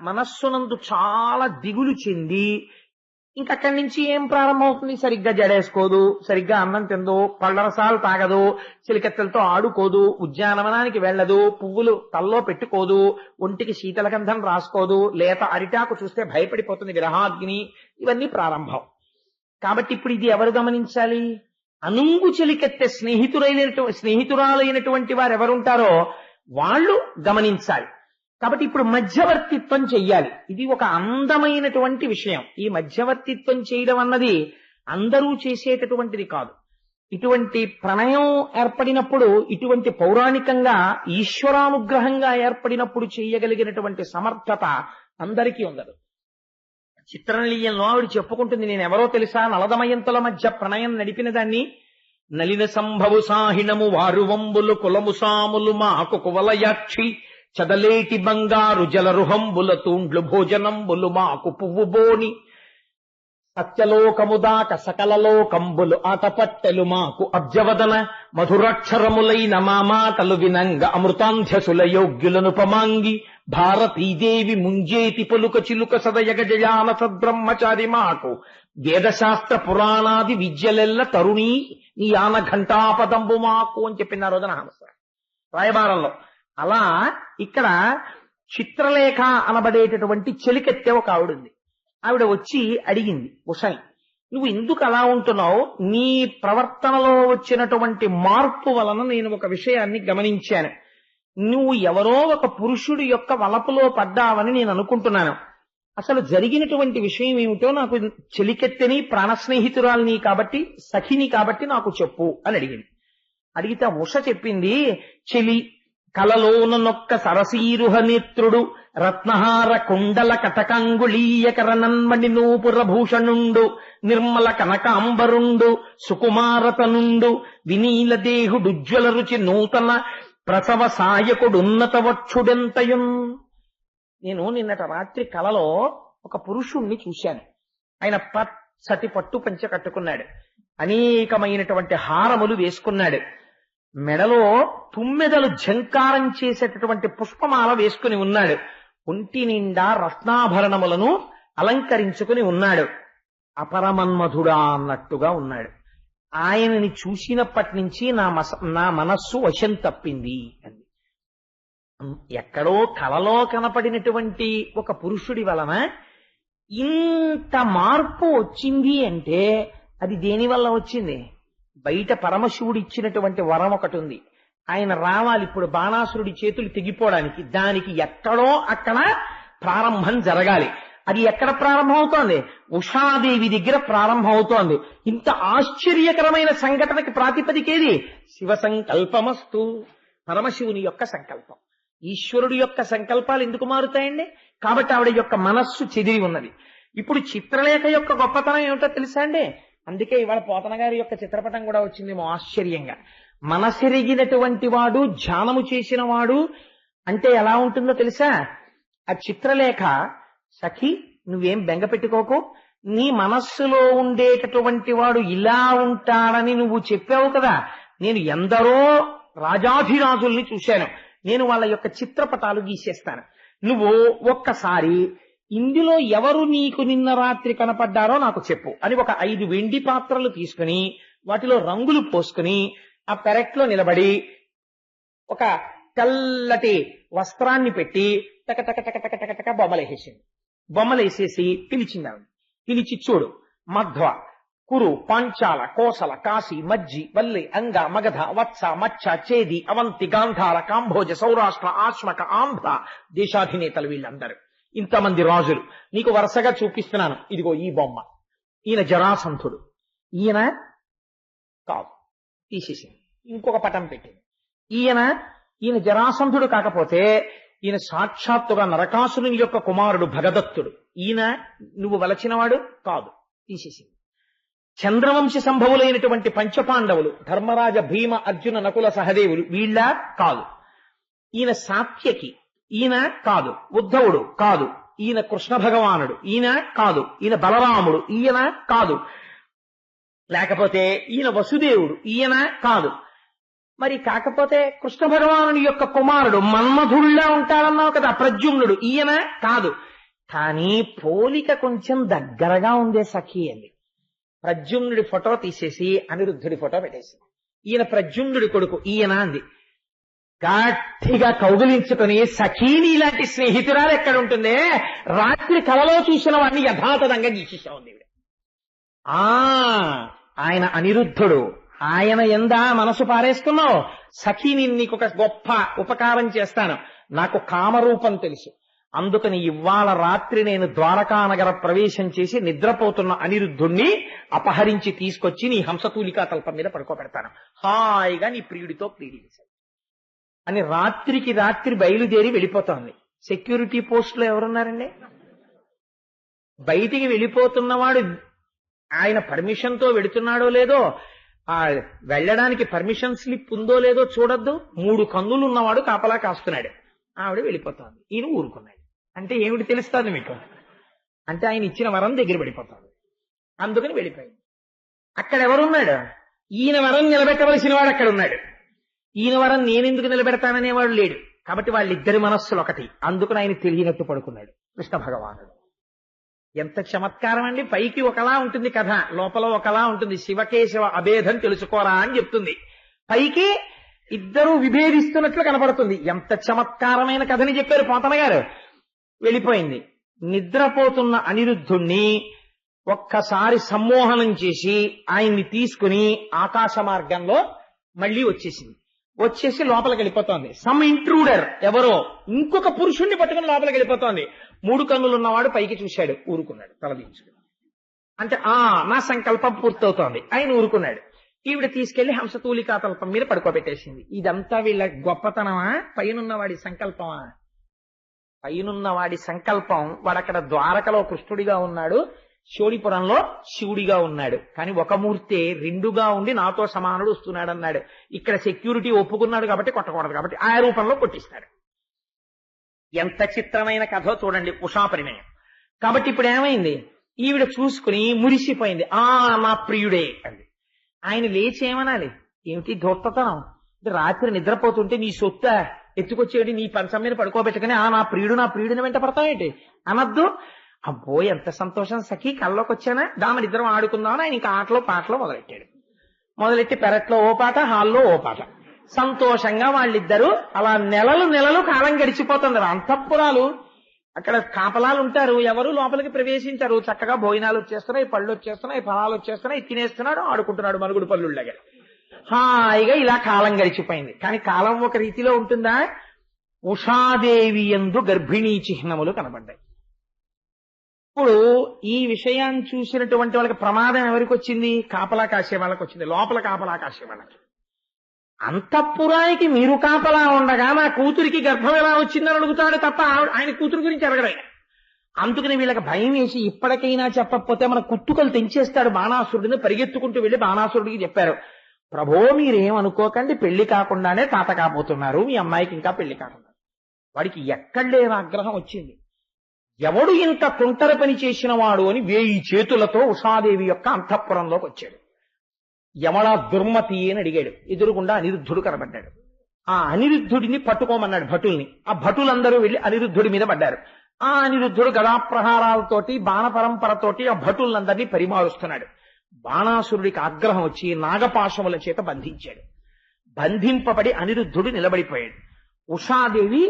మనస్సునందు చాలా దిగులు చెంది ఇంకక్కడి నుంచి ఏం ప్రారంభమవుతుంది? సరిగ్గా జడేసుకోదు, సరిగ్గా అన్నం తిందో, పళ్ళరసాలు తాగదు, చిలికెత్తలతో ఆడుకోదు, ఉద్యానవనానికి వెళ్ళదు, పువ్వులు తల్లో పెట్టుకోదు, ఒంటికి శీతలగంధం రాసుకోదు, లేత అరిటాకు చూస్తే భయపడిపోతుంది, విరహాగ్ని. ఇవన్నీ ప్రారంభం. కాబట్టి ఇప్పుడు ఇది ఎవరు గమనించాలి? అనుంగు చెలికెత్తే స్నేహితురాలైనటువంటి వారు ఎవరుంటారో వాళ్ళు గమనించాలి. కాబట్టి ఇప్పుడు మధ్యవర్తిత్వం చెయ్యాలి. ఇది ఒక అందమైనటువంటి విషయం. ఈ మధ్యవర్తిత్వం చేయడం అన్నది అందరూ చేసేటటువంటిది కాదు. ఇటువంటి ప్రణయం ఏర్పడినప్పుడు, ఇటువంటి పౌరాణికంగా ఈశ్వరానుగ్రహంగా ఏర్పడినప్పుడు చేయగలిగినటువంటి సమర్థత అందరికీ ఉండదు. చిత్రనళీయంలో ఆవిడ చెప్పుకుంటుంది, నేనెవరో తెలుసా? నలదమయంతుల మధ్య ప్రణయం నడిపిన దాన్ని. నలిన సంభవు సాహిణము వారు వంబులు కులము సాములు మాకు కువలయాక్షి చదలేటి బంగారు జలరుహంబుల తూండ్లు భోజనంబులు మాకు పువ్వు బోని సత్యలోకముదాక సకలలోకంబులు ఆటపట్టెలు మాకు అబ్జవదన మధురాక్షరములైన మా మాటలు వినంగ అమృతాంధ్యసుల యోగ్యులను పమాంగి భారతీదేవి ముంజేతి పలుక చిలుక సదయగ జయాన సద్బ్రహ్మచారి మాకు వేదశాస్త్ర పురాణాది విద్యలెల్ల తరుణీ నీ ఆన ఘంటాపదంబు మాకు అని చెప్పిన రోజున హంస రాయబారంలో. అలా ఇక్కడ చిత్రలేఖ అనబడేటటువంటి చెలికెత్తే ఒక ఆవిడుంది. ఆవిడ వచ్చి అడిగింది, ఉషాయి నువ్వు ఎందుకు అలా ఉంటున్నావు? నీ ప్రవర్తనలో వచ్చినటువంటి మార్పు వలన నేను ఒక విషయాన్ని గమనించాను. నువ్వు ఎవరో ఒక పురుషుడి యొక్క వలపులో పడ్డావని నేను అనుకుంటున్నాను. అసలు జరిగినటువంటి విషయం ఏమిటో నాకు చెలికెత్తని ప్రాణస్నేహితురాలిని కాబట్టి, సఖిని కాబట్టి నాకు చెప్పు అని అడిగింది. అడిగితే ఉష చెప్పింది, చెలి కలలోనొక్క సరసీరుహ నేత్రుడు రత్నహార కుండల కటకంగుళీయకరనన్మణి నూపుర భూషణుండు నిర్మల కనకాంబరుండు సుకుమారతనుండు వినీల దేహుడుజ్వల రుచి నూతన ప్రసవ సాయకుడున్నత వక్షుడెంతయున్. నేను నిన్నటి రాత్రి కలలో ఒక పురుషుణ్ణి చూశాను. ఆయన పచ్చటి పట్టు పంచె కట్టుకున్నాడు, అనేకమైనటువంటి హారములు వేసుకున్నాడు, మెడలో తుమ్మెదలు ఝంకారం చేసేటటువంటి పుష్పమాల వేసుకుని ఉన్నాడు, ఒంటి నిండా రత్నాభరణములను అలంకరించుకుని ఉన్నాడు, అపరమన్మధుడా అన్నట్టుగా ఉన్నాడు. ఆయనని చూసినప్పటి నుంచి నా మనస్సు వశం తప్పింది అంది. ఎక్కడో కలలో కనపడినటువంటి ఒక పురుషుడి వలన ఇంత మార్పు వచ్చింది అంటే అది దేని వల్ల వచ్చింది? బయట పరమశివుడు ఇచ్చినటువంటి వరం ఒకటి ఉంది. ఆయన రావాలి ఇప్పుడు బాణాసురుడి చేతులు తెగిపోవడానికి. దానికి ఎక్కడో అక్కడ ప్రారంభం జరగాలి. అది ఎక్కడ ప్రారంభం అవుతోంది? ఉషాదేవి దగ్గర ప్రారంభం అవుతోంది. ఇంత ఆశ్చర్యకరమైన సంఘటనకి ప్రాతిపదికేది? శివ సంకల్పమస్తు, పరమశివుని యొక్క సంకల్పం. ఈశ్వరుడి యొక్క సంకల్పాలు ఎందుకు మారుతాయండి? కాబట్టి ఆవిడ యొక్క మనస్సు చెదిరి ఉన్నది. ఇప్పుడు చిత్రలేఖ యొక్క గొప్పతనం ఏమిటో తెలుసా అండి? అందుకే ఇవాళ పోతన గారి యొక్క చిత్రపటం కూడా వచ్చిందేమో ఆశ్చర్యంగా. మనసెరిగినటువంటి వాడు, ధ్యానము చేసిన వాడు అంటే ఎలా ఉంటుందో తెలుసా? ఆ చిత్రలేఖ, సఖి నువ్వేం బెంగ పెట్టుకోకు, నీ మనస్సులో ఉండేటటువంటి వాడు ఇలా ఉంటాడని నువ్వు చెప్పావు కదా, నేను ఎందరో రాజాధిరాజుల్ని చూశాను, నేను వాళ్ళ యొక్క చిత్రపటాలు గీసేస్తాను, నువ్వు ఒక్కసారి ఇందులో ఎవరు నీకు నిన్న రాత్రి కనపడ్డారో నాకు చెప్పు అని ఒక 5 వెండి పాత్రలు తీసుకుని వాటిలో రంగులు పోసుకుని ఆ పెరట్లో నిలబడి ఒక తెల్లటి వస్త్రాన్ని పెట్టి టక టక టక టక టక టక బొమ్మలేసేసింది. బొమ్మలేసేసి పిలిచింది ఆవిడ. పిలిచి, చూడు, మధ్వ, కురు, పాంచాల, కోసల, కాశీ, మజ్జి, వల్లి, అంగ, మగధ, వత్స, మచ్చ, చేది, అవంతి, గాంధార, కాంభోజ, సౌరాష్ట్ర, ఆశ్మక, ఆంధ్ర దేశాధినేతలు వీళ్ళందరూ, ఇంతమంది రాజులు నీకు వరుసగా చూపిస్తున్నాను. ఇదిగో ఈ బొమ్మ, ఈయన జరాసంధుడు, ఈయన కాదు తీసేసింది, ఇంకొక పటం పెట్టింది. ఈయన జరాసంధుడు కాకపోతే ఈయన సాక్షాత్తుగా నరకాసురుని యొక్క కుమారుడు భగదత్తుడు. ఈయన నువ్వు వలచినవాడు కాదు, తీసేసింది. చంద్రవంశ సంభవులైనటువంటి పంచపాండవులు ధర్మరాజ భీమ అర్జున నకుల సహదేవులు వీళ్ళ కాదు. ఈయన సాత్యకి, ఈయన కాదు. ఉద్ధవుడు కాదు, ఈయన కృష్ణ భగవానుడు, ఈయన కాదు. ఈయన బలరాముడు, ఈయన కాదు. లేకపోతే ఈయన వసుదేవుడు, ఈయన కాదు. మరి కాకపోతే కృష్ణ భగవానుడి యొక్క కుమారుడు మన్మధుడిలా ఉంటాడన్నావు కదా ప్రద్యుమ్నుడు, ఈయన కాదు. కానీ పోలిక కొంచెం దగ్గరగా ఉందే సఖి అంది. ప్రద్యుమ్నుడి ఫోటో తీసేసి అనిరుద్ధుడి ఫోటో పెట్టేసి ఈయన ప్రద్యుమ్నుడి కొడుకు, ఈయన అంది. గట్టిగా కౌగిలించుకొని సఖీని ఇలాంటి స్నేహితురాలు ఎక్కడ ఉంటుందే, రాత్రి కలలో చూసిన వాడిని యథాతథంగా గీసేసా ఉంది. ఆయన అనిరుద్ధుడు, ఆయన ఎందా మనసు పారేస్తున్నావు. సఖీని నీకు ఒక గొప్ప ఉపకారం చేస్తాను, నాకు కామరూపం తెలుసు, అందుకని ఇవాళ రాత్రి నేను ద్వారకానగర ప్రవేశం చేసి నిద్రపోతున్న అనిరుద్ధుణ్ణి అపహరించి తీసుకొచ్చి నీ హంసతూలికా తల్పం మీద పడుకోబెడతాను, హాయిగా నీ ప్రియుడితో ప్రీడించాను అని రాత్రికి రాత్రి బయలుదేరి వెళ్ళిపోతోంది. సెక్యూరిటీ పోస్టులో ఎవరున్నారండి? బయటికి వెళ్ళిపోతున్నవాడు ఆయన పర్మిషన్తో వెళుతున్నాడో లేదో, వెళ్ళడానికి పర్మిషన్ స్లిప్ ఉందో లేదో చూడొద్దు. 3 కన్నులు ఉన్నవాడు కాపలా కాస్తున్నాడు. ఆవిడ వెళ్ళిపోతోంది, ఈయన ఊరుకున్నాడు. అంటే ఏమిటి తెలుస్తుంది మీకు? అంటే ఆయన ఇచ్చిన వరం దగ్గర పడిపోతాడు, అందుకని వెళ్ళిపోయింది. అక్కడ ఎవరున్నాడు? ఈయన వరం నిలబెట్టవలసిన వాడు అక్కడ ఉన్నాడు. ఈయన వరం నేనెందుకు నిలబెడతాననేవాడు లేడు. కాబట్టి వాళ్ళిద్దరి మనస్సులు ఒకటి, అందుకని ఆయన తెలియనట్టు పడుకున్నాడు కృష్ణ భగవానుడు. ఎంత చమత్కారం అండి! పైకి ఒకలా ఉంటుంది కథ, లోపల ఒకలా ఉంటుంది. శివకేశవ అభేదం తెలుసుకోరా అని చెప్తుంది. పైకి ఇద్దరూ విభేదిస్తున్నట్లు కనపడుతుంది. ఎంత చమత్కారమైన కథని చెప్పారు పోతన గారు. వెళ్ళిపోయింది. నిద్రపోతున్న అనిరుద్ధుణ్ణి ఒక్కసారి సమ్మోహనం చేసి ఆయన్ని తీసుకుని ఆకాశ మార్గంలో మళ్లీ వచ్చేసి లోపలికి వెళ్ళిపోతోంది. సమ్ ఇంట్రూడర్ ఎవరో ఇంకొక పురుషుణ్ణి పట్టుకుని లోపలికి వెళ్ళిపోతోంది. 3 కన్నులు ఉన్నవాడు పైకి చూశాడు, ఊరుకున్నాడు, తలదించుకుని. అంటే నా సంకల్పం పూర్తవుతోంది, ఆయన ఊరుకున్నాడు. ఈవిడ తీసుకెళ్లి హంసతూలికా తల్పం మీద పడుకోబెట్టేసింది. ఇదంతా వీళ్ళ గొప్పతనమా, పైనున్నవాడి సంకల్పమా? పైనున్నవాడి సంకల్పం. వాడక్కడ ద్వారకలో కృష్ణుడిగా ఉన్నాడు, శోడిపురంలో శివుడిగా ఉన్నాడు. కానీ ఒక మూర్తే 2గా ఉండి నాతో సమానుడు వస్తున్నాడన్నాడు. ఇక్కడ సెక్యూరిటీ ఒప్పుకున్నాడు కాబట్టి కొట్టకూడదు, కాబట్టి ఆ రూపంలో కొట్టిస్తాడు. ఎంత చిత్రమైన కథో చూడండి, ఉషా పరిణయం. కాబట్టి ఇప్పుడు ఏమైంది? ఈవిడ చూసుకుని మురిసిపోయింది. నా ప్రియుడే అంది. ఆయన లేచేమనాలి? ఏమిటి ధూర్తతనం? రాత్రి నిద్రపోతుంటే నీ సొత్త ఎత్తుకొచ్చేటి నీ పంచం మీద పడుకోబెట్టుకుని నా ప్రియుడిని వెంట పడతావేంటి అనద్దు. అబ్బో ఎంత సంతోషం సఖి, కల్లోకి వచ్చానా, దామని ఇద్దరం ఆడుకుందామని ఆయన ఇంకా ఆటలో పాటలో మొదలెట్టి పెరట్లో ఓ పాట, హాల్లో ఓ పాట. సంతోషంగా వాళ్ళిద్దరూ అలా నెలలు కాలం గడిచిపోతుంది. అంతఃపురాలు అక్కడ కాపలాలు ఉంటారు, ఎవరు లోపలికి ప్రవేశించారు. చక్కగా భోజనాలు వచ్చేస్తున్నాయి, పళ్ళు వచ్చేస్తున్నాయి, ఫలాలు వచ్చేస్తున్నాయి, తినేస్తున్నాడు, ఆడుకుంటున్నాడు మరుగుడు పళ్ళుళ్ళగా. హాయిగా ఇలా కాలం గడిచిపోయింది. కానీ కాలం ఒక రీతిలో ఉంటుందా? ఉషాదేవి యందు గర్భిణీ చిహ్నములు కనబడ్డాయి. ఇప్పుడు ఈ విషయాన్ని చూసినటువంటి వాళ్ళకి ప్రమాదం ఎవరికి వచ్చింది? కాపలా కాసే వాళ్ళకి వచ్చింది, లోపల కాపలా కాసే వాళ్ళకి. అంతఃపురానికి మీరు కాపలా ఉండగా నా కూతురికి గర్భం ఎలా వచ్చిందని అడుగుతాడు తప్ప ఆయన కూతురు గురించి అడగడే. అందుకని వీళ్ళకి భయం వేసి ఇప్పటికైనా చెప్పకపోతే మన కుత్తుకలు తెంచేస్తాడు బాణాసురుడిని. పరిగెత్తుకుంటూ వెళ్లి బాణాసురుడికి చెప్పారు, ప్రభో మీరేమనుకోకండి, పెళ్లి కాకుండానే తాత కాబోతున్నారు, మీ అమ్మాయికి ఇంకా పెళ్లి కాకుండా. వాడికి ఎక్కడ లేని ఆగ్రహం వచ్చింది. ఎవడు ఇంత కుంటర పని చేసిన వాడు అని 1000 చేతులతో ఉషాదేవి యొక్క అంతఃపురంలోకి వచ్చాడు. యమలా దుర్మతి అని అడిగాడు. ఎదురుగుండా అనిరుద్ధుడు కనబడ్డాడు. ఆ అనిరుద్ధుడిని పట్టుకోమన్నాడు భటుల్ని. ఆ భటులందరూ వెళ్లి అనిరుద్ధుడి మీద పడ్డారు. ఆ అనిరుద్ధుడు గదాప్రహారాలతోటి బాణ పరంపరతోటి ఆ భటులందరినీ పరిమారుస్తున్నాడు. బాణాసురుడికి ఆగ్రహం వచ్చి నాగపాశముల చేత బంధించాడు. బంధింపబడి అనిరుద్ధుడు నిలబడిపోయాడు. ఉషాదేవి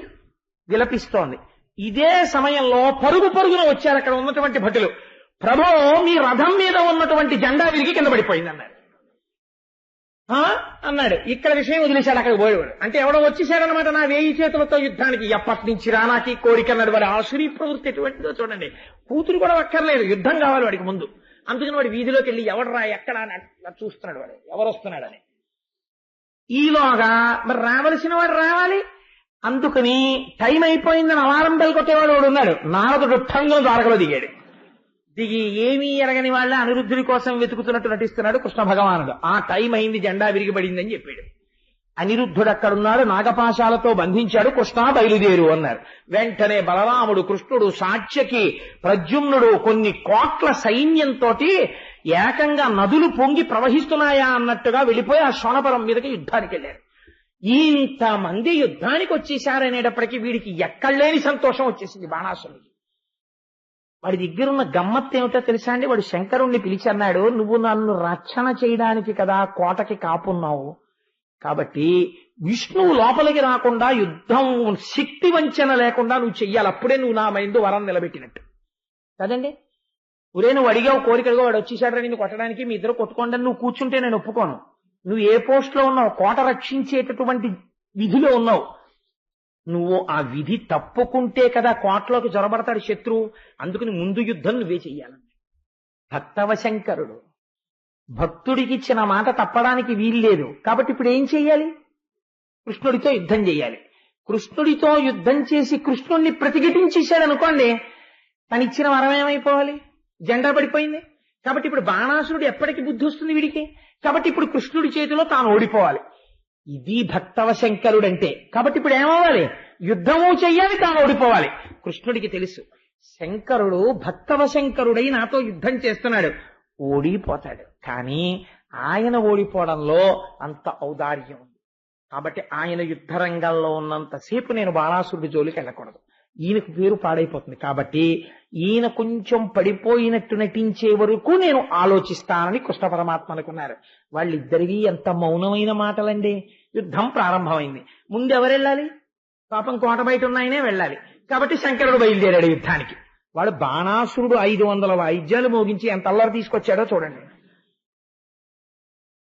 విలపిస్తోంది. ఇదే సమయంలో పరుగున వచ్చారు అక్కడ ఉన్నటువంటి భటులు. ప్రభో మీ రథం మీద ఉన్నటువంటి జెండా విరిగి కింద పడిపోయింది అన్నాడు. ఇక్కడ విషయం వదిలేశాడు, అక్కడ పోయేవాడు. అంటే ఎవడో వచ్చేసాడనమాట నా 1000 చేతులతో యుద్ధానికి. ఎప్పటి నుంచి రానాకి కోరిక అన్నాడు. వాడి ఆసురీ ప్రవృత్తి ఎటువంటిదో చూడండి. కూతురు కూడా అక్కర్లేదు, యుద్ధం కావాలి వాడికి ముందు. అందుకని వాడు వీధిలోకి వెళ్ళి ఎవడరా ఎక్కడ అని చూస్తున్నాడు, వాడు ఎవరు వస్తున్నాడని. ఈలోగా మరి రావలసిన వాడు రావాలి. అందుకని టైం అయిపోయిందని అలారం బెల్ కొట్టేవాడు వాడు ఉన్నాడు. నారదుడు ఠంగున ద్వారకలో దిగాడు. దిగి ఏమీ ఎరగని వాళ్ళ అనిరుద్ధుడి కోసం వెతుకుతున్నట్టు నటిస్తున్నాడు కృష్ణ భగవానుడు. ఆ టైం అయింది, జెండా విరిగిపడిందని చెప్పాడు. అనిరుద్ధుడు అక్కడున్నాడు, నాగపాశాలతో బంధించాడు. కృష్ణ బయలుదేరు అన్నారు. వెంటనే బలరాముడు, కృష్ణుడు, సాత్యకి, ప్రద్యుమ్నుడు కొన్ని కోట్ల సైన్యంతో ఏకంగా నదులు పొంగి ప్రవహిస్తున్నాయా అన్నట్టుగా వెళ్ళిపోయి ఆ శోణపురం మీదకి యుద్ధానికి వెళ్ళారు. ఇంతమంది యుద్ధానికి వచ్చేసారనేటప్పటికీ వీడికి ఎక్కడలేని సంతోషం వచ్చేసింది బాణాసురుడికి. వాడి దగ్గరున్న గమ్మత్తు ఏమిటో తెలుసా అండి? వాడు శంకరుణ్ణి పిలిచి అన్నాడు, నువ్వు నన్ను రక్షణ చేయడానికి కదా కోటకి కాపున్నావు, కాబట్టి విష్ణువు లోపలికి రాకుండా యుద్ధం శక్తి వంచన లేకుండా నువ్వు చెయ్యాలి, అప్పుడే నువ్వు నా మైందు వరం నిలబెట్టినట్టు కదండి. ఒరే నువ్వు అడిగావు కోరికలుగా, వాడు వచ్చేసాడని నిన్ను కొట్టడానికి, మీ ఇద్దరు కొట్టుకోండి అని నువ్వు కూర్చుంటే నేను ఒప్పుకోను. నువ్వు ఏ పోస్ట్ లో ఉన్నావు? కోట రక్షించేటటువంటి విధిలో ఉన్నావు. నువ్వు ఆ విధి తప్పుకుంటే కదా కోటలోకి జొరబడతాడు శత్రువు. అందుకని ముందు యుద్ధం నువ్వే చెయ్యాలని. భక్తవశంకరుడు భక్తుడికి ఇచ్చిన మాట తప్పడానికి వీల్లేదు. కాబట్టి ఇప్పుడు ఏం చెయ్యాలి? కృష్ణుడితో యుద్ధం చెయ్యాలి. కృష్ణుడితో యుద్ధం చేసి కృష్ణుడిని ప్రతిఘటించేశాడు అనుకోండి, తనిచ్చిన వరం ఏమైపోవాలి? జెండా పడిపోయింది. కాబట్టి ఇప్పుడు బాణాసురుడు ఎప్పటికి బుద్ధి వస్తుంది వీడికి? కాబట్టి ఇప్పుడు కృష్ణుడి చేతిలో తాను ఓడిపోవాలి. ఇది భక్తవశంకరుడంటే. కాబట్టి ఇప్పుడు ఏమవ్వాలి? యుద్ధము చెయ్యాలి, తాను ఓడిపోవాలి. కృష్ణుడికి తెలుసు, శంకరుడు భక్తవశంకరుడై నాతో యుద్ధం చేస్తున్నాడు, ఓడిపోతాడు. కానీ ఆయన ఓడిపోవడంలో అంత ఔదార్యం ఉంది. కాబట్టి ఆయన యుద్ధ రంగంలో ఉన్నంతసేపు నేను బాణాసురుడి జోలికి వెళ్ళకూడదు, ఈయనకు పేరు పాడైపోతుంది. కాబట్టి ఈయన కొంచెం పడిపోయినట్టు నటించే వరకు నేను ఆలోచిస్తానని కృష్ణ పరమాత్మ అనుకున్నారు. వాళ్ళిద్దరికీ ఎంత మౌనమైన మాటలండి. యుద్ధం ప్రారంభమైంది. ముందు ఎవరు వెళ్ళాలి? పాపం కోట బయట ఉన్నాయనే వెళ్ళాలి. కాబట్టి శంకరుడు బయలుదేరాడు యుద్ధానికి. వాడు బాణాసురుడు 500 వాయిద్యాలు మోగించి ఎంత అల్లరి తీసుకొచ్చాడో చూడండి.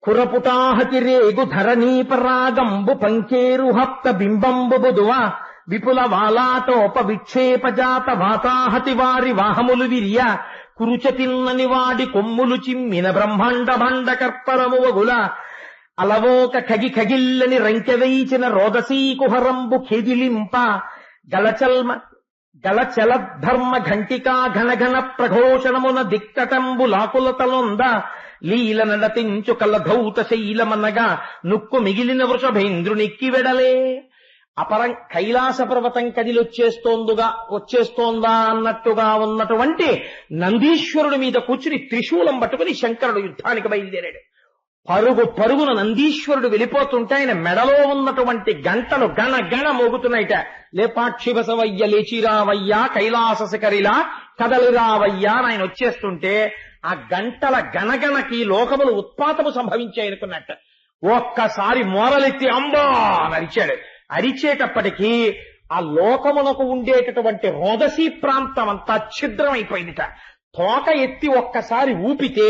కురపుటాహతి రేగు ధరణీపరాగంబు పంకేరు హప్త బింబంబు బుధువా విపుల వాలాటోప విక్షేపజాత వాతాహతి వారి వాహములు విర్య కురుచతిన్నని వాడి కొమ్ములు చిమ్మిన బ్రహ్మాండ భాండ కర్పరము వగుల అలవోక ఖగి ఖగిల్లని రంకెవైచిన రోదసీ కుహరంబు ఖేదిలింప గలచల ధర్మ ఘంటికా ఘనఘన ప్రఘోషణమున దిక్కటంబు లాకులతలొంద లీల నడతించు కలధౌత శైలమనగా నుక్కు మిగిలిన వృషభేంద్రునిక్కి వెడలే. అపరం కైలాస పర్వతం వచ్చేస్తోందా అన్నట్టుగా ఉన్నటువంటి నందీశ్వరుడి మీద కూర్చుని త్రిశూలం పట్టుకుని శంకరుడు యుద్ధానికి బయలుదేరాడు. పరుగున నందీశ్వరుడు వెళ్ళిపోతుంటే ఆయన మెడలో ఉన్నటువంటి గంటలు గణ గణ మోగుతున్నాయిట. లేపాక్షి బసవయ్య లేచిరావయ్యా కైలాస శిఖరిలా కదలిరావయ్యా అని ఆయన వచ్చేస్తుంటే ఆ గంటల గణగణకి లోకములు ఉత్పాతము సంభవించాయనుకున్నట్ట. ఒక్కసారి మోరలెత్తి అంబా అని అరిచాడు. అరిచేటప్పటికీ ఆ లోకమునకు ఉండేటటువంటి రోదసీ ప్రాంతం అంతా ఛిద్రమైపోయిందిట. తోక ఎత్తి ఒక్కసారి ఊపితే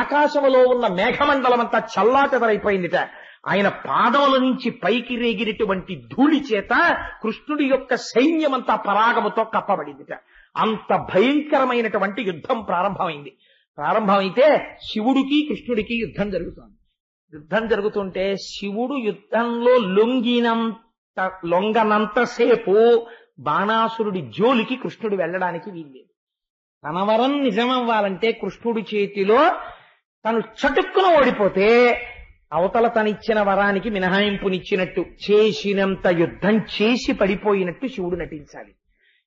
ఆకాశములో ఉన్న మేఘమండలం అంతా చల్లాచెదరైపోయిందిట. ఆయన పాదముల నుంచి పైకి రేగినటువంటి ధూళి చేత కృష్ణుడి యొక్క సైన్యమంతా పరాగముతో కప్పబడిందిట. అంత భయంకరమైనటువంటి యుద్ధం ప్రారంభమైతే శివుడికి కృష్ణుడికి యుద్ధం జరుగుతోంది. యుద్ధం జరుగుతుంటే శివుడు యుద్ధంలో లొంగనంతసేపు బాణాసురుడి జోలికి కృష్ణుడు వెళ్ళడానికి వీల్లేదు. తన వరం నిజమవ్వాలంటే కృష్ణుడి చేతిలో తను చటుక్కున ఓడిపోతే అవతల తనిచ్చిన వరానికి మినహాయింపునిచ్చినట్టు, చేసినంత యుద్ధం చేసి పడిపోయినట్టు శివుడు నటించాలి.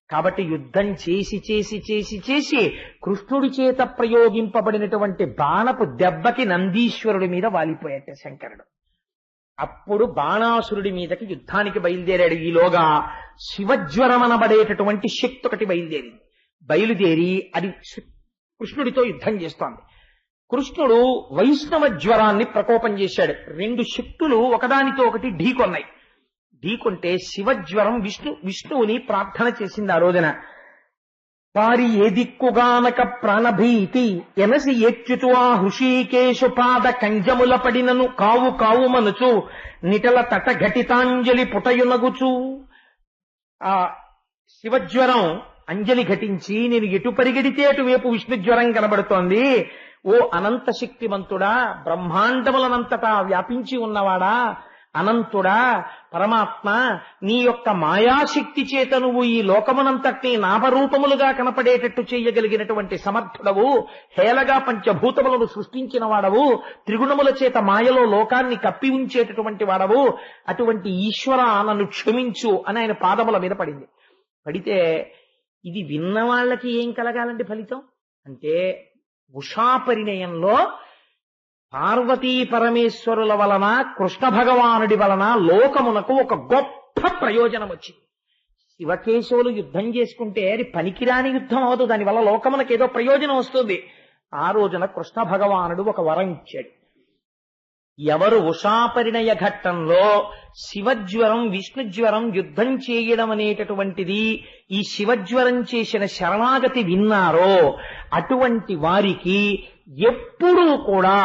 కాబట్టి యుద్ధం చేసి కృష్ణుడి చేత ప్రయోగింపబడినటువంటి బాణపు దెబ్బకి నందీశ్వరుడి మీద వాలిపోయాట శంకరుడు. అప్పుడు బాణాసురుడి మీదకి యుద్ధానికి బయలుదేరాడు. ఈలోగా శివజ్వరమనబడేటటువంటి శక్తి ఒకటి బయలుదేరి అది కృష్ణుడితో యుద్ధం చేస్తోంది. కృష్ణుడు వైష్ణవ జ్వరాన్ని ప్రకోపం చేశాడు. 2 శక్తులు ఒకదానితో ఒకటి ఢీకొన్నాయి. ఢీకొంటే శివజ్వరం విష్ణువుని ప్రార్థన చేసింది ఆ రోజున. వారి ఏ దిక్కుగానక ప్రాణభీతి ఎనసి ఎచ్చుతూ ఆ హృషీకేశు పాద కంజముల పడినను కావు మనుచు నిటల తట ఘటితాంజలి పుటయునగుచు. ఆ శివజ్వరం అంజలి ఘటించి నేను ఎటు పరిగెడితే అటువైపు విష్ణుజ్వరం కనబడుతోంది. ఓ అనంత శక్తిమంతుడా, బ్రహ్మాండములనంతటా వ్యాపించి ఉన్నవాడా, అనంతుడా, పరమాత్మ నీ యొక్క మాయాశక్తి చేత నువ్వు ఈ లోకమునంతటినీ నామరూపములుగా కనపడేటట్టు చేయగలిగినటువంటి సమర్థుడవు, హేళగా పంచభూతములను సృష్టించిన వాడవు, త్రిగుణముల చేత మాయలో లోకాన్ని కప్పి ఉంచేటటువంటి వాడవు, అటువంటి ఈశ్వర నన్ను క్షమించు అని ఆయన పాదముల మీద పడింది. పడితే ఇది విన్న వాళ్ళకి ఏం కలగాలంటే ఫలితం అంటే, ఉషాపరిణయంలో పార్వతీ పరమేశ్వరుల వలన, కృష్ణ భగవానుడి వలన లోకమునకు ఒక గొప్ప ప్రయోజనం వచ్చింది. శివకేశవులు యుద్ధం చేసుకుంటే అది పనికిరాని యుద్ధం అవదు, దానివల్ల లోకమునకు ఏదో ప్రయోజనం వస్తుంది. ఆ రోజున కృష్ణ భగవానుడు ఒక వరం ఇచ్చాడు. ఎవరు ఉషాపరిణయ ఘట్టంలో శివజ్వరం విష్ణుజ్వరం యుద్ధం చేయడం అనేటటువంటిది, ఈ శివజ్వరం చేసిన శరణాగతి విన్నారో అటువంటి వారికి ఎప్పుడూ కూడా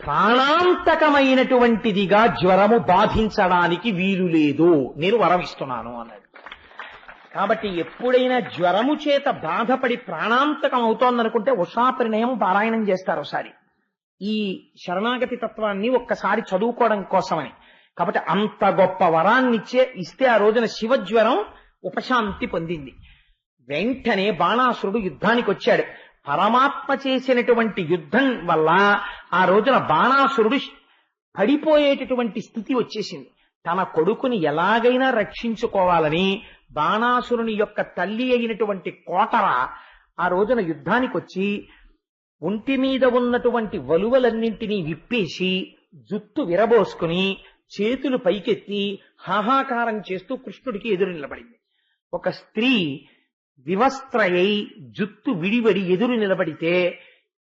ప్రాణాంతకమైనటువంటిదిగా జ్వరము బాధించడానికి వీలు లేదు, నేను వరం ఇస్తున్నాను అన్నాడు. కాబట్టి ఎప్పుడైనా జ్వరము చేత బాధపడి ప్రాణాంతకం అవుతోందనుకుంటే ఉషాపరిణయం పారాయణం చేస్తారు ఒకసారి, ఈ శరణాగతి తత్వాన్ని ఒక్కసారి చదువుకోవడం కోసమని. కాబట్టి అంత గొప్ప వరాన్ని ఇస్తే ఆ రోజున శివజ్వరం ఉపశాంతి పొందింది. వెంటనే బాణాసురుడు యుద్ధానికి వచ్చాడు. పరమాత్మ చేసినటువంటి యుద్ధం వల్ల ఆ రోజున బాణాసురుడు పడిపోయేటటువంటి స్థితి వచ్చేసింది. తన కొడుకుని ఎలాగైనా రక్షించుకోవాలని బాణాసురుని యొక్క తల్లి అయినటువంటి కోటర ఆ రోజున యుద్ధానికి వచ్చి ఒంటి మీద ఉన్నటువంటి వలువలన్నింటినీ విప్పేసి జుట్టు విరబోసుకుని చేతులు పైకెత్తి హాహాకారం చేస్తూ కృష్ణుడికి ఎదురు నిలబడింది. ఒక స్త్రీ వివస్త్రయై జుట్టు విడివడి ఎదురు నిలబడితే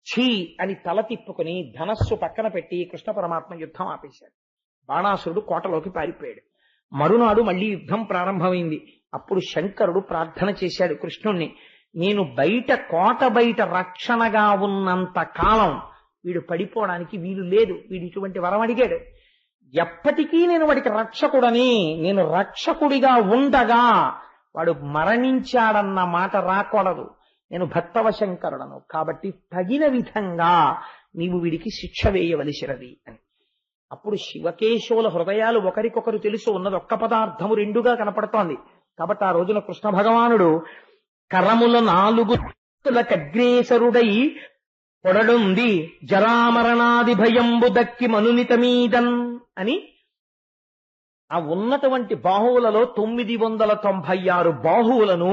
ఛీ అని తల తిప్పుకుని ధనస్సు పక్కన పెట్టి కృష్ణ పరమాత్మ యుద్ధం ఆపేశాడు. బాణాసురుడు కోటలోకి పారిపోయాడు. మరునాడు మళ్లీ యుద్ధం ప్రారంభమైంది. అప్పుడు శంకరుడు ప్రార్థన చేశాడు కృష్ణుణ్ణి, నేను బయట కోట బయట రక్షణగా ఉన్నంత కాలం వీడు పడిపోవడానికి వీలు లేదు, వీడు ఇటువంటి వరం అడిగాడు. ఎప్పటికీ నేను వాడికి రక్షకుడని, నేను రక్షకుడిగా ఉండగా వాడు మరణించాడన్న మాట రాకూడదు, నేను భక్తవశంకరుడను, కాబట్టి తగిన విధంగా నీవు వీడికి శిక్ష వేయవలసినది అని. అప్పుడు శివకేశవుల హృదయాలు ఒకరికొకరు తెలుసు, ఉన్నది ఒక్క పదార్థము రెండుగా కనపడుతోంది. కాబట్టి ఆ రోజున కృష్ణ భగవానుడు కరముల 4 అగ్రేసరుడై పొడడుంది జరామరణాది భయంబు దక్కి మనునితమీదన్ అని ఆ ఉన్నటువంటి బాహువులలో 996 బాహువులను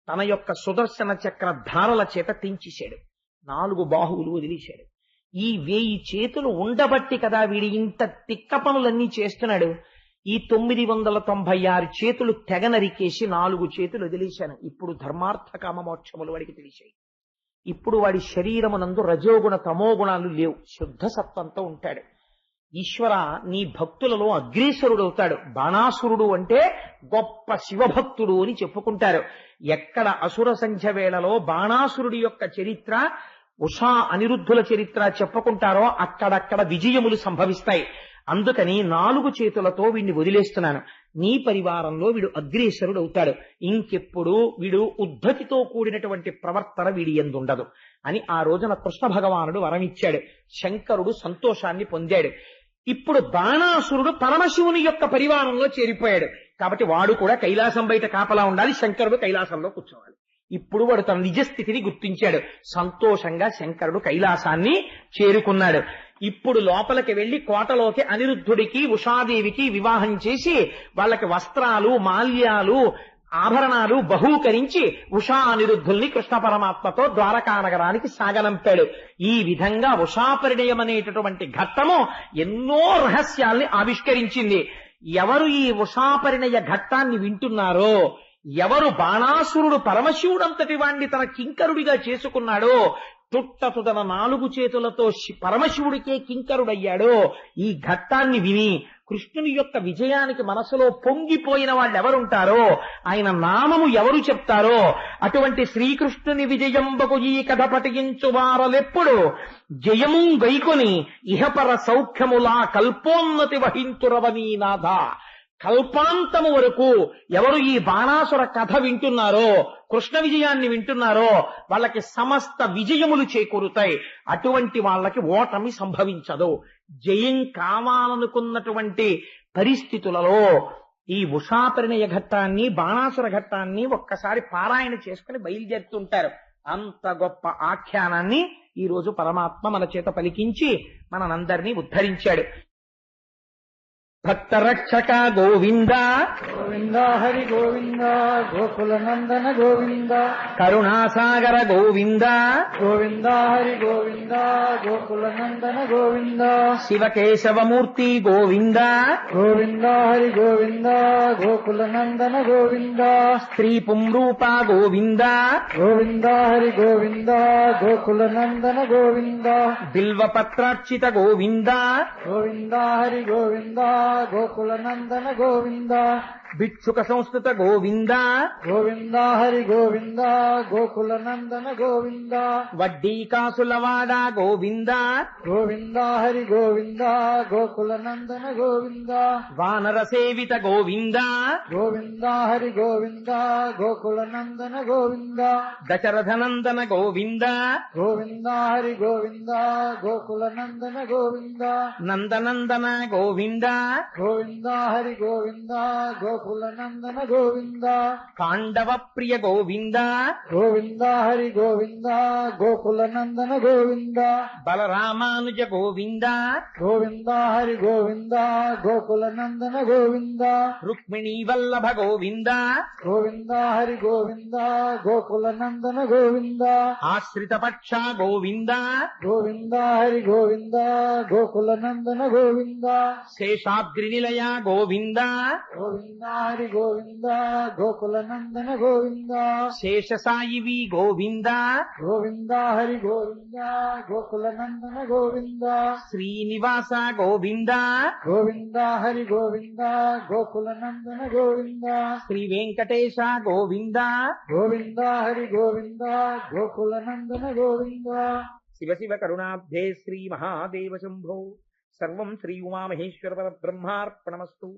తన యొక్క సుదర్శన చక్ర ధారల చేత తెంచేశాడు. 4 బాహువులు వదిలేశాడు. ఈ 1000 చేతులు ఉండబట్టి కదా వీడి ఇంత తిక్క పనులన్నీ చేస్తున్నాడు. ఈ 996 చేతులు తెగ నరికేసి 4 చేతులు వదిలేశాను. ఇప్పుడు ధర్మార్థ కామ మోక్షములు వాడికి తెలిసాయి. ఇప్పుడు వాడి శరీరమునందు రజోగుణ తమోగుణాలు లేవు, శుద్ధ సత్వంతో ఉంటాడు. ఈశ్వర నీ భక్తులలో అగ్రేసరుడవుతాడు. బాణాసురుడు అంటే గొప్ప శివభక్తుడు అని చెప్పుకుంటారు. ఎక్కడ అసుర సంధ్య వేళలో బాణాసురుడి యొక్క చరిత్ర, ఉషా అనిరుద్ధుల చరిత్ర చెప్పుకుంటారో అక్కడక్కడ విజయములు సంభవిస్తాయి. అందుకని 4 చేతులతో వీడిని వదిలేస్తున్నాను. నీ పరివారంలో వీడు అగ్రేసరుడు అవుతాడు. ఇంకెప్పుడు వీడు ఉద్ధతితో కూడినటువంటి ప్రవర్తన వీడి యందుండదు అని ఆ రోజున కృష్ణ భగవానుడు వరమిచ్చాడు. శంకరుడు సంతోషాన్ని పొందాడు. ఇప్పుడు బాణాసురుడు పరమశివుని యొక్క పరివారంలో చేరిపోయాడు. కాబట్టి వాడు కూడా కైలాసం బయట కాపలా ఉండాలి, శంకరుడు కైలాసంలో కూర్చోవాలి. ఇప్పుడు వాడు తన నిజస్థితిని గుర్తించాడు. సంతోషంగా శంకరుడు కైలాసాన్ని చేరుకున్నాడు. ఇప్పుడు లోపలికి వెళ్లి కోటలోకి అనిరుద్ధుడికి ఉషాదేవికి వివాహం చేసి వాళ్ళకి వస్త్రాలు మాల్యాలు ఆభరణాలు బహూకరించి ఉషా అనిరుద్ధుల్ని కృష్ణ పరమాత్మతో ద్వారకా నగరానికి సాగనంపాడు. ఈ విధంగా ఉషాపరిణయం అనేటటువంటి ఘట్టము ఎన్నో రహస్యాల్ని ఆవిష్కరించింది. ఎవరు ఈ ఉషాపరిణయ ఘట్టాన్ని వింటున్నారో, ఎవరు బాణాసురుడు పరమశివుడంతటి వాణ్ణి తన కింకరుడిగా చేసుకున్నాడో, తుట్టతుదన 4 చేతులతో పరమశివుడికే కింకరుడయ్యాడో, ఈ ఘట్టాన్ని విని కృష్ణుని యొక్క విజయానికి మనసులో పొంగిపోయిన వాళ్ళు ఎవరుంటారో, ఆయన నామము ఎవరు చెప్తారో, అటువంటి శ్రీకృష్ణుని విజయంబకు ఈ కథ పఠించు వారలెప్పుడు జయము గైకొని ఇహపర సౌఖ్యములా కల్పోన్నతి వహింతురవనీనాథ. కల్పాంతము వరకు ఎవరు ఈ బాణాసుర కథ వింటున్నారో, కృష్ణ విజయాన్ని వింటున్నారో వాళ్ళకి సమస్త విజయములు చేకూరుతాయి. అటువంటి వాళ్ళకి ఓటమి సంభవించదు. జయం కావాలనుకున్నటువంటి పరిస్థితులలో ఈ ఉషాపరిణయ ఘట్టాన్ని బాణాసుర ఘట్టాన్ని ఒక్కసారి పారాయణ చేసుకుని బయలుదేరుతుంటారు. అంత గొప్ప ఆఖ్యానాన్ని ఈ రోజు పరమాత్మ మన చేత పలికించి మనందరినీ ఉద్ధరించాడు. భక్త రక్షక గోవింద గోవింద హరి గోవింద గోకుల నందన గోవింద కరుణాసాగర గోవింద గోవింద హరి గోవింద గోకుల నందన గోవింద శివకేశవమూర్తి గోవింద గోవింద హరి గోవింద గోకుల నందన గోవింద స్త్రీ పుంరూప గోవింద గోవింద హరి గోవింద గోకుల నందన గోవింద బిల్వపత్రార్చిత గోవింద గోవింద హరి గోవింద గోకుల నందన గోవింద భిక్షుక సంస్కృత గోవింద గోవింద హరి గోవింద గోకుల నందన గోవింద వడ్డీ కాసులవాడ గోవింద గోవింద హరి గోవింద గోకుల నందన గోవింద వానర సేవిత గోవింద గోవింద హరి గోవింద గోకుల నందన గోవింద దశరథనందన గోవింద గోవింద హరి గోవింద గోకుల నందన గోవింద నందనందన గోవింద గోవింద హరి గోవింద గోకుల నందన గోవింద పాండవ ప్రియ గోవింద గోవింద హరి గోవింద గోకుల నందన గోవింద బలరామానుజ గోవింద గోవింద హరి గోవింద గోకుల నందన గోవింద రుక్మిణీ వల్లభ గోవింద గోవింద హరి గోవింద గోకుల నందన గోవింద ఆశ్రిత పక్ష గోవింద గోవింద హరి గోవింద గోకుల నందన గోవింద శేషాద్రి నిలయ గోవింద గోవింద హరి గోవింద గోకుల నందన గోవింద శేషసాయివి గోవింద గోవింద హరి గోవింద గోకుల నందన గోవింద శ్రీనివాస గోవింద గోవింద హరి గోవింద గోకుల నందన గోవింద శ్రీ వెంకటేశ గోవింద గోవింద హరి గోవింద గోకుల నందన గోవింద శివ శివ కరుణాబ్ధే శ్రీ మహాదేవ శంభో సర్వం శ్రీ ఉమామహేశ్వర బ్రహ్మార్పణమస్తు.